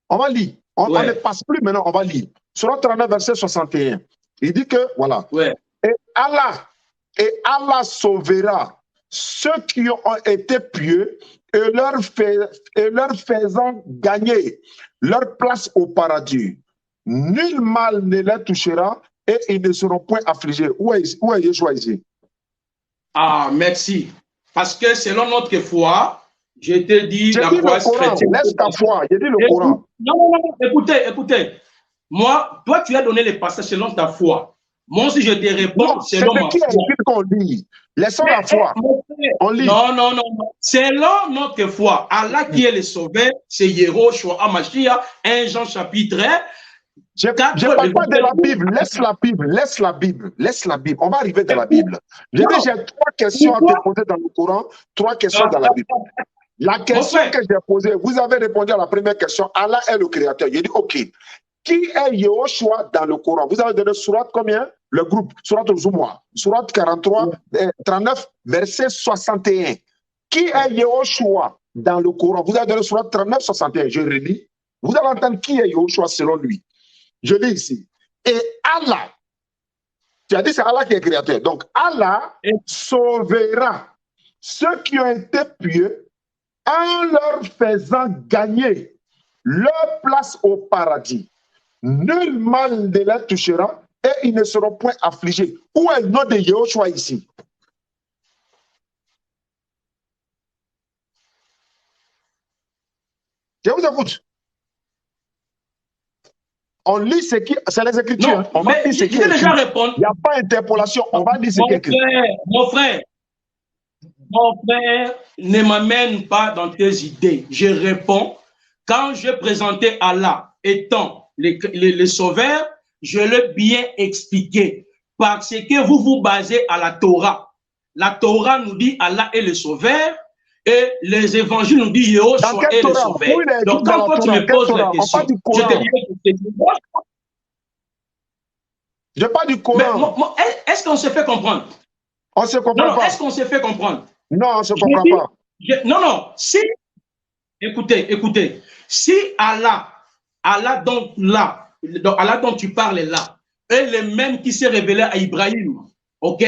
On va lire. On ne passe plus maintenant, on va lire. Sourate 39, verset 61. Il dit que, voilà. Ouais. Et Allah sauvera ceux qui ont été pieux et leur faisant gagner leur place au paradis. Nul mal ne les touchera et ils ne seront point affligés. Où est Yeshua ici? Ah, merci. Parce que selon notre foi, je te dis la foi chrétienne. Laisse ta foi, j'ai dit le Coran. Non, écoutez. Moi, toi, tu as donné les passages selon ta foi. Moi aussi, je te réponds selon ma foi. C'est qui a écrit qu'on lit? Laissons la foi. On lit. Non. Selon notre foi, Allah qui est le sauveur, c'est Yehoshua Hamashiach, 1 Jean chapitre 1. Je ne parle pas de la Bible. Laisse la Bible. On va arriver dans la Bible. J'ai 3 questions à te poser dans le Coran, 3 questions dans la Bible. La question que j'ai posée, vous avez répondu à la première question. Allah est le créateur. J'ai dit, OK. Qui est Yehoshua dans le Coran? Vous avez donné sourate combien? Le groupe, sourate Zumwa, sourate 39, verset 61. Qui est Yehoshua dans le Coran? Vous avez donné sourate 39, 61. Je relis. Vous allez entendre qui est Yehoshua selon lui. Je lis ici. Et Allah, tu as dit c'est Allah qui est créateur. Donc Allah sauvera ceux qui ont été pieux en leur faisant gagner leur place au paradis. Nul mal ne les touchera et ils ne seront point affligés. Où est le nom de Yehoshua ici? Je vous écoute. On lit ce qui... C'est les Écritures. Non, on va lire ce qui est déjà écrit. répondre. Il n'y a pas d'interpolation. On va lire ce qui est écrit. Mon frère, ne m'amène pas dans tes idées. Je réponds. Quand je présentais Allah étant le sauveur, je l'ai bien expliqué. Parce que vous vous basez à la Torah. La Torah nous dit Allah est le sauveur. Et les évangiles nous disent Yehoshua est le sauveur. Donc quand tu me poses la question, je te dirai que c'est je parle du Coran. Est-ce qu'on se fait comprendre? On se comprend pas. Est-ce qu'on se fait comprendre? Non, on ne se comprend pas. Non. Si, écoutez. Si Allah dont tu parles là, est le même qui s'est révélé à Ibrahim, ok?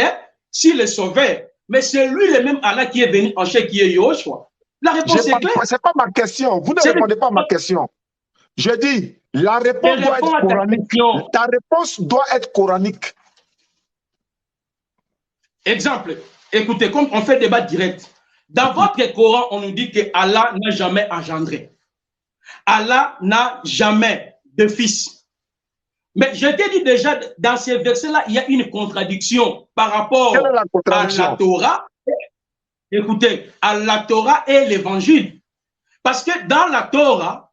S'il est sauvé, mais c'est lui le même Allah qui est venu en chair, qui est Yehoshua. La réponse est claire. Ce n'est pas ma question. Vous ne répondez pas à ma question. Je dis, la réponse doit être coranique. Ta réponse doit être coranique. Exemple, écoutez, comme on fait débat direct, dans votre Coran, on nous dit que Allah n'a jamais engendré. Allah n'a jamais de fils. Mais je t'ai dit déjà, dans ces versets-là, il y a une contradiction par rapport à la Torah. Écoutez, à la Torah et l'évangile. Parce que dans la Torah,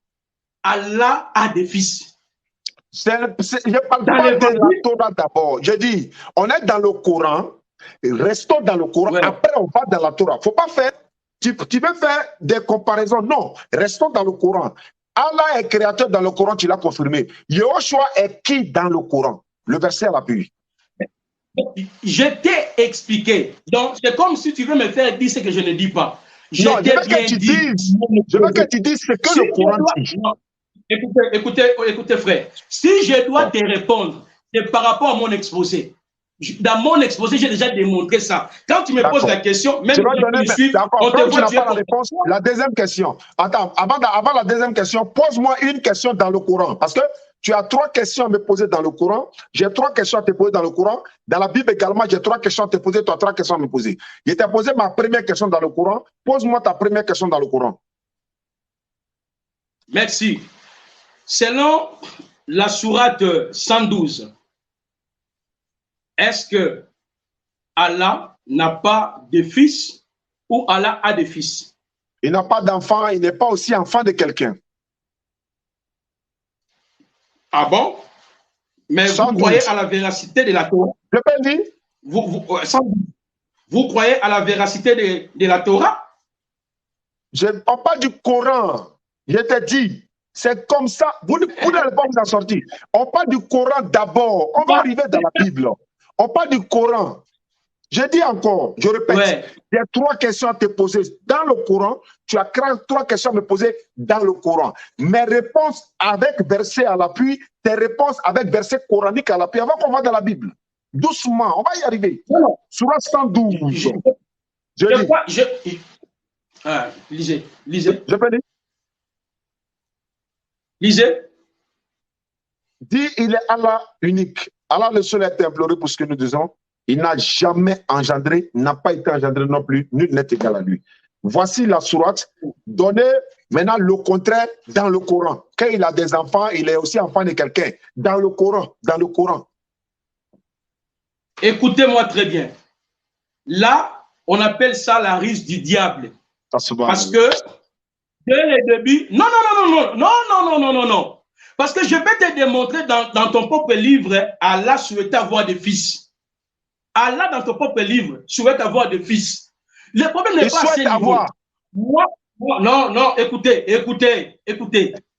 Allah a des fils. Je ne parle pas de la Torah d'abord. Je dis, on est dans le Coran, restons dans le Coran, après on va dans la Torah. Faut pas faire, tu veux faire des comparaisons. Non, restons dans le Coran. Allah est créateur dans le Coran, tu l'as confirmé. Yehoshua est qui dans le Coran? Le verset à l'appui. Je t'ai expliqué. Donc, c'est comme si tu veux me faire dire ce que je ne dis pas. Non, je veux que tu dises, ce que le Coran dit. Écoutez, frère. Si je dois te répondre, c'est par rapport à mon exposé. Dans mon exposé, j'ai déjà démontré ça. Quand tu me poses la question, même si tu suis, on te voit, tu n'as pas la réponse. La deuxième question. Attends, avant la deuxième question, pose-moi une question dans le Coran. Parce que tu as 3 questions à me poser dans le Coran. J'ai 3 questions à te poser dans le Coran. Dans la Bible également, j'ai 3 questions à te poser. Tu as 3 questions à me poser. Je t'ai posé ma première question dans le Coran. Pose-moi ta première question dans le Coran. Merci. Selon la sourate 112, est-ce que Allah n'a pas de fils ou Allah a des fils? Il n'a pas d'enfant, il n'est pas aussi enfant de quelqu'un. Ah bon? Mais 112. Vous croyez à la véracité de la Torah? Je peux dire? Vous croyez à la véracité de la Torah? On parle du Coran. Je te dis, c'est comme ça. Vous n'allez pas vous en sortir. On parle du Coran d'abord. On va arriver dans la Bible. On parle du Coran. Je dis encore, je répète, il y a 3 questions à te poser dans le Coran. Tu as 3 questions à me poser dans le Coran. Mes réponses avec verset à l'appui, tes réponses avec verset coranique à l'appui, avant qu'on va dans la Bible. Doucement, on va y arriver. Surah 112. Lisez. Je peux dire? Lisez. Dis, il est Allah unique. Allah le seul est imploré pour ce que nous disons. Il n'a jamais engendré, n'a pas été engendré non plus, nul n'est égal à lui. Voici la sourate. Donnez maintenant le contraire dans le Coran. Quand il a des enfants, il est aussi enfant de quelqu'un. Dans le Coran, Écoutez-moi très bien. Là, on appelle ça la ruse du diable. Parce que, dès le début, non. Parce que je vais te démontrer dans ton propre livre, Allah souhaitait avoir des fils. Allah, dans ton propre livre, souhaite avoir des fils. Le problème n'est pas à ce niveau. Non,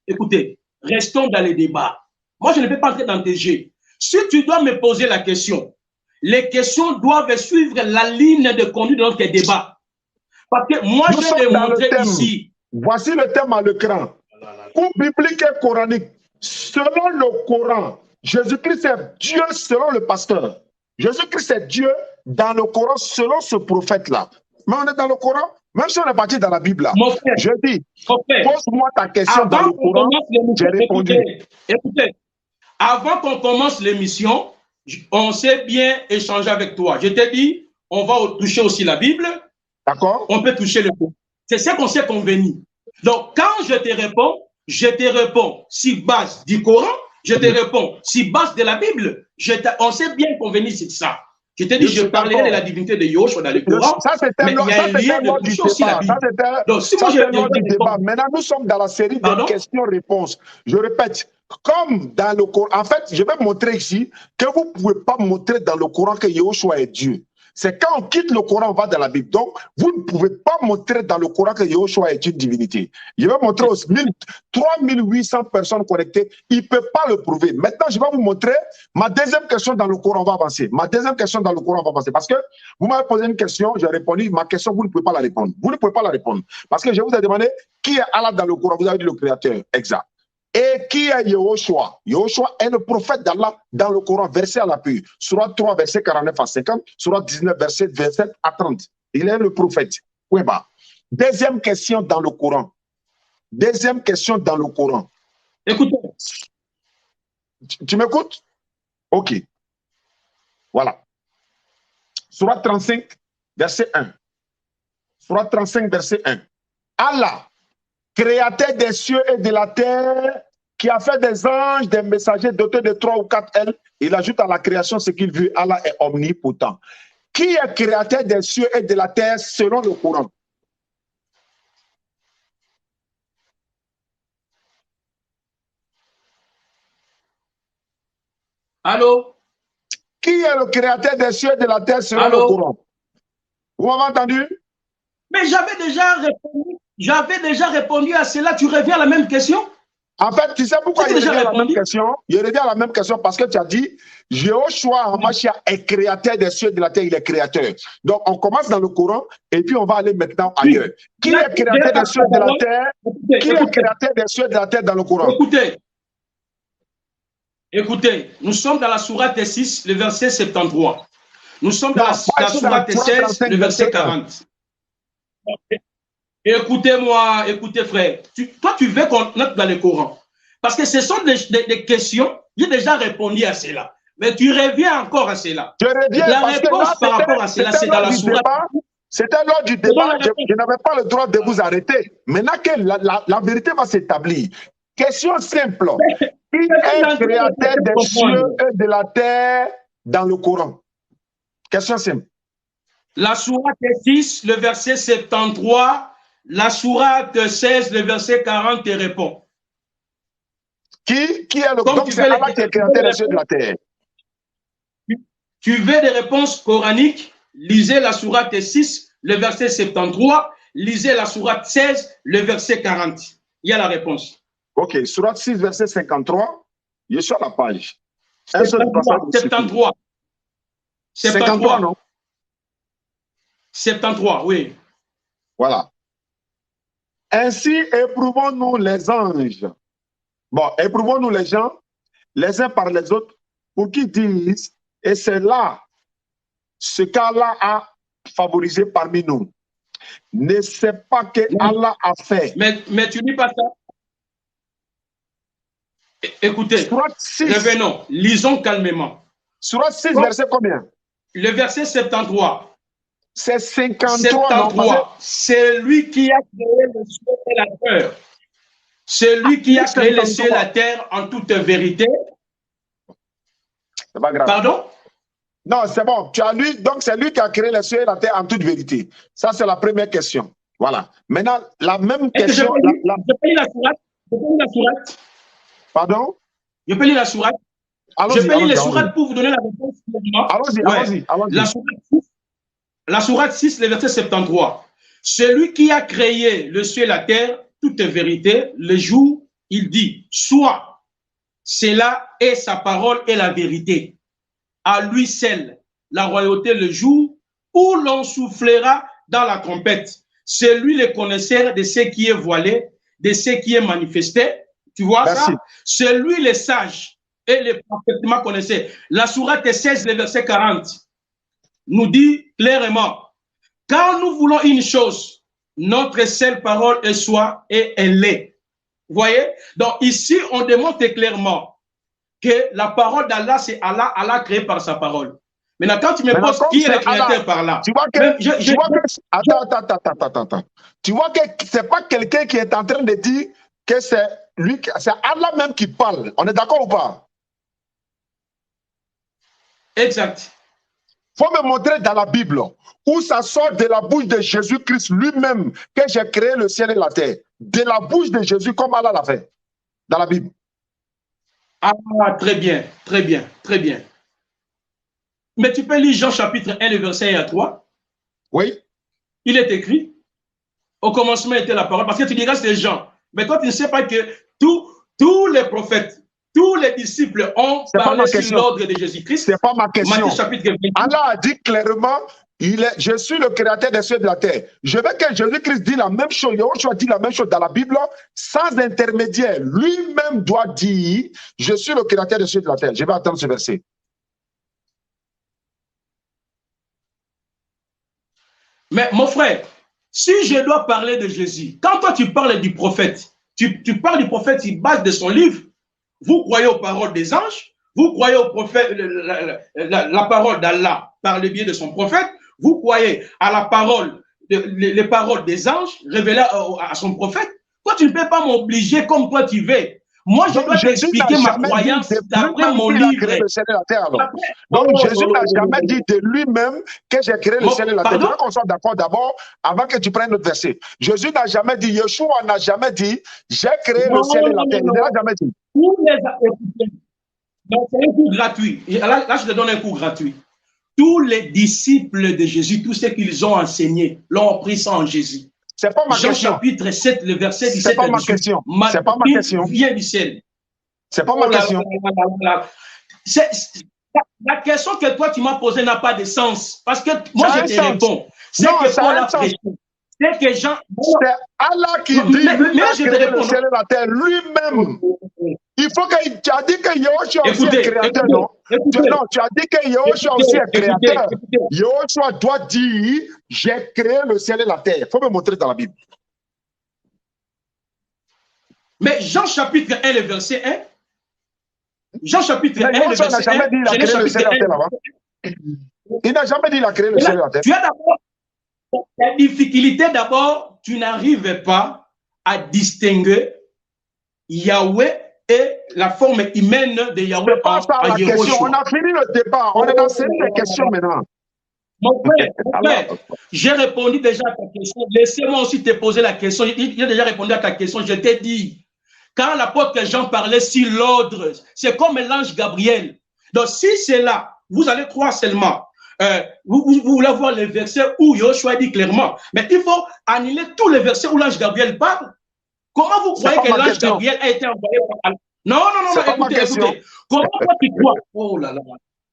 écoutez. Restons dans les débats. Moi, je ne vais pas entrer dans tes jeux. Si tu dois me poser la question, les questions doivent suivre la ligne de conduite de notre débat. Parce que moi, je vais démontrer ici. Voici le thème à l'écran. Cours biblique et coranique. Selon le Coran, Jésus-Christ est Dieu selon le pasteur. Jésus-Christ est Dieu dans le Coran selon ce prophète-là. Mais on est dans le Coran, même si on est parti dans la Bible là. Je dis, pose-moi ta question dans le Coran, j'ai répondu. Écoutez, avant qu'on commence l'émission, on s'est bien échangé avec toi. Je t'ai dit, on va toucher aussi la Bible. D'accord. On peut toucher le Coran. C'est ce qu'on s'est convenu. Donc, quand je te réponds sur base du Coran, je te réponds sur base de la Bible. On s'est bien convenu sur ça. Je t'ai dit, je parlerai de la divinité de Yoshua dans le Coran. Ça, c'était lors du débat. Donc, si moi du débat. Maintenant, nous sommes dans la série de questions-réponses. Je répète, comme dans le Coran, en fait, je vais montrer ici que vous ne pouvez pas montrer dans le Coran que Yoshua est Dieu. C'est quand on quitte le Coran, on va dans la Bible. Donc, vous ne pouvez pas montrer dans le Coran que Yoshua est une divinité. Je vais montrer aux 3800 personnes connectées. Ils ne peuvent pas le prouver. Maintenant, je vais vous montrer ma deuxième question dans le Coran, on va avancer. Ma deuxième question dans le Coran, on va avancer. Parce que vous m'avez posé une question, j'ai répondu. Ma question, vous ne pouvez pas la répondre. Vous ne pouvez pas la répondre. Parce que je vous ai demandé qui est Allah dans le Coran. Vous avez dit le Créateur. Exact. Et qui est Yehoshua? Yehoshua est le prophète d'Allah dans le Coran, verset à l'appui. Surah 3, verset 49 à 50. Surah 19, verset 27 à 30. Il est le prophète. Oui, bah. Deuxième question dans le Coran. Deuxième question dans le Coran. Écoutez. Tu m'écoutes? Ok. Voilà. Surah 35, verset 1. Surah 35, verset 1. Allah, créateur des cieux et de la terre, qui a fait des anges, des messagers dotés de 3 ou 4 ailes, il ajoute à la création ce qu'il veut. Allah est omnipotent. Qui est créateur des cieux et de la terre selon le Coran? Allô? Qui est le créateur des cieux et de la terre selon le Coran? Vous m'avez entendu? Mais j'avais déjà répondu à cela. Tu reviens à la même question? En fait, tu sais pourquoi C'est je déjà reviens à la même répondu. question? Je reviens à la même question parce que tu as dit, Jéhoshua Hamashiach est créateur des cieux et de la terre, il est créateur. Donc, on commence dans le Coran et puis on va aller maintenant Oui. ailleurs. Qui Là, est créateur des cieux et de la terre? écoutez, Qui est écoutez, créateur des cieux et de la terre dans le Coran? écoutez, écoutez, nous sommes dans la sourate 6, le verset 73. Nous sommes dans Non, la sourate 16, le verset 40. Écoutez-moi, écoutez frère. Toi, tu veux qu'on entre dans le Coran. Parce que ce sont des questions, j'ai déjà répondu à cela. Mais tu reviens encore à cela. Je reviens La parce que réponse là, par rapport à cela, c'est dans la sourate. C'était lors du débat, je n'avais pas le droit de vous arrêter. Maintenant que la vérité va s'établir, question simple. Qui est créateur des cieux et de la terre dans le Coran? Question simple. La sourate 6, le verset 73, la sourate 16, le verset 40 te répond. Qui est le... Donc, Donc c'est Allah qui est créateur des cieux et de la terre. Tu veux des réponses coraniques? Lisez la sourate 6, le verset 73. Lisez la sourate 16, le verset 40. Il y a la réponse. Ok, sourate 6, verset 53. Je suis sur la page. 73. 53, non? 73, oui. Voilà. Ainsi éprouvons-nous les anges. Bon, éprouvons-nous les gens, les uns par les autres, pour qu'ils disent, et c'est là ce qu'Allah a favorisé parmi nous. Ne sais pas que Allah a fait. Mais tu lis pas ça. Écoutez, revenons, lisons calmement. Sourate 6, verset combien? Le verset 73. C'est 53. 73. C'est lui qui a créé le ciel et la terre. C'est lui qui a créé le ciel et la terre en toute vérité. C'est pas grave. Pardon? Non, c'est bon. Tu as lu, donc c'est lui qui a créé le ciel et la terre en toute vérité. Ça, c'est la première question. Voilà. Maintenant, la même question. Je peux lire la sourate. Je peux lire la sourate. Pardon? Je peux lire la sourate. Je peux lire les sourates pour vous donner la réponse. Allons-y. La sourate 6, le verset 73. Celui qui a créé le ciel et la terre, toute vérité, le jour, il dit, soit, cela est sa parole et la vérité. À lui seul, la royauté le jour où l'on soufflera dans la trompette. C'est lui le connaisseur de ce qui est voilé, de ce qui est manifesté. Tu vois ça? C'est lui le sage et le parfaitement connaisseur. La sourate 16, le verset 40, nous dit clairement, quand nous voulons une chose, notre seule parole est soit et elle est. Vous voyez? Donc ici, on démontre clairement que la parole d'Allah, c'est Allah, Allah créé par sa parole. Maintenant, quand tu me poses qui est le créateur par là, tu vois que, attends. Tu vois que c'est pas quelqu'un qui est en train de dire que c'est lui, c'est Allah même qui parle. On est d'accord ou pas? Exact. Il faut me montrer dans la Bible où ça sort de la bouche de Jésus-Christ lui-même que j'ai créé le ciel et la terre. De la bouche de Jésus comme Allah l'a fait. Dans la Bible. Ah, très bien. Mais tu peux lire Jean chapitre 1, le verset 1 à 3. Oui. Il est écrit, au commencement était la parole, parce que tu diras c'est Jean. Mais toi, tu ne sais pas que tous les prophètes, tous les disciples ont parlé sur l'ordre de Jésus-Christ. C'est pas ma question. Matthieu chapitre 28. Allah a dit clairement, je suis le créateur des cieux et de la terre. Je veux que Jésus-Christ dise la même chose, Yahushua dit la même chose dans la Bible, sans intermédiaire. Lui-même doit dire, je suis le créateur des cieux et de la terre. Je vais attendre ce verset. Mais mon frère, si je dois parler de Jésus, quand toi tu parles du prophète, tu parles du prophète, il base de son livre. Vous croyez aux paroles des anges, vous croyez au prophète, la parole d'Allah par le biais de son prophète, vous croyez à la parole, les paroles des anges révélées à son prophète. Toi, tu ne peux pas m'obliger comme toi tu veux. Moi, je dois t'expliquer ma croyance d'après mon livre. Donc, Jésus n'a jamais dit de lui-même que j'ai créé le ciel et la terre. Je veux qu'on soit d'accord d'abord avant que tu prennes notre verset. Jésus n'a jamais dit, Yeshua n'a jamais dit, j'ai créé le ciel et la terre. Il n'a jamais dit. C'est un cours gratuit. Là, je te donne un cours gratuit. Tous les disciples de Jésus, tous ceux qu'ils ont enseigné, l'ont pris ça en Jésus. C'est pas ma Jean question. chapitre 7, le verset 17. C'est pas ma question. C'est pas ma question. Vient du ciel. C'est pas ma question. La question que toi tu m'as posée n'a pas de sens. Parce que moi je te réponds. C'est que Paul a prêché. C'est que Jean. C'est Allah qui dit lui-même a créé le ciel et la terre lui-même. Il faut que tu as dit que Yahushua aussi est créateur, non? Non, tu as dit que Yahushua aussi est créateur. Yahushua doit dire j'ai créé le ciel et la terre. Il faut me montrer dans la Bible. Mais Jean chapitre 1, le verset 1. Jean chapitre 1, le verset 1. Il n'a jamais dit qu'il a créé le ciel et la terre là-bas. Il n'a jamais dit qu'il a créé le ciel et la terre. Tu as d'abord la difficulté, d'abord, tu n'arrives pas à distinguer Yahweh et la forme humaine de Yahweh en Yahushua. On a fini le débat. On est dans cette question maintenant. Mon frère, j'ai répondu déjà à ta question. Laissez-moi aussi te poser la question. J'ai déjà répondu à ta question. Je t'ai dit, quand l'apôtre Jean parlait sur l'ordre, c'est comme l'ange Gabriel. Donc, si c'est là, vous allez croire seulement. Vous voulez voir les versets où Yahushua dit clairement. Mais il faut annuler tous les versets où l'ange Gabriel parle. Comment vous croyez que l'ange Gabriel a été envoyé par Allah? Non, écoutez. Comment toi tu crois? Oh là là.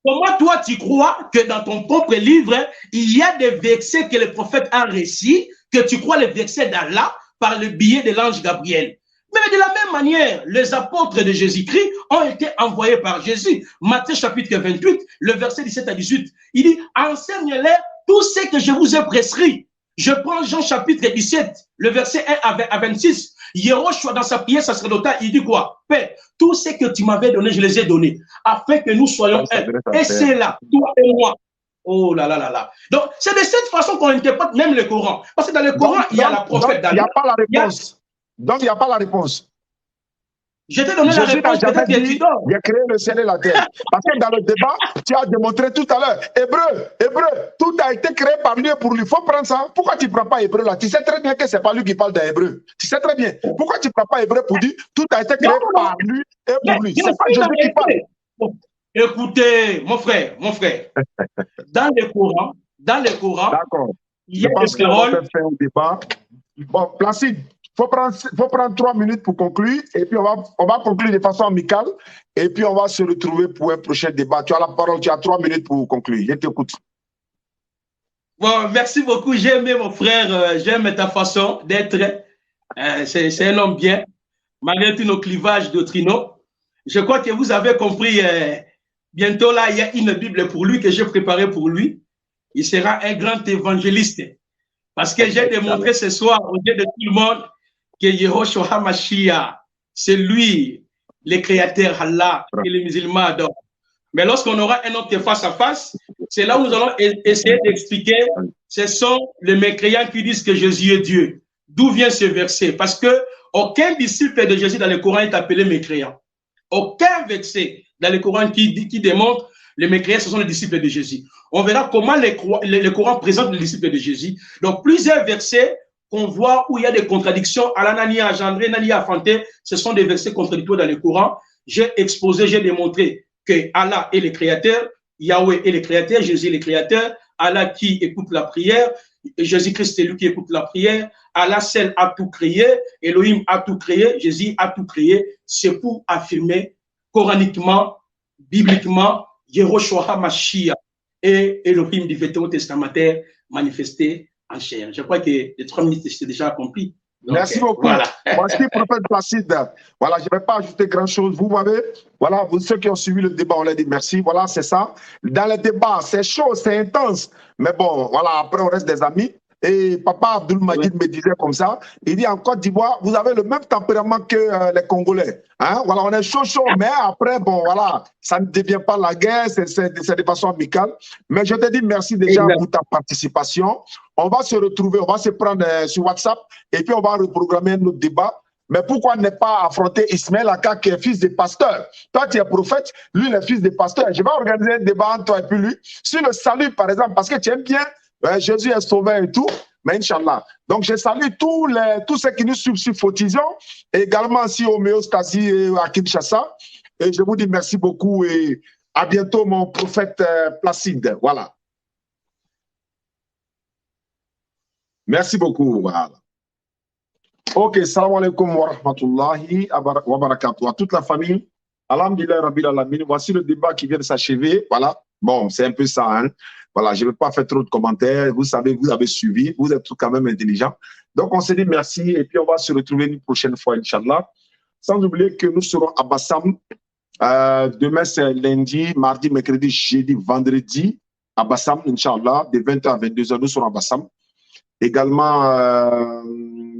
Comment toi tu crois que dans ton propre livre, il y a des versets que le prophète a récits, que tu crois les versets d'Allah par le biais de l'ange Gabriel? Mais de la même manière, les apôtres de Jésus-Christ ont été envoyés par Jésus. Matthieu chapitre 28, le verset 17 à 18, il dit, enseigne-les tout ce que je vous ai prescrit. Je prends Jean chapitre 17, le verset 1 à 26. Yahushua, dans sa prière sacerdotale, il dit quoi? Père, tout ce que tu m'avais donné, je les ai donnés, afin que nous soyons un. Et c'est là, toi et moi. Oh là là là là. Donc, c'est de cette façon qu'on interprète même le Coran. Parce que dans le Coran, il y a la prophète d'Allah. Il n'y a pas la réponse. Donc, il n'y a pas la réponse. Je t'ai donné la réponse, peut-être que tu dors. Il a créé le ciel et la terre. Parce que dans le débat, tu as démontré tout à l'heure, Hébreu, tout a été créé par lui et pour lui. Il faut prendre ça. Pourquoi tu ne prends pas Hébreu là? Tu sais très bien que ce n'est pas lui qui parle d'Hébreu. Tu sais très bien. Pourquoi tu ne prends pas Hébreu pour dire tout a été créé par lui et pour lui? C'est pas Jésus qui parle. Écoutez, mon frère, dans le Coran, il y a des paroles. Faire un débat. Bon, Placide. Faut prendre 3 minutes pour conclure et puis on va conclure de façon amicale et puis on va se retrouver pour un prochain débat. Tu as la parole, tu as 3 minutes pour conclure. Je t'écoute. Bon, merci beaucoup. J'ai aimé mon frère, j'aime ta façon d'être. C'est un homme bien, malgré tous nos clivages doctrinaux. Je crois que vous avez compris. Bientôt là, il y a une Bible pour lui que j'ai préparée pour lui. Il sera un grand évangéliste. Parce que j'ai démontré ce soir au yeux de tout le monde que Yahushua HaMashiach, c'est lui, le créateur Allah, que les musulmans adorent. Mais lorsqu'on aura un autre face à face, c'est là où nous allons essayer d'expliquer, ce sont les mécréants qui disent que Jésus est Dieu. D'où vient ce verset? Parce que aucun disciple de Jésus dans le Coran est appelé mécréant. Aucun verset dans le Coran qui démontre les mécréants, ce sont les disciples de Jésus. On verra comment le Coran présente les disciples de Jésus. Donc, plusieurs versets qu'on voit où il y a des contradictions. Alana ni a engendré, Nani a fanté, ce sont des versets contradictoires dans le Coran. J'ai exposé, j'ai démontré que Allah est le créateur, Yahweh est le créateur, Jésus est le créateur, Allah qui écoute la prière, Jésus-Christ c'est lui qui écoute la prière, Allah seul a tout créé, Elohim a tout créé, Jésus a tout créé. C'est pour affirmer coraniquement, bibliquement, Yahushua HaMashiach et Elohim du Vétéran testamentaire manifesté en chair. Je crois que les 3 minutes c'est déjà accompli. Donc, merci beaucoup. Voilà. Voici prophète Placide. Voilà, je ne vais pas ajouter grand-chose. Vous m'avez, voilà, vous, ceux qui ont suivi le débat, on l'a dit merci. Voilà, c'est ça. Dans le débat, c'est chaud, c'est intense. Mais bon, voilà, après, on reste des amis. Et papa Abdul Majid me disait comme ça, il dit en Côte d'Ivoire, vous avez le même tempérament que les Congolais. Hein? Voilà, on est chaud, mais après, bon, voilà, ça ne devient pas la guerre, c'est de façon amicale. Mais je te dis merci déjà pour ta participation. On va se retrouver, on va se prendre sur WhatsApp et puis on va reprogrammer notre débat. Mais pourquoi ne pas affronter Ismaël Aka qui est fils de pasteur? Toi, tu es prophète, lui, il est fils de pasteur. Je vais organiser un débat entre toi et puis lui sur le salut, par exemple, parce que tu aimes bien Jésus est sauveur et tout, mais Inch'Allah. Donc, je salue tous ceux qui nous suivent sur Photision, et également si homéostasie et à Kinshasa. Et je vous dis merci beaucoup et à bientôt, mon prophète Placide. Voilà. Merci beaucoup. Voilà. Ok, salam alaikum wa rahmatullahi wa barakatuh. À toute la famille, alhamdulillah rabbil alamin. Voici le débat qui vient de s'achever. Voilà, bon, c'est un peu ça. Hein. Voilà, je ne vais pas faire trop de commentaires. Vous savez, vous avez suivi, vous êtes quand même intelligents. Donc, on se dit merci et puis on va se retrouver une prochaine fois, Inch'Allah. Sans oublier que nous serons à Bassam. Demain, c'est lundi, mardi, mercredi, jeudi, vendredi à Bassam, Inch'Allah, de 20h à 22h, nous serons à Bassam. Également,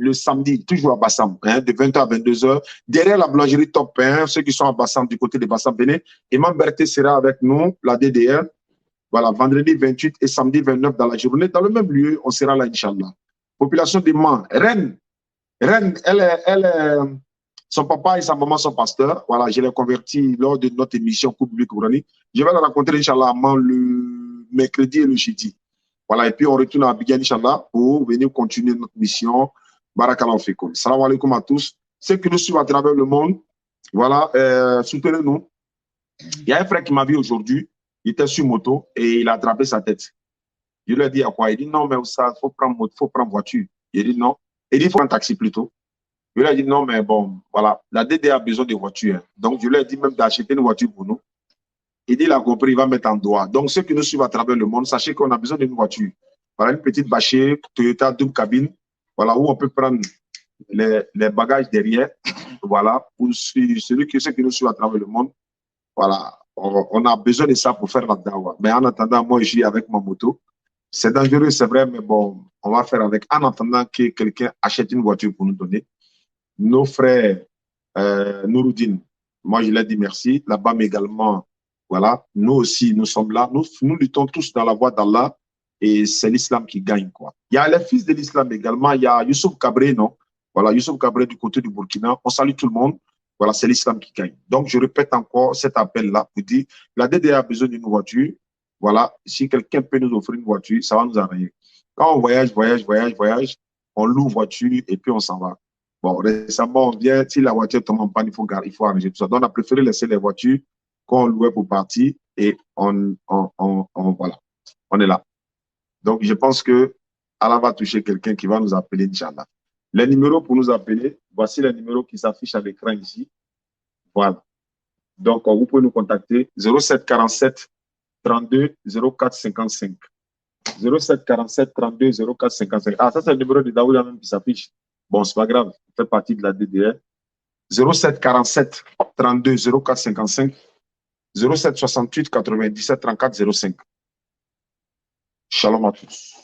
le samedi, toujours à Bassam, hein, de 20h à 22h, derrière la boulangerie Top 1, ceux qui sont à Bassam, du côté de Bassam, venez. Imam Berté sera avec nous, la DDR, voilà, vendredi 28 et samedi 29 dans la journée, dans le même lieu, on sera là, Inch'Allah. Population de Mans, Rennes, son papa et sa maman sont pasteurs, voilà, je l'ai converti lors de notre émission Coupe publique Ourani. Je vais la rencontrer, Inch'Allah, à Mans le mercredi et le jeudi. Voilà, et puis on retourne à Abidjan, Inch'Allah, pour venir continuer notre mission. Barakallahu fikoum. Salam alaikum à tous. Ceux qui nous suivent à travers le monde, voilà, soutenez-nous. Il y a un frère qui m'a vu aujourd'hui, il était sur moto et il a attrapé sa tête. Je lui ai dit à quoi? Il dit non, mais ça, faut prendre voiture. Il dit non. Il dit il faut prendre un taxi plutôt. Je lui ai dit non, mais bon, voilà, la DD a besoin de voitures. Hein. Donc je lui ai dit même d'acheter une voiture pour nous. Il dit, il a compris, il va mettre en droit. Donc, ceux qui nous suivent à travers le monde, sachez qu'on a besoin d'une voiture. Voilà, une petite bâchée, Toyota double cabine, voilà, où on peut prendre les bagages derrière. Voilà, pour ceux qui nous suivent à travers le monde. Voilà, on a besoin de ça pour faire la dawa. Mais en attendant, moi, je suis avec ma moto. C'est dangereux, c'est vrai, mais bon, on va faire avec. En attendant que quelqu'un achète une voiture pour nous donner. Nos frères, Nouroudine, moi, je leur dis merci. Là-bas, mais également, voilà, nous aussi, nous sommes là. Nous luttons tous dans la voie d'Allah et c'est l'islam qui gagne, quoi. Il y a les fils de l'islam également. Il y a Youssouf Kabré, non? Voilà, Youssouf Kabré du côté du Burkina. On salue tout le monde. Voilà, c'est l'islam qui gagne. Donc, je répète encore cet appel-là pour dire la DDA a besoin d'une voiture. Voilà, si quelqu'un peut nous offrir une voiture, ça va nous arranger. Quand on voyage, on loue une voiture et puis on s'en va. Bon, récemment, on vient, si la voiture tombe en panne, il faut arranger tout ça. Donc, on a préféré laisser les voitures qu'on louait pour partir et voilà, on est là. Donc, je pense que Allah va toucher quelqu'un qui va nous appeler, Inch'Allah. Les numéros pour nous appeler, voici les numéros qui s'affichent à l'écran ici. Voilà. Donc, vous pouvez nous contacter 07 47 32 04 55. 07 47 32 04 55. Ah, ça, c'est le numéro de Daouda même qui s'affiche. Bon, c'est pas grave, il fait partie de la DDR. 07 47 32 04 55. 07 68 97 34 05. Shalom à tous.